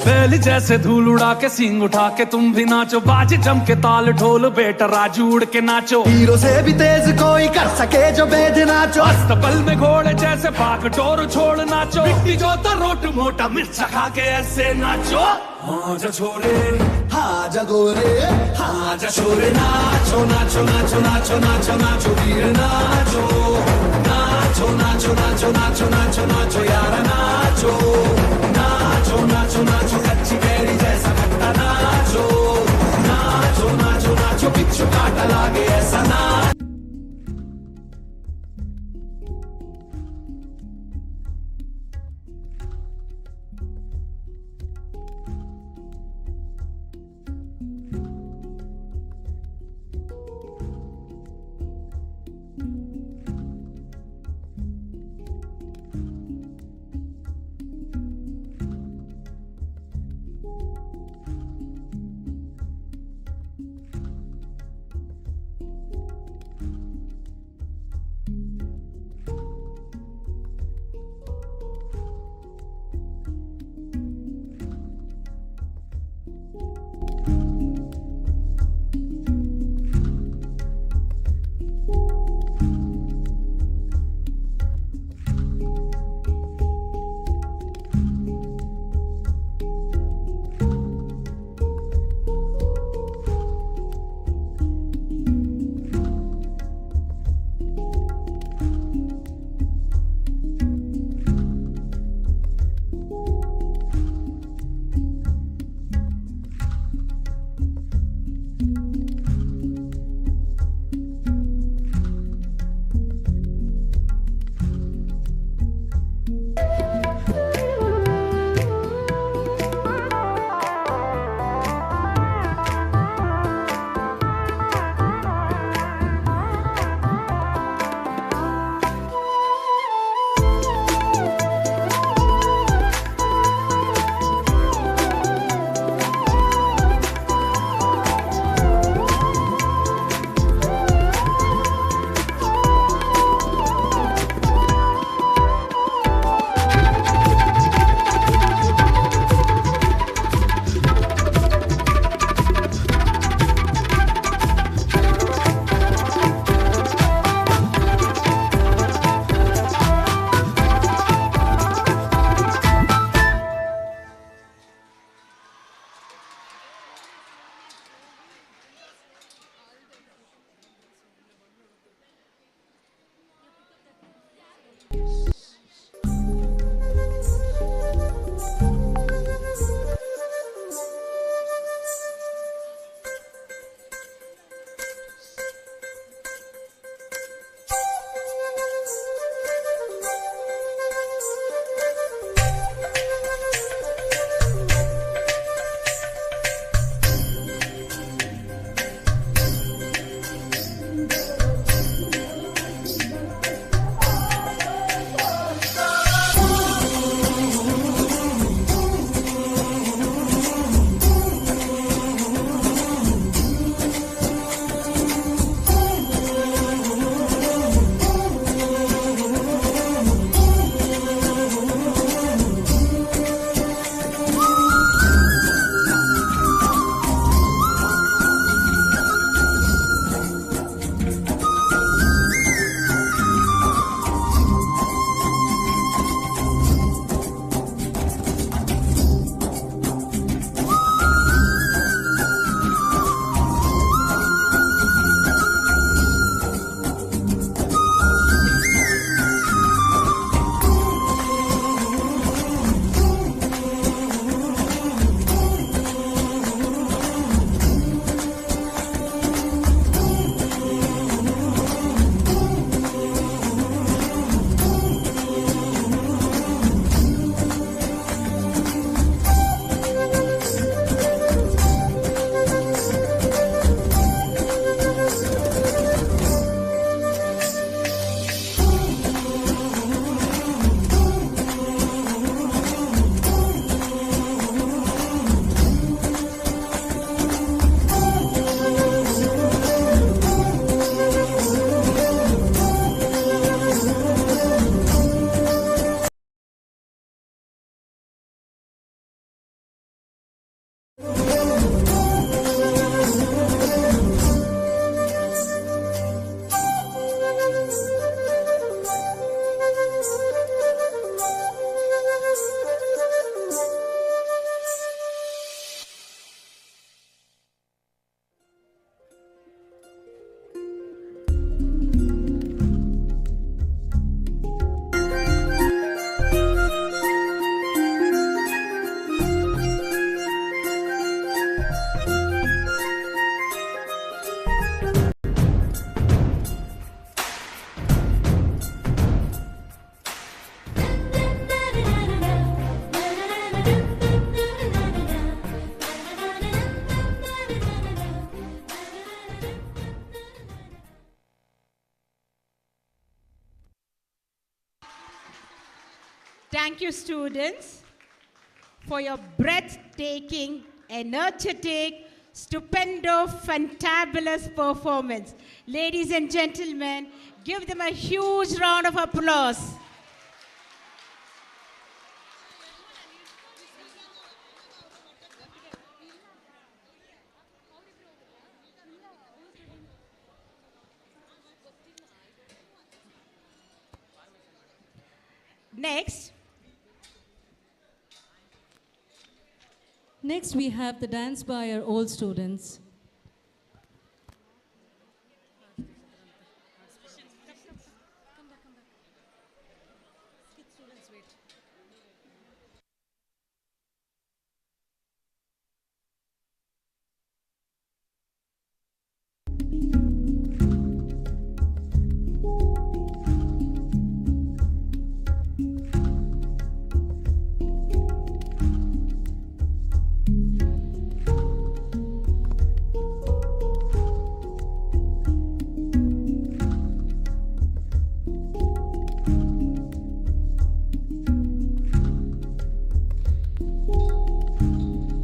बैल जैसे धूल उड़ा के सींग उठा के तुम भी नाचो, बाज जम के ताल ढोल बेटा राजू उड़ के नाचो। हीरो से भी तेज कोई कर सके जो बेद नाचो, अस्तबल में घोड़े जैसे भाग टोर छोड़ नाचो। मिट्टी जो रोट मोटा मिर्चा खा के ऐसे नाचो। हाँ जा छोरे हाँ जा गोरे हाँ जा छोरे नाचो नाचो नाचो नाचो नाचो नाचो वीर नाचो नाचो नाचो नाचो नाचो नाचो नाचो यार नाचो नाचो नाचो नाचो कच्ची कैरी जैसा खट्टा नाचो नाचो नाचो नाचो बिच्छू काटा लागे ऐसा नाचो। Thank you, students, for your breathtaking, energetic, stupendo, fantabulous performance. Ladies and gentlemen, give them a huge round of applause. Next, we have the dance by our old students.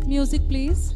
Music, please.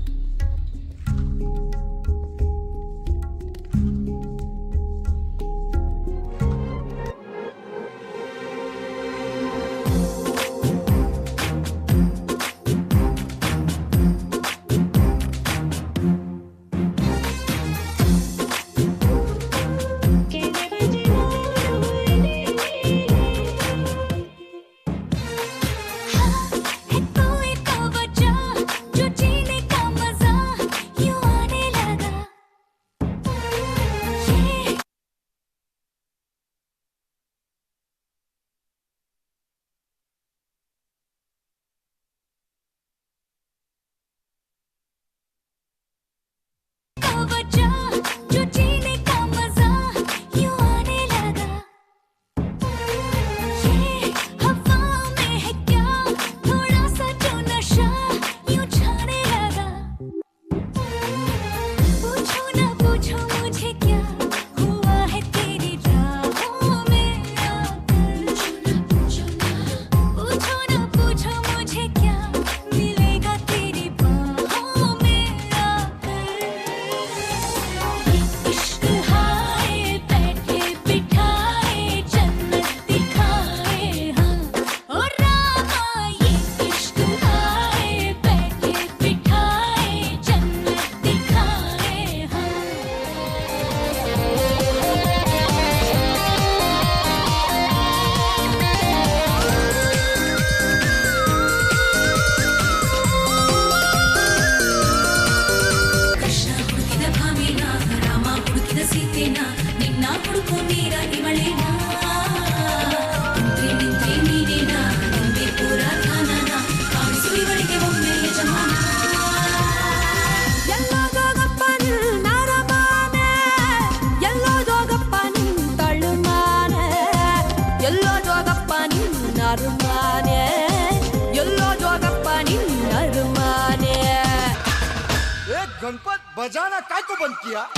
Ganpat बजाना काय को बंद किया?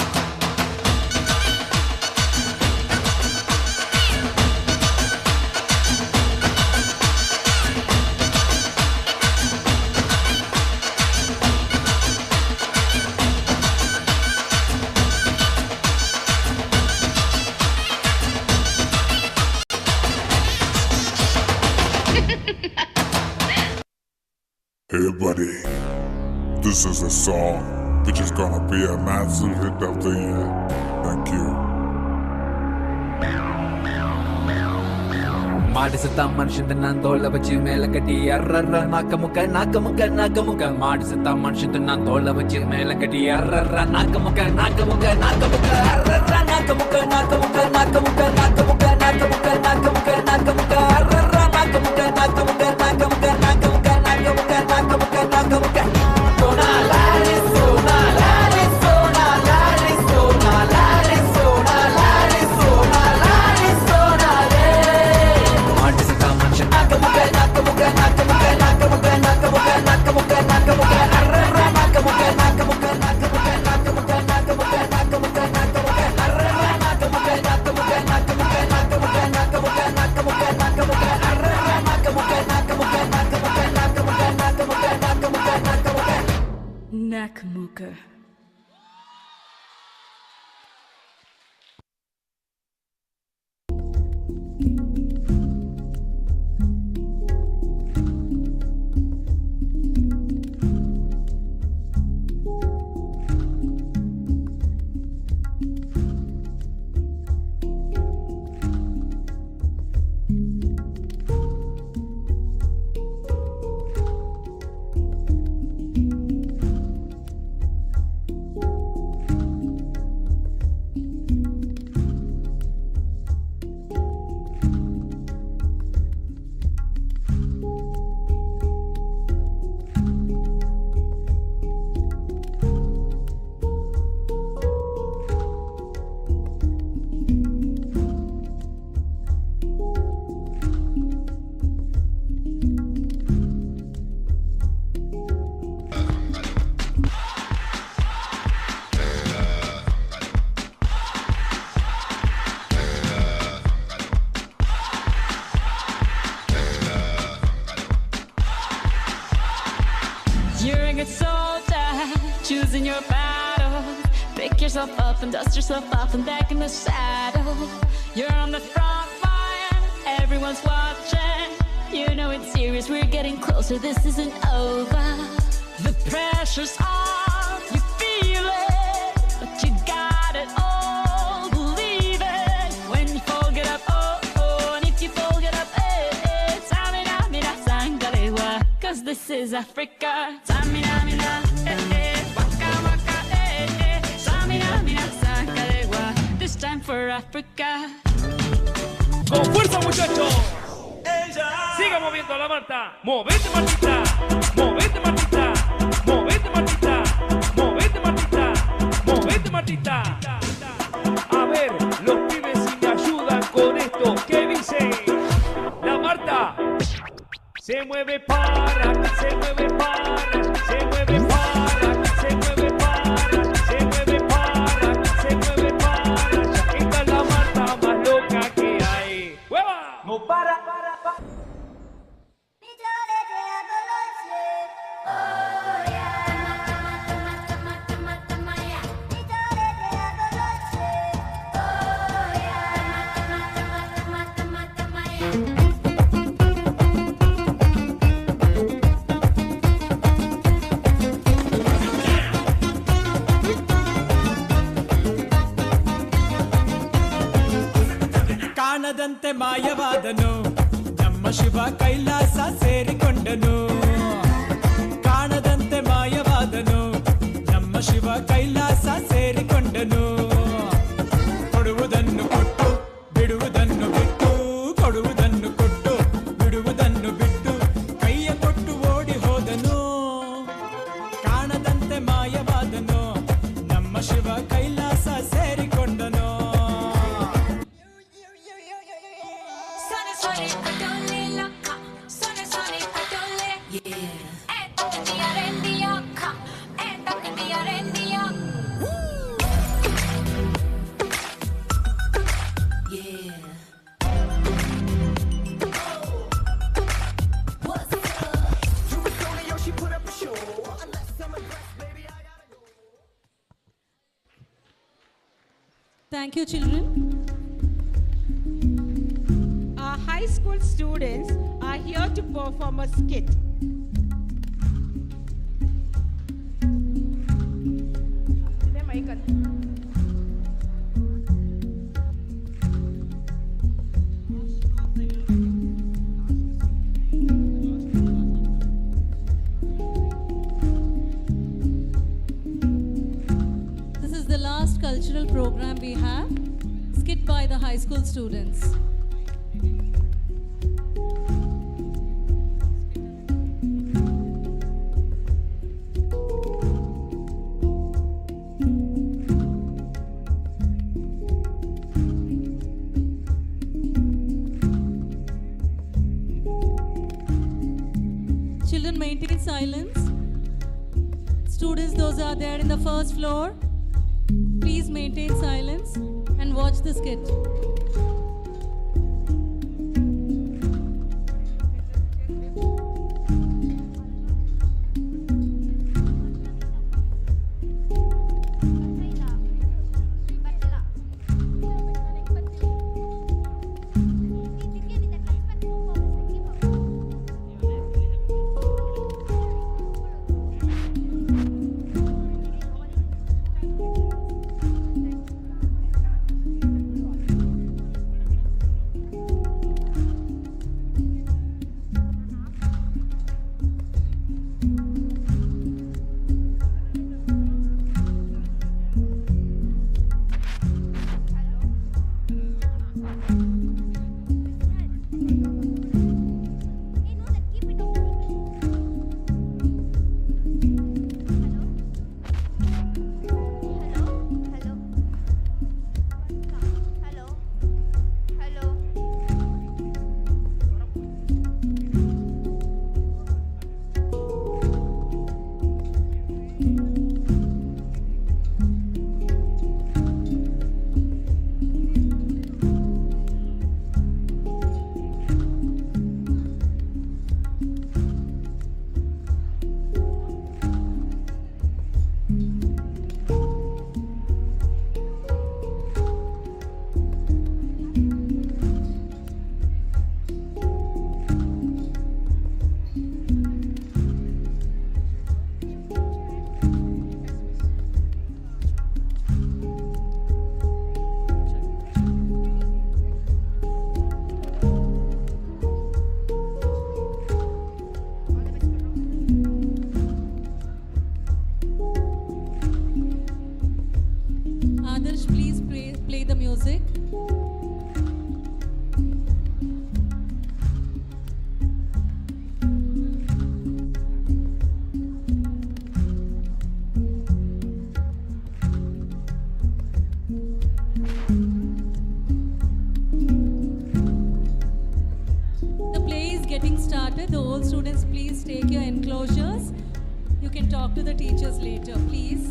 Hey buddy, This is a song which is gonna be a massive hit of the year. Thank you. ಮಾಡಿಸುತ್ತ ಮನುಷ್ಯದ ನಾನ್ ತೋಳ ಬಚ್ಚಿ ಮೇಲೆ ಕಟ್ಟಿ ಅರ್ರರ್ರ ನಾಕ ಮುಖ ಮಾಡಿಸುತ್ತ ಮನುಷ್ಯದ ನಾನ್ ತೋಳ ಬಚ್ಚಿ ಮೇಲೆ ಕಟ್ಟಿ ಅರ್ರರ್ರ ನಾಕ ಮುಖ ಅರ್ರರ್ರ ನಾಕ ಮುಖ ಅರ್ರರ್ರ ನಾಕ ಮುಖ ಸೋನಾಲಾರಿ ಸೋನಾಲಾರಿ ಸೋನಾಲಾರಿ ಸೋನಾಲಾರಿ ಸೋನಾಲಾರಿ ಸೋನಾಲಾರಿ ಸೋನಾಲೇ ಮಾಡಿಸುತ್ತ ಮನುಷ್ಯ ನಾಕ ಮುಖ ಅರ್ರರ್ರ ನಾಕ ಮುಖ Nakamuka. You're a good soldier, choosing your battle. Pick yourself up and dust yourself off and back in the saddle. You're on the front line, everyone's watching. You know it's serious, we're getting closer, this isn't over. The pressure's on, you feel it, but you got it all, believe it. When you fall, get up, oh, oh, and if you fall, get up, eh, eh. Samina, mina, sangalewa, 'cause this is Africa. Samina, mina, eh, eh, waka, waka, eh, eh. Samina, mina, sangalewa, this time for Africa. ¡Con fuerza, muchachos! Siga moviendo la Marta. Movete, Martita. Movete, Martita. Movete, Martita. Movete, Martita. Movete, Martita. A ver, los pibes si me ayudan con esto. ¿Qué dice? La Marta. Se mueve para, se mueve para, se mueve para, se mueve para, se mueve para, se mueve para. Esta es la Marta más loca que hay. ¡Hueva! No para, para, para. ಕಾಣದಂತೆ ಮಾಯವಾದನು ನಮ್ಮ ಶಿವ ಕೈಲಾಸ ಸೇರಿಕೊಂಡನು ಕಾಣದಂತೆ ಮಾಯವಾದನು ನಮ್ಮ ಶಿವ ಕೈಲಾಸ ಸೇರಿಕೊಂಡನು ಕೊಡುವುದನ್ನು ಕೊಟ್ಟು ಬಿಡುವುದನ್ನು ಬಿಟ್ಟು ಕೊಡುವುದನ್ನು ಕೊಟ್ಟು ಬಿಡುವುದನ್ನು ಬಿಟ್ಟು ಕೈಯ ಕೊಟ್ಟು ಓಡಿ ಹೋದನು ಕಾಣದಂತೆ ಮಾಯವಾದನು ನಮ್ಮ Shiva Kailasa ಸೇರಿಕೊಂಡನು Thank you, children. Our high school students are here to perform a skit. program we have skit by the high school students. Children, maintain silence. Students, those are there in the first floor, please maintain silence and watch the skit. Adarsh, please play the music. The play is getting started. The old students, please take your enclosures. You can talk to the teachers later, please.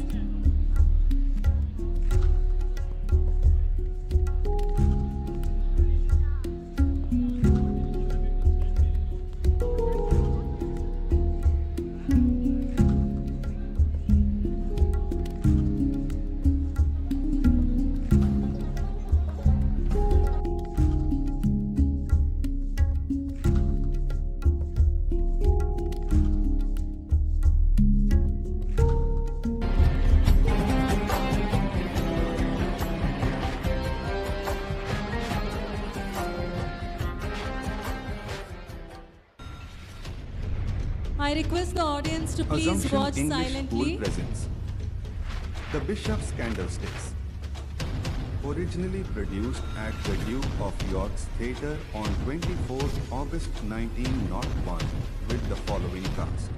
I request the audience to please Assumption watch English silently. School presents The Bishop's Candlesticks. Originally produced at the Duke of York's Theatre on 24th August 1901 with the following cast.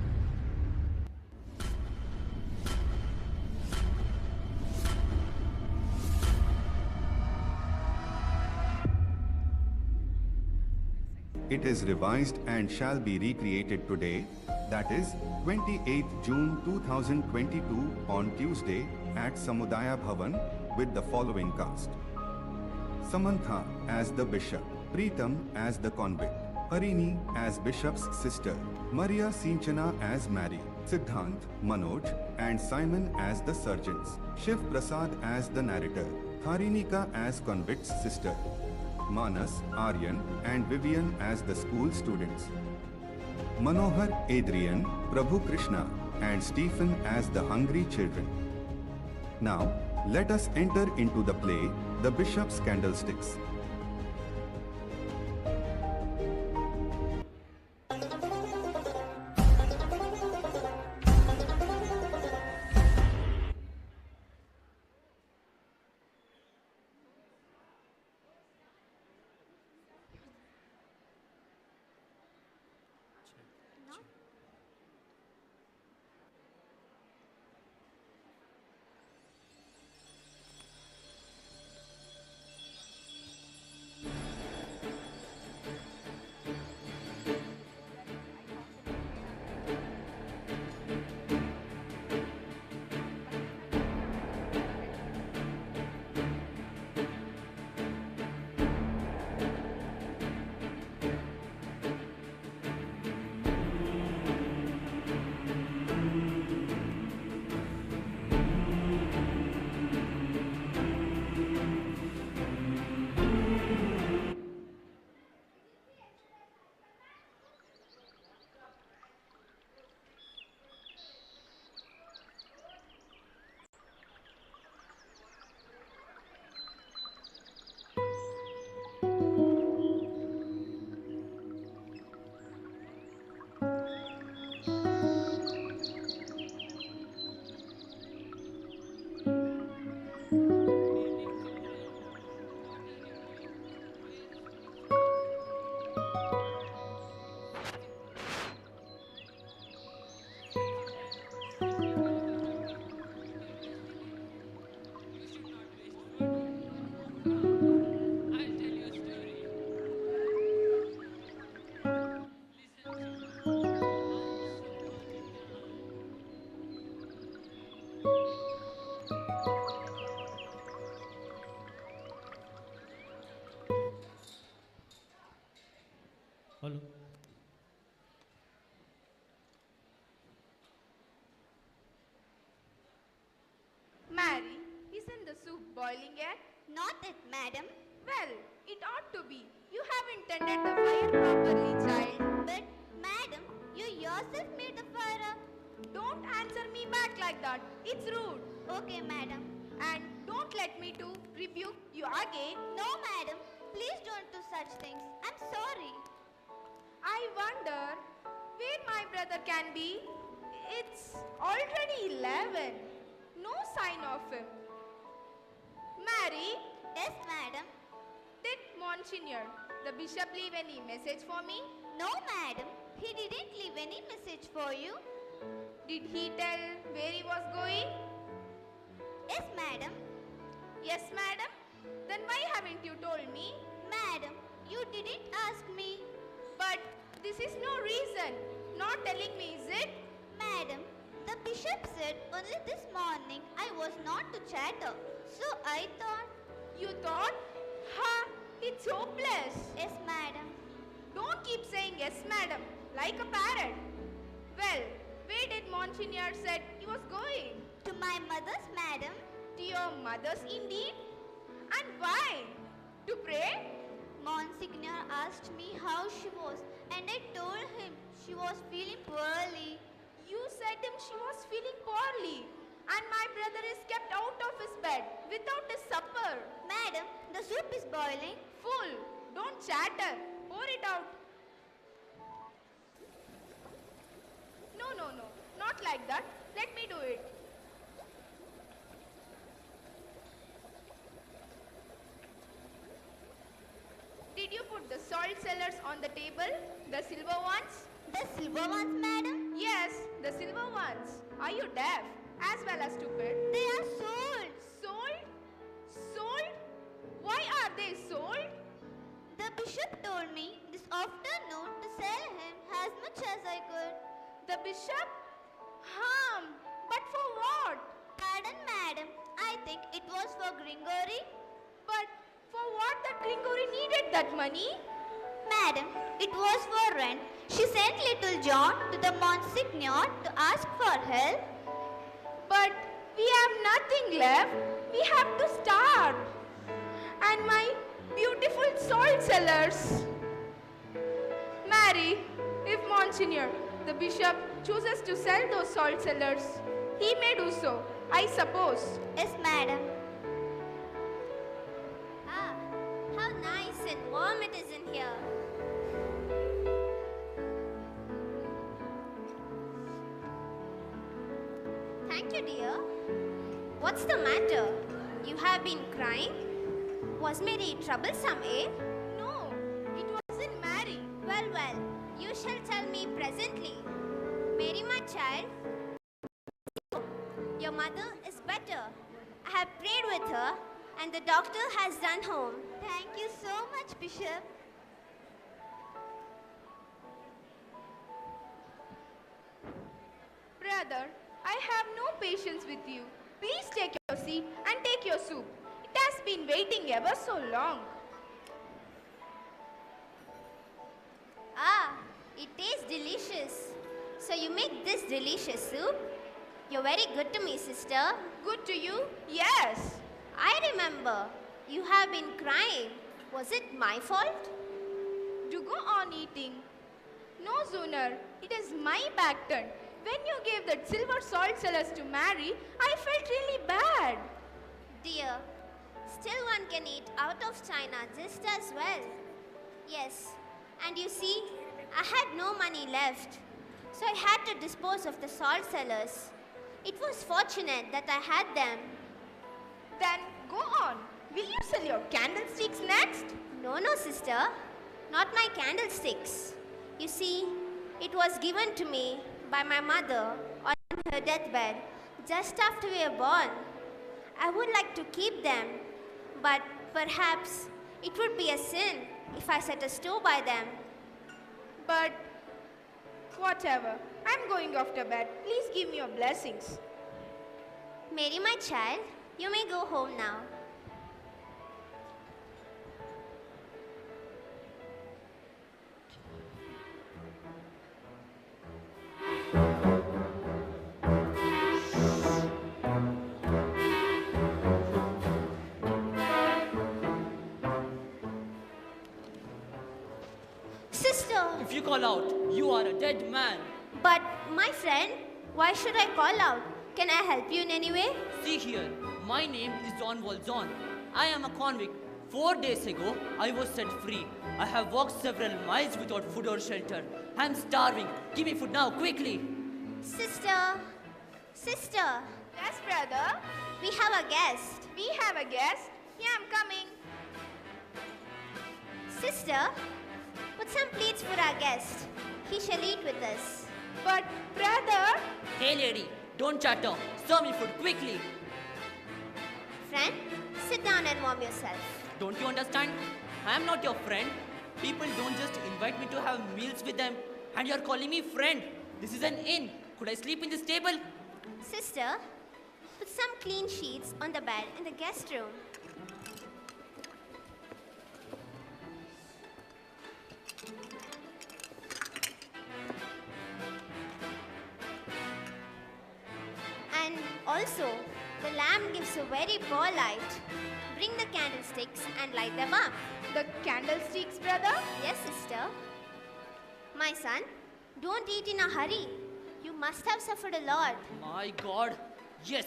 It is revised and shall be recreated today, that is 28th June 2022 on Tuesday at Samudaya Bhavan with the following cast. Samantha as the bishop, Preetam as the convict, Harini as bishop's sister, Maria Sinchana as Mary, Siddhant, Manoj and Simon as the sergeants, Shiv Prasad as the narrator, Harinika as convict's sister, Manas, Aryan and Vivian as the school students, Manohar, Adrian, Prabhu Krishna and Stephen as the hungry children. Now, let us enter into the play, The Bishop's Candlesticks. boiling yet? Not yet, madam. Well, it ought to be. You haven't tended the fire properly, child. But, madam, you yourself made the fire up. Don't answer me back like that. It's rude. Okay, madam. And don't let me to rebuke you again. No, madam. Please don't do such things. I'm sorry. I wonder where my brother can be. It's already 11. No sign of him. Mary? Yes, madam. Did Monsignor, the bishop, leave any message for me? No, madam. He didn't leave any message for you. Did he tell where he was going? Yes, madam. Yes, madam? Then why haven't you told me? Madam, you didn't ask me. But this is no reason. Not telling me, is it? Madam, the bishop said only this morning I was not to chatter. So I thought. You thought? Ha! It's hopeless. Yes, madam. Don't keep saying yes, madam, like a parrot. Well, where did Monsignor said he was going? To my mother's, madam. To your mother's indeed? And why? To pray? Monsignor asked me how she was and I told him she was feeling poorly. You said him she was feeling poorly and my brother is kept out of his bed without his supper. Madam, the soup is boiling. Fool, don't chatter. Pour it out. No, not like that. Let me do it. Did you put the salt cellars on the table? The silver ones? The silver ones, madam? Yes, the silver ones. Are you deaf as well as stupid? They are sold. Sold? Sold? Why are they sold? The bishop told me this afternoon to sell him as much as I could. The bishop? But for what? Pardon, madam. I think it was for Grigori. But for what that Grigori needed that money? Madam, it was for rent. She sent little John to the Monsignor to ask for help. But we have nothing left. We have to starve. And my beautiful salt cellars. Mary, if Monsignor, the bishop, chooses to sell those salt cellars, he may do so, I suppose. Yes, madam. Ah, how nice and warm it is in here. Thank you, dear. What's the matter? You have been crying? Was Mary troublesome, eh? No, it wasn't Mary. Well, you shall tell me presently. Mary, my child, your mother is better. I have prayed with her and the doctor has done home. Thank you so much, Bishop. Brother, I have no patience with you. Please take your seat and take your soup. It has been waiting ever so long. Ah, it tastes delicious. So you make this delicious soup? You're very good to me, sister. Good to you? Yes. I remember. You have been crying. Was it my fault? Do go on eating. No sooner. It is my back turn. When you gave that silver salt cellars to Mary, I felt really bad. Dear, still one can eat out of China just as well. Yes, and you see, I had no money left. So I had to dispose of the salt cellars. It was fortunate that I had them. Then go on. Will you sell your candlesticks next? No, sister. Not my candlesticks. You see, it was given to me by my mother on her deathbed just after we were born. I would like to keep them, but perhaps it would be a sin if I set a store by them. But whatever. I'm going off to bed. Please give me your blessings. Mary, my child, you may go home now. you call out, you are a dead man. But, my friend, why should I call out? Can I help you in any way? See here, my name is John Walzon. I am a convict. 4 days ago, I was set free. I have walked several miles without food or shelter. I am starving. Give me food now, quickly. Sister. Sister. Yes, brother. We have a guest. We have a guest. Yeah, I'm coming. Sister, put some plates for our guest. He shall eat with us. But, brother. Hey lady, don't chatter. Serve me food, quickly. Friend, sit down and warm yourself. Don't you understand? I am not your friend. People don't just invite me to have meals with them. And you're calling me friend. This is an inn. Could I sleep in this table? Sister, put some clean sheets on the bed in the guest room. And also, the lamp gives a very poor light. Bring the candlesticks and light them up. The candlesticks, brother? Yes, sister. My son, don't eat in a hurry. You must have suffered a lot. My God, yes.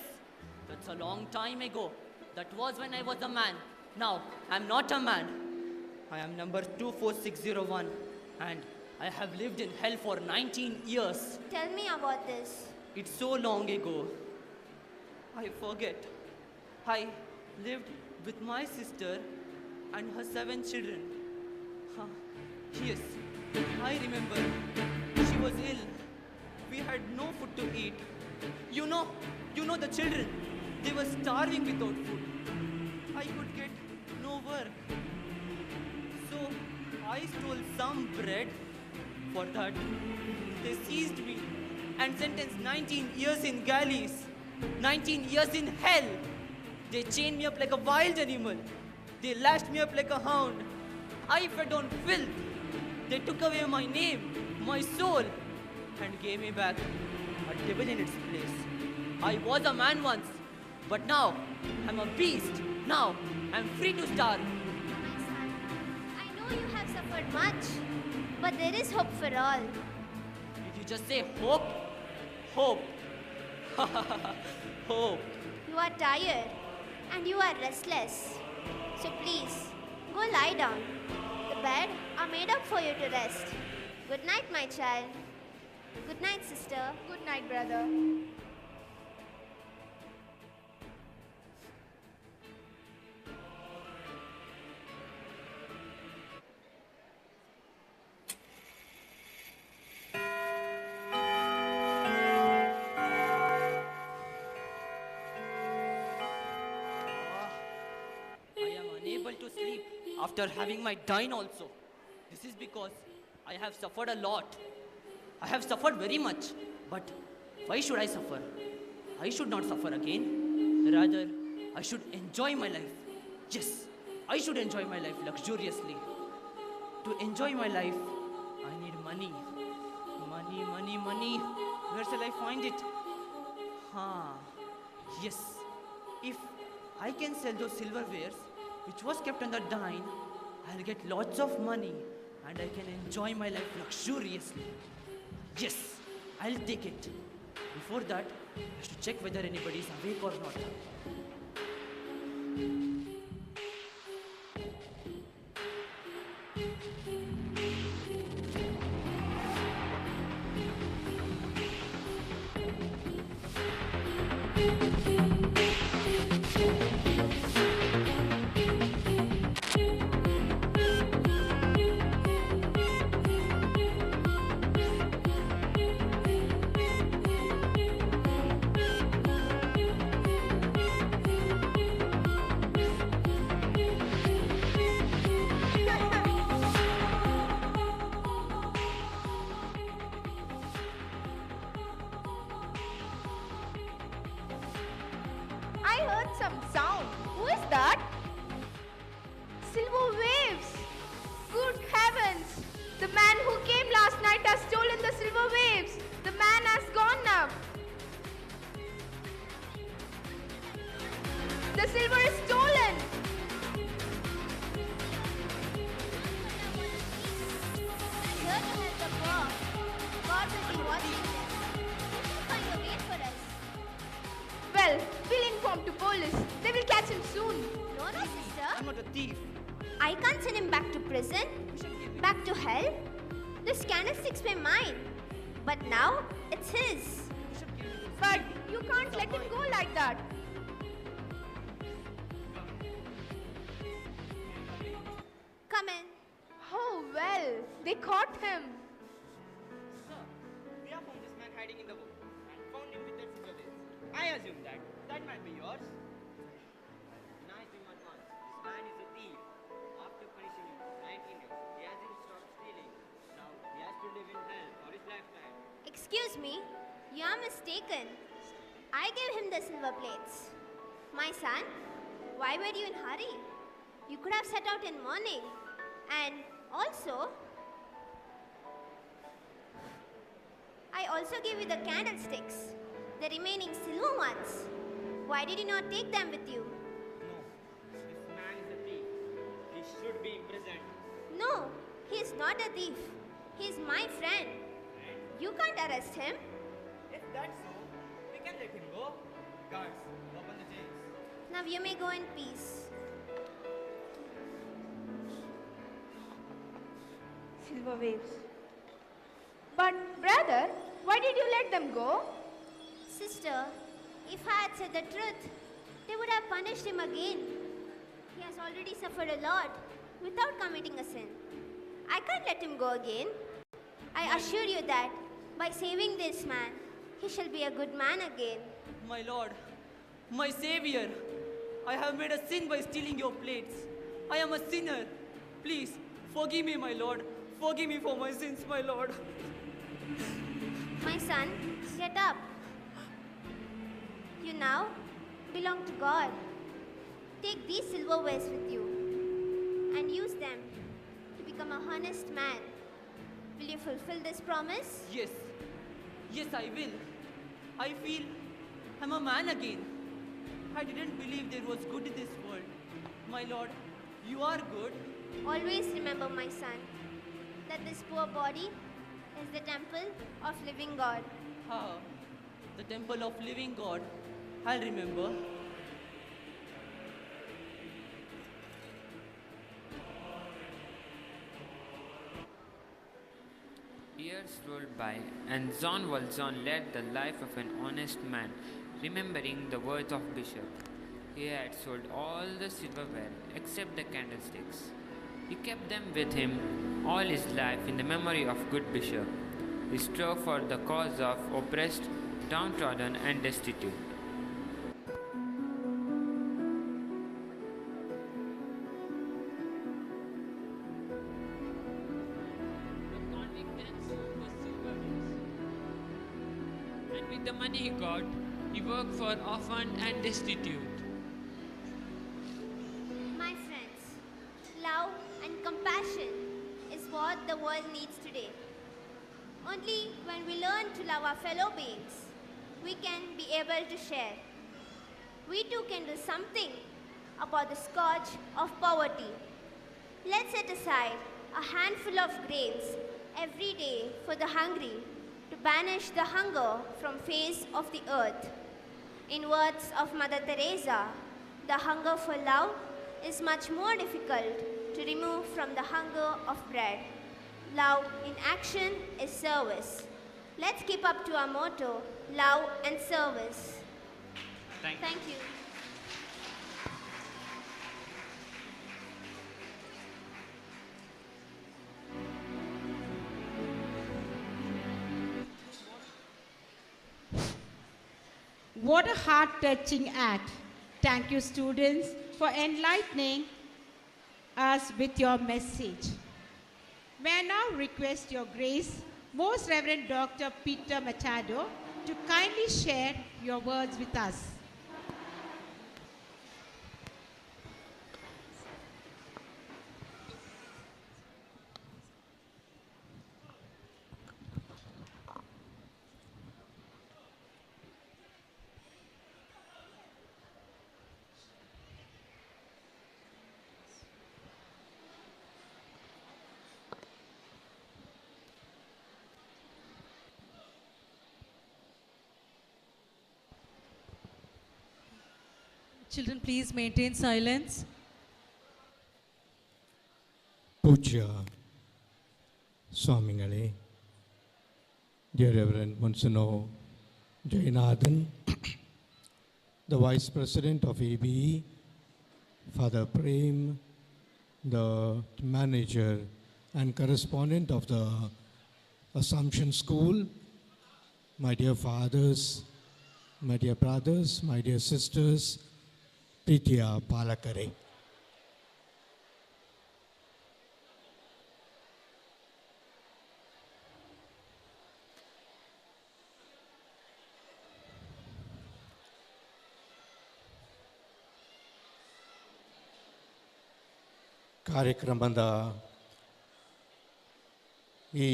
That's a long time ago. That was when I was a man. Now, I'm not a man. I am number 24601 and I have lived in hell for 19 years. Tell me about this. It's so long ago. I forget. I lived with my sister and her 7 children. Yes, I remember. She was ill. We had no food to eat. You know the children. They were starving without food. I could get no work. So I stole some bread. For that, they seized me and sentenced 19 years in galleys. 19 years in hell. They chained me up like a wild animal. They lashed me up like a hound. I fed on filth. They took away my name, my soul, and gave me back a devil in its place. I was a man once, but now I'm a beast. Now I'm free to starve. My son, I know you have suffered much, but there is hope for all. Did you just say hope? Hope. Hope. You are tired and you are restless. So please, go lie down. The bed are made up for you to rest. Good night, my child. Good night, sister. Good night, brother. To sleep after having my dine also. This is because I have suffered a lot. I have suffered very much. But why should I suffer? I should not suffer again. Rather, I should enjoy my life. Yes, I should enjoy my life luxuriously. To enjoy my life, I need money. Money, money, money. Where shall I find it? Yes. If I can sell those silverwares which was kept on the dine, I'll get lots of money and I can enjoy my life luxuriously. Yes, I'll take it. Before that, I should check whether anybody is awake or not. I heard some sound. Who is that? Silver waves. Good heavens. The man who came last night has stolen the silver waves. The man has gone now. The silver is stolen. Here to help not a thief. I can't send him back to prison, back to hell. This candlesticks were mine, but now it's his. But you can't let him go like that. Come in. Oh well, they caught him. Sir, we have found this man hiding in the wood and found him with that scissor blades. I assume that might be yours. And I assume at once, this man is a thief. After punishing him for 19 years, he hasn't stopped stealing. Now he has to live in hell for his lifetime. Excuse me, you are mistaken. I gave him the silver plates. My son, why were you in hurry? You could have set out in morning. And also, I also gave you the candlesticks, the remaining silver ones. Why did you not take them with you? No, this man is a thief. He should be imprisoned. No, he is not a thief. He is my friend. You can't arrest him. If that's so, we can let him go. Guards, open the chains. Now you may go in peace. Silver waves. But brother, why did you let them go? Sister, if I had said the truth, they would have punished him again. He has already suffered a lot without committing a sin. I can't let him go again. I assure you that by saving this man, he shall be a good man again. My Lord, my Savior, I have made a sin by stealing your plates. I am a sinner. Please, forgive me, my Lord. Forgive me for my sins, my Lord. My son, get up. You now belong to God. Take these silverwares with you and use them to become a honest man. Will you fulfill this promise? Yes. Yes, I will. I feel I'm a man again. I didn't believe there was good in this world. My Lord, you are good. Always remember, my son, that this poor body is the temple of living God. Ah, the temple of living God. I'll remember. Years rolled by, and John Valjean led the life of an honest man, remembering the words of Bishop. He had sold all the silverware except the candlesticks. He kept them with him all his life in the memory of good Bishop. He strove for the cause of oppressed, downtrodden, and destitute. And with the money he got, he worked for orphan and destitute. My friends, love and compassion is what the world needs today. Only when we learn to love our fellow beings, we can be able to share. We too can do something about the scourge of poverty. Let's set aside a handful of grains every day for the hungry to banish the hunger from face of the earth. In words of Mother Teresa, the hunger for love is much more difficult to remove from the hunger of bread. Love in action is service. Let's keep up to our motto, love and service. Thank you. What a heart-touching act. Thank you, students, for enlightening us with your message. May I now request your grace, Most Reverend Dr. Peter Machado, to kindly share your words with us. Children, please maintain silence. ಪೂಜ್ಯ ಸ್ವಾಮಿಗಳೇ, dear Reverend Monsignor Jayanathan, the Vice President of ABE, Father Prem, the manager and correspondent of the Assumption School, my dear fathers, my dear brothers, my dear sisters, Pritiya Palakare. ಕಾರ್ಯಕ್ರಮದ ಈ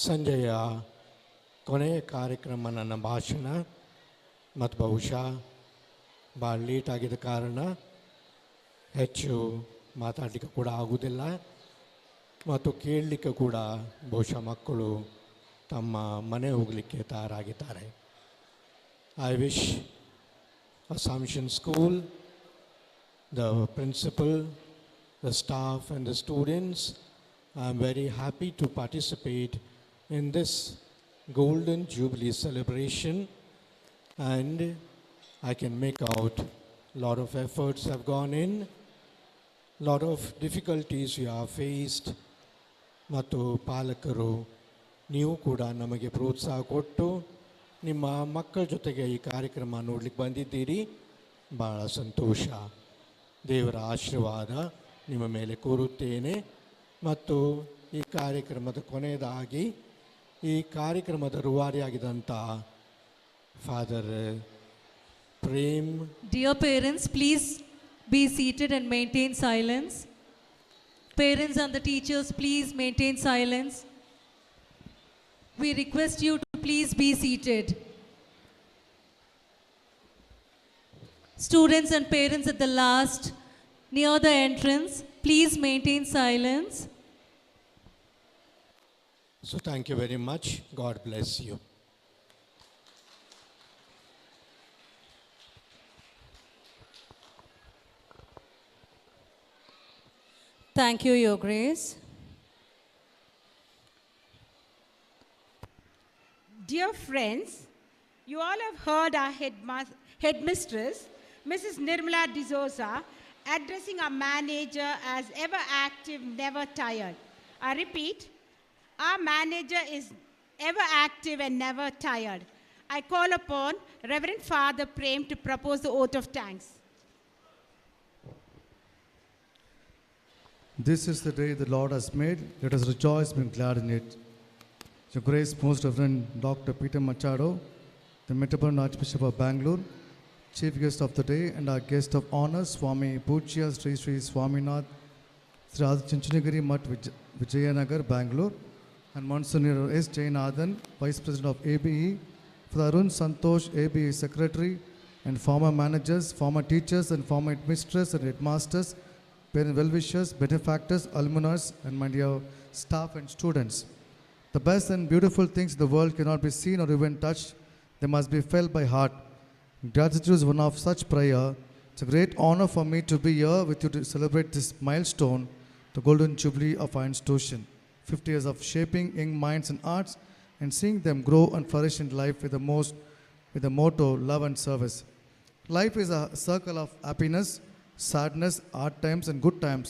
ಸಂಜೆಯ ಕೊನೆಯ ಕಾರ್ಯಕ್ರಮ ನನ್ನ ಭಾಷಣ ಮತ್ತು ಬಹುಶಃ ಭಾಳ ಲೇಟ್ ಆಗಿದ್ದ ಕಾರಣ ಹೆಚ್ಚು ಮಾತಾಡಲಿಕ್ಕೆ ಕೂಡ ಆಗುವುದಿಲ್ಲ ಮತ್ತು ಕೇಳಲಿಕ್ಕೆ ಕೂಡ ಬಹುಶಃ ಮಕ್ಕಳು ತಮ್ಮ ಮನೆ ಹೋಗಲಿಕ್ಕೆ ತಯಾರಾಗಿದ್ದಾರೆ. I wish Assumption school, the principal, the staff and the students, I am very happy to participate in this Golden Jubilee celebration, and I can make out a lot of efforts have gone in, lot of difficulties we have faced. ಮತ್ತು ಪಾಲಕರು ನೀವು ಕೂಡ ನಮಗೆ ಪ್ರೋತ್ಸಾಹ ಕೊಟ್ಟು ನಿಮ್ಮ ಮಕ್ಕಳ ಜೊತೆಗೆ ಈ ಕಾರ್ಯಕ್ರಮ ನೋಡಲಿಕ್ಕೆ ಬಂದಿದ್ದೀರಿ. ಭಾಳ ಸಂತೋಷ. ದೇವರ ಆಶೀರ್ವಾದ ನಿಮ್ಮ ಮೇಲೆ ಕೋರುತ್ತೇನೆ. ಮತ್ತು ಈ ಕಾರ್ಯಕ್ರಮದ ಕೊನೆಯದಾಗಿ ಈ ಕಾರ್ಯಕ್ರಮದ ರೂವಾರಿಯಾಗಿದ್ದಂಥ father Prem. Dear parents, please be seated and maintain silence. Parents and the teachers, please maintain silence. We request you to please be seated. Students and parents at the last, near the entrance, please maintain silence. So thank you very much. God bless you. Thank you, Your Grace. Dear friends, you all have heard our headmistress, Mrs. Nirmala D'Souza, addressing our manager as ever active, never tired. I repeat, our manager is ever active and never tired. I call upon Reverend Father Prem to propose the oath of thanks. This is the day the Lord has made. Let us rejoice and be glad in it. Your Grace, Most Reverend Dr. Peter Machado, the Metropolitan Archbishop of Bangalore, Chief Guest of the day, and our guest of honor, Swami Pujya Sri Sri Swaminath, Sri Chinchanagiri Mutt Vijayanagar, Bangalore, and Monsignor S. Jayanathan, Vice President of ABE, for Arun Santosh, ABE Secretary, and former managers, former teachers, and former headmistress and headmasters, parent well-wishers, benefactors, alumni, and my dear staff and students. The best and beautiful things in the world cannot be seen or even touched. They must be felt by heart. Gratitude is one of such prayer. It's a great honor for me to be here with you to celebrate this milestone, the Golden Jubilee of our institution. 50 years of shaping young minds and hearts and seeing them grow and flourish in life with the motto, love and service. Life is a circle of happiness, sadness, hard times and good times.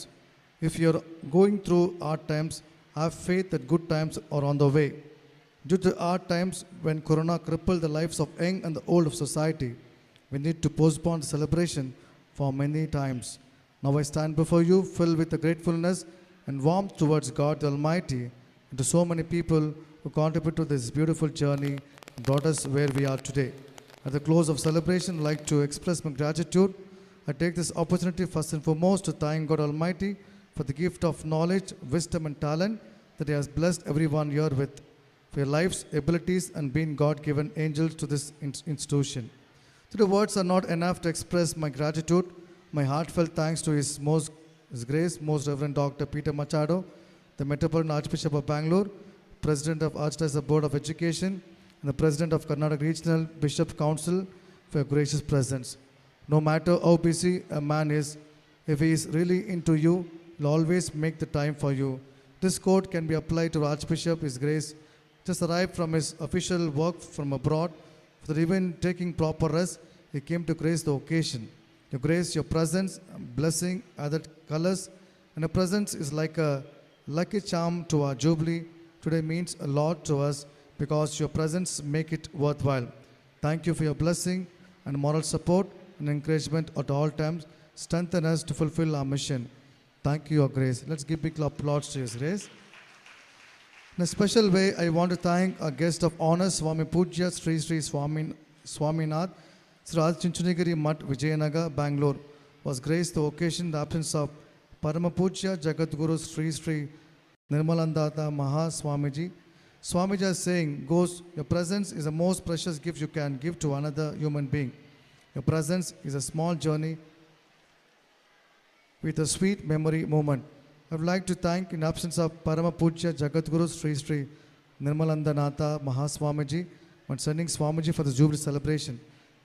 If you're going through hard times, have faith that good times are on the way. Due to hard times when Corona crippled the lives of young and the old of society, we need to postpone the celebration for many times. Now I stand before you filled with the gratefulness and warmth towards God the Almighty and to so many people who contribute to this beautiful journey and brought us where we are today. At the close of celebration, I'd like to express my gratitude. I take this opportunity first and foremost to thank God Almighty for the gift of knowledge, wisdom and talent that He has blessed everyone here with, for your lives, abilities and being God-given angels to this institution. So the words are not enough to express my gratitude. My heartfelt thanks to His Grace, Most Reverend Dr. Peter Machado, the Metropolitan Archbishop of Bangalore, President of Archdiocese Board of Education, and the President of Karnataka Regional Bishop Council for your gracious presence. No matter how busy a man is, if he is really into you, will always make the time for you. This quote can be applied to Archbishop His Grace just arrived from his official work from abroad. For even taking proper rest, he came to grace the occasion. Your grace, your presence, blessing, added colors, and your presence is like a lucky charm to our Jubilee. Today means a lot to us because your presence make it worthwhile. Thank you for your blessing and moral support and encouragement at all times. Strengthen us to fulfill our mission. Thank you, Your Grace. Let's give big applause to His Grace. In a special way, I want to thank our guest of honor, Swami Pujya Sri Sri Swaminath, Sri Chinchanagiri Mutt, Vijayanagar, Bangalore, was graced the occasion in the absence of Parama Pujya Jagadguru Sri Sri Nirmalandata Maha Swamiji. Swamiji is saying, goes, your presence is the most precious gift you can give to another human being. Your presence is a small journey with a sweet memory moment. I would like to thank, in absence of Parama Pujya Jagadguru Sri Sri Nirmalandanatha Mahaswamiji, when sending Swamiji for the Jubilee celebration.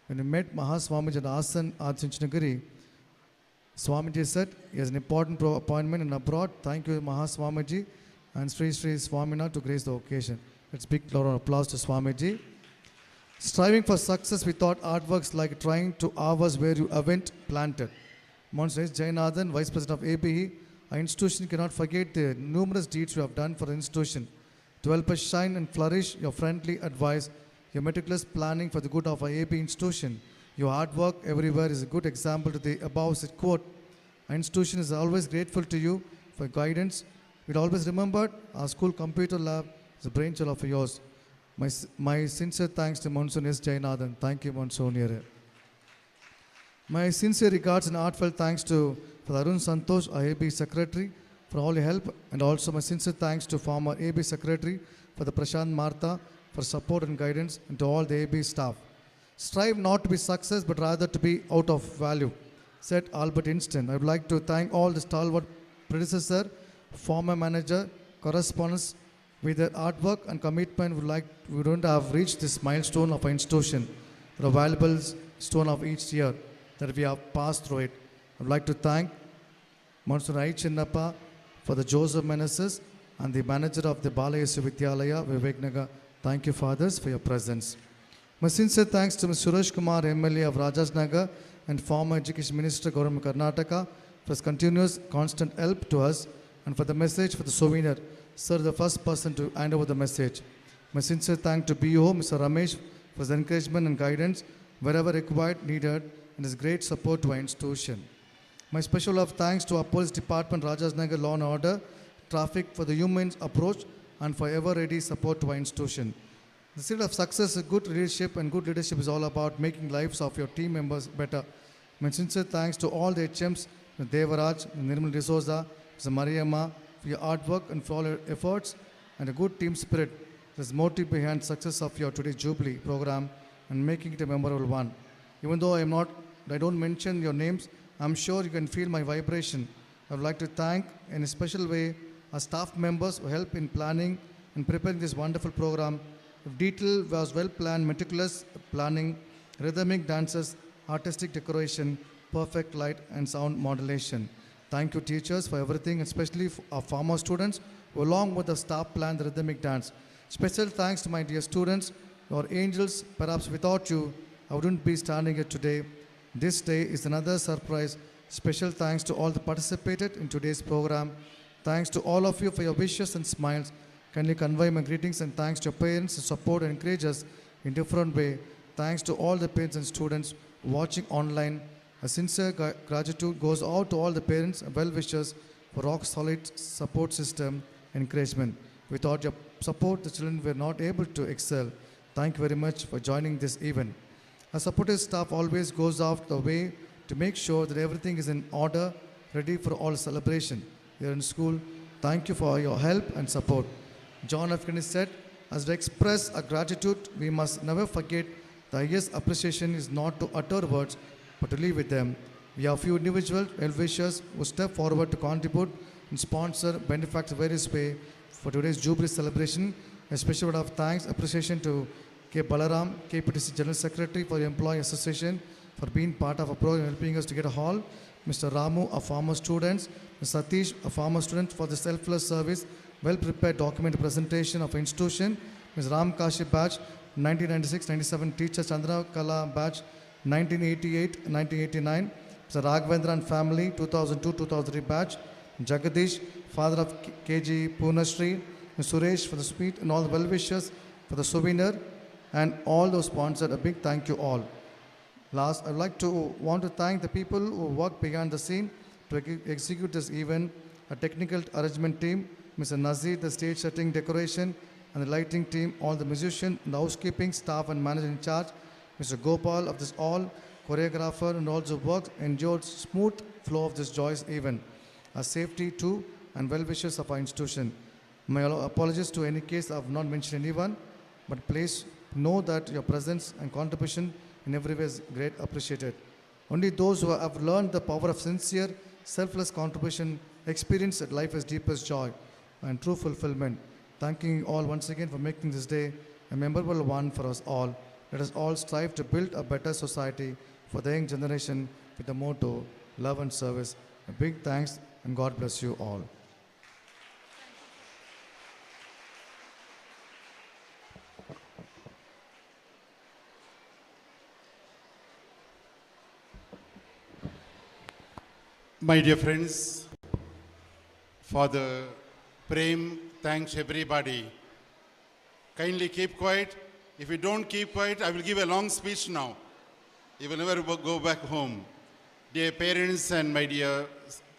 When we met Mahaswamiji at Asan Chinchanagiri, Swamiji said he has an important appointment in abroad. Thank you, Mahaswamiji and Sri Sri Swaminath to grace the occasion. Let's big round of applause to Swamiji. Striving for success without artworks like trying to hours where you haven't planted. Monsignor Jayanathan, Vice President of ABE, our institution cannot forget the numerous deeds you have done for the institution. To help us shine and flourish, your friendly advice, your meticulous planning for the good of our ABE institution, your hard work everywhere is a good example to the above said quote. Our institution is always grateful to you for guidance. We'd always remember our school computer lab is a brainchild of yours. My sincere thanks to Monsoon S. Jayanathan. Thank you, Monsoon. My sincere regards and heartfelt thanks to Arun Santosh, our AB Secretary, for all your help, and also my sincere thanks to former AB Secretary for the Prashant Martha for support and guidance, and to all the AB staff. Strive not to be success, but rather to be out of value, said Albert Einstein. I would like to thank all the stalwart predecessor, former manager, correspondents. With their hard work and commitment, we don't have reached this milestone of our institution, the valuable stone of each year that we have passed through it. I would like to thank Monsignor I. Chinnappa for the Joseph Meneses and the manager of the Balayesu Vidyalaya, Vivek Nagar. Thank you, fathers, for your presence. My sincere thanks to Mr. Suresh Kumar, MLA of Rajasnagar and former Education Minister, Government Karnataka, for his continuous, constant help to us, and for the message for the souvenir. Sir, the first person to hand over the message. My sincere thanks to BO, Mr. Ramesh, for his encouragement and guidance wherever required, needed, and his great support to our institution. My special love thanks to our police department, Rajasnagar Law and Order, traffic for the human approach, and for ever-ready support to our institution. The secret of success is good leadership, and good leadership is all about making lives of your team members better. My sincere thanks to all the HMs, Devaraj, Nirmal D'Souza, Mr. Mariamma, for your hard work and for all your efforts and a good team spirit. There's motive behind success of your today's Jubilee program and making it a memorable one. Even though I don't mention your names, I'm sure you can feel my vibration. I would like to thank in a special way our staff members who helped in planning and preparing this wonderful program. The detail was well planned, meticulous planning, rhythmic dances, artistic decoration, perfect light and sound modulation. Thank you, teachers, for everything, especially for our former students who, along with the staff, planned the rhythmic dance. Special thanks to my dear students, your angels. Perhaps without you, I wouldn't be standing here today. This day is another surprise. Special thanks to all that participated in today's program. Thanks to all of you for your wishes and smiles. Kindly convey my greetings and thanks to your parents who support and encourage us in different way. Thanks to all the parents and students watching online. A sincere gratitude goes out to all the parents and well-wishers for rock-solid support system and encouragement. Without your support, the children were not able to excel. Thank you very much for joining this event. Our supportive staff always goes out the way to make sure that everything is in order, ready for all celebration here in school. Thank you for your help and support. John F. Kennedy said, as we express our gratitude, we must never forget the highest appreciation is not to utter words, but to live with them. We have few individual well-wishers who step forward to contribute and sponsor benefactors in various ways for today's Jubilee celebration. A special word of thanks, appreciation to K. Balaram, KPTC General Secretary for the Employee Association, for being part of a program helping us to get a hall. Mr. Ramu, our former students, Mr. Satish, a former student, for the selfless service, well-prepared document presentation of institution. Ms. Ram Kashi batch, 1996-97, teacher Chandra Kala batch, 1988-1989. Mr. Raghavendra and family, 2002-2003 batch. Jagadish, father of KG Poonashri. Ms. Suresh for the sweet, and all the well-wishers for the souvenir, and all those sponsored. A big thank you all. Last, I'd like to want to thank the people who worked behind the scene to execute this event, a technical arrangement team, Mr. Nazir, the stage setting, decoration, and the lighting team, all the musicians, the housekeeping staff and manager in charge, Mr. Gopal of this all, choreographer, and also worked, ensured smooth flow of this joyous event. A safety too, and well-wishers of our institution. My apologies to any case I have not mentioned anyone, but please know that your presence and contribution in every way is great appreciated. Only those who have learned the power of sincere, selfless contribution experience that life is deepest joy and true fulfillment. Thanking you all once again for making this day a memorable one for us all. Let us all strive to build a better society for the young generation with the motto, love and service. A big thanks and God bless you all. My dear friends, Father Prem thanks everybody. Kindly keep quiet. If you don't keep quiet, I will give a long speech now. You will never go back home. Dear parents and my dear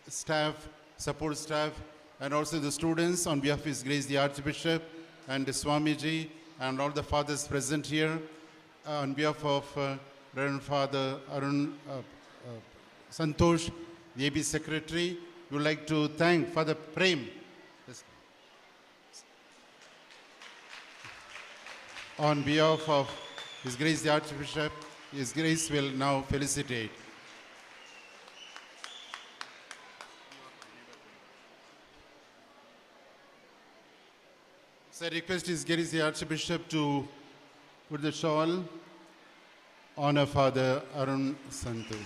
staff, support staff, and also the students, on behalf of His Grace the Archbishop and the Swamiji and all the fathers present here, on behalf of Reverend Father Arun Santosh, the AB Secretary, we would like to thank Father Prem. On behalf of His Grace the Archbishop, His Grace will now felicitate. So I request His Grace the Archbishop to put the shawl on our Father Arun Santu.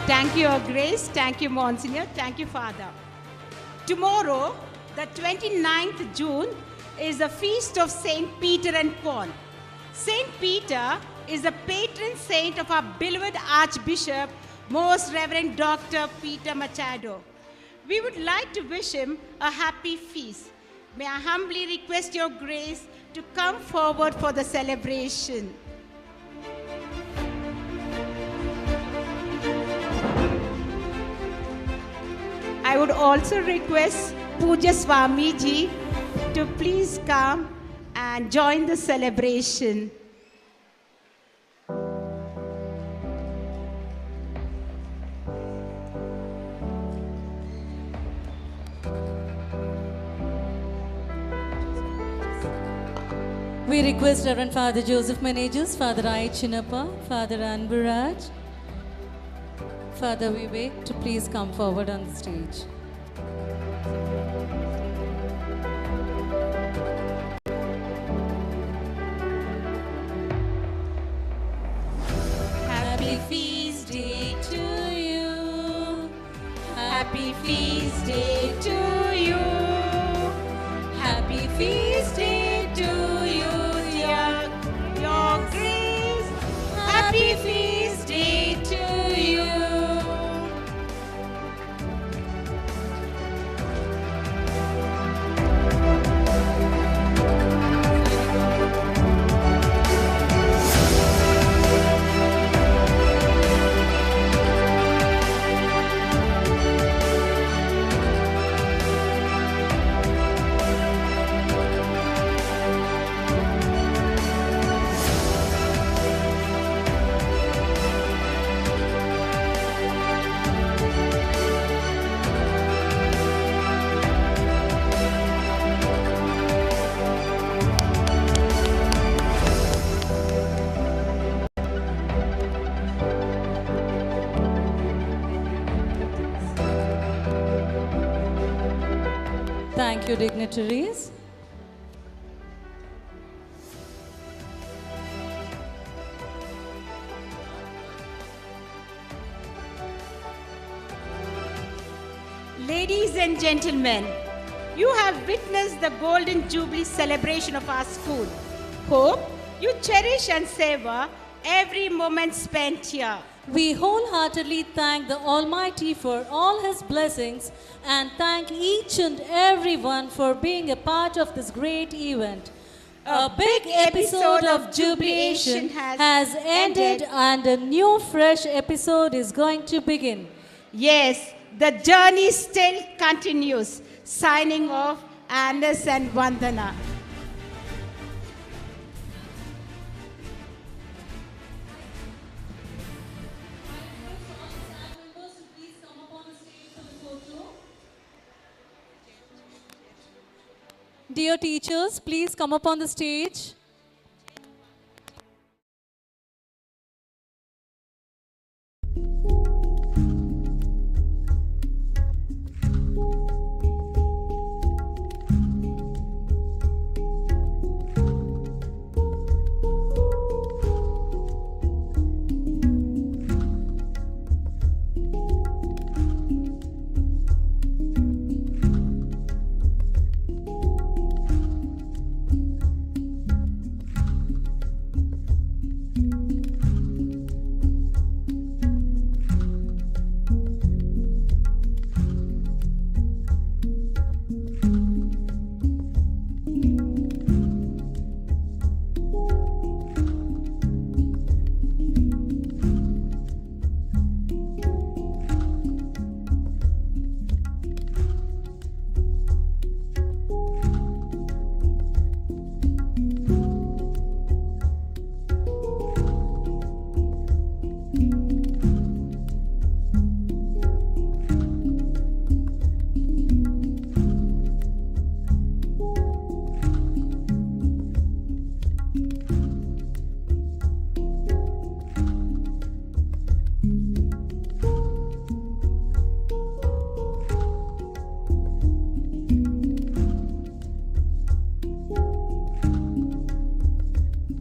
Thank you, Your Grace. Thank you, Monsignor. Thank you, Father. Tomorrow, the 29th June, is the feast of Saint Peter and Paul. Saint Peter is the patron saint of our beloved Archbishop, Most Reverend Dr. Peter Machado. We would like to wish him a happy feast. May I humbly request Your Grace to come forward for the celebration. I would also request Puja Swamiji to please come and join the celebration. We request Reverend Father Joseph Managers, Father I. Chinappa, Father Anburaj, Father Vivek to please come forward on the stage. Happy feast day to you. Happy feast day to you. Happy feast day to you, dear Your Grace. Happy feast day to you. Thank you, dignitaries. Ladies and gentlemen, you have witnessed the Golden Jubilee celebration of our school. Hope you cherish and savor every moment spent here. We wholeheartedly thank the Almighty for all His blessings and thank each and everyone for being a part of this great event. A big episode of Jubilation has ended and a new fresh episode is going to begin. Yes, the journey still continues. Signing off, Anders and Vandana. Dear teachers, please come up on the stage.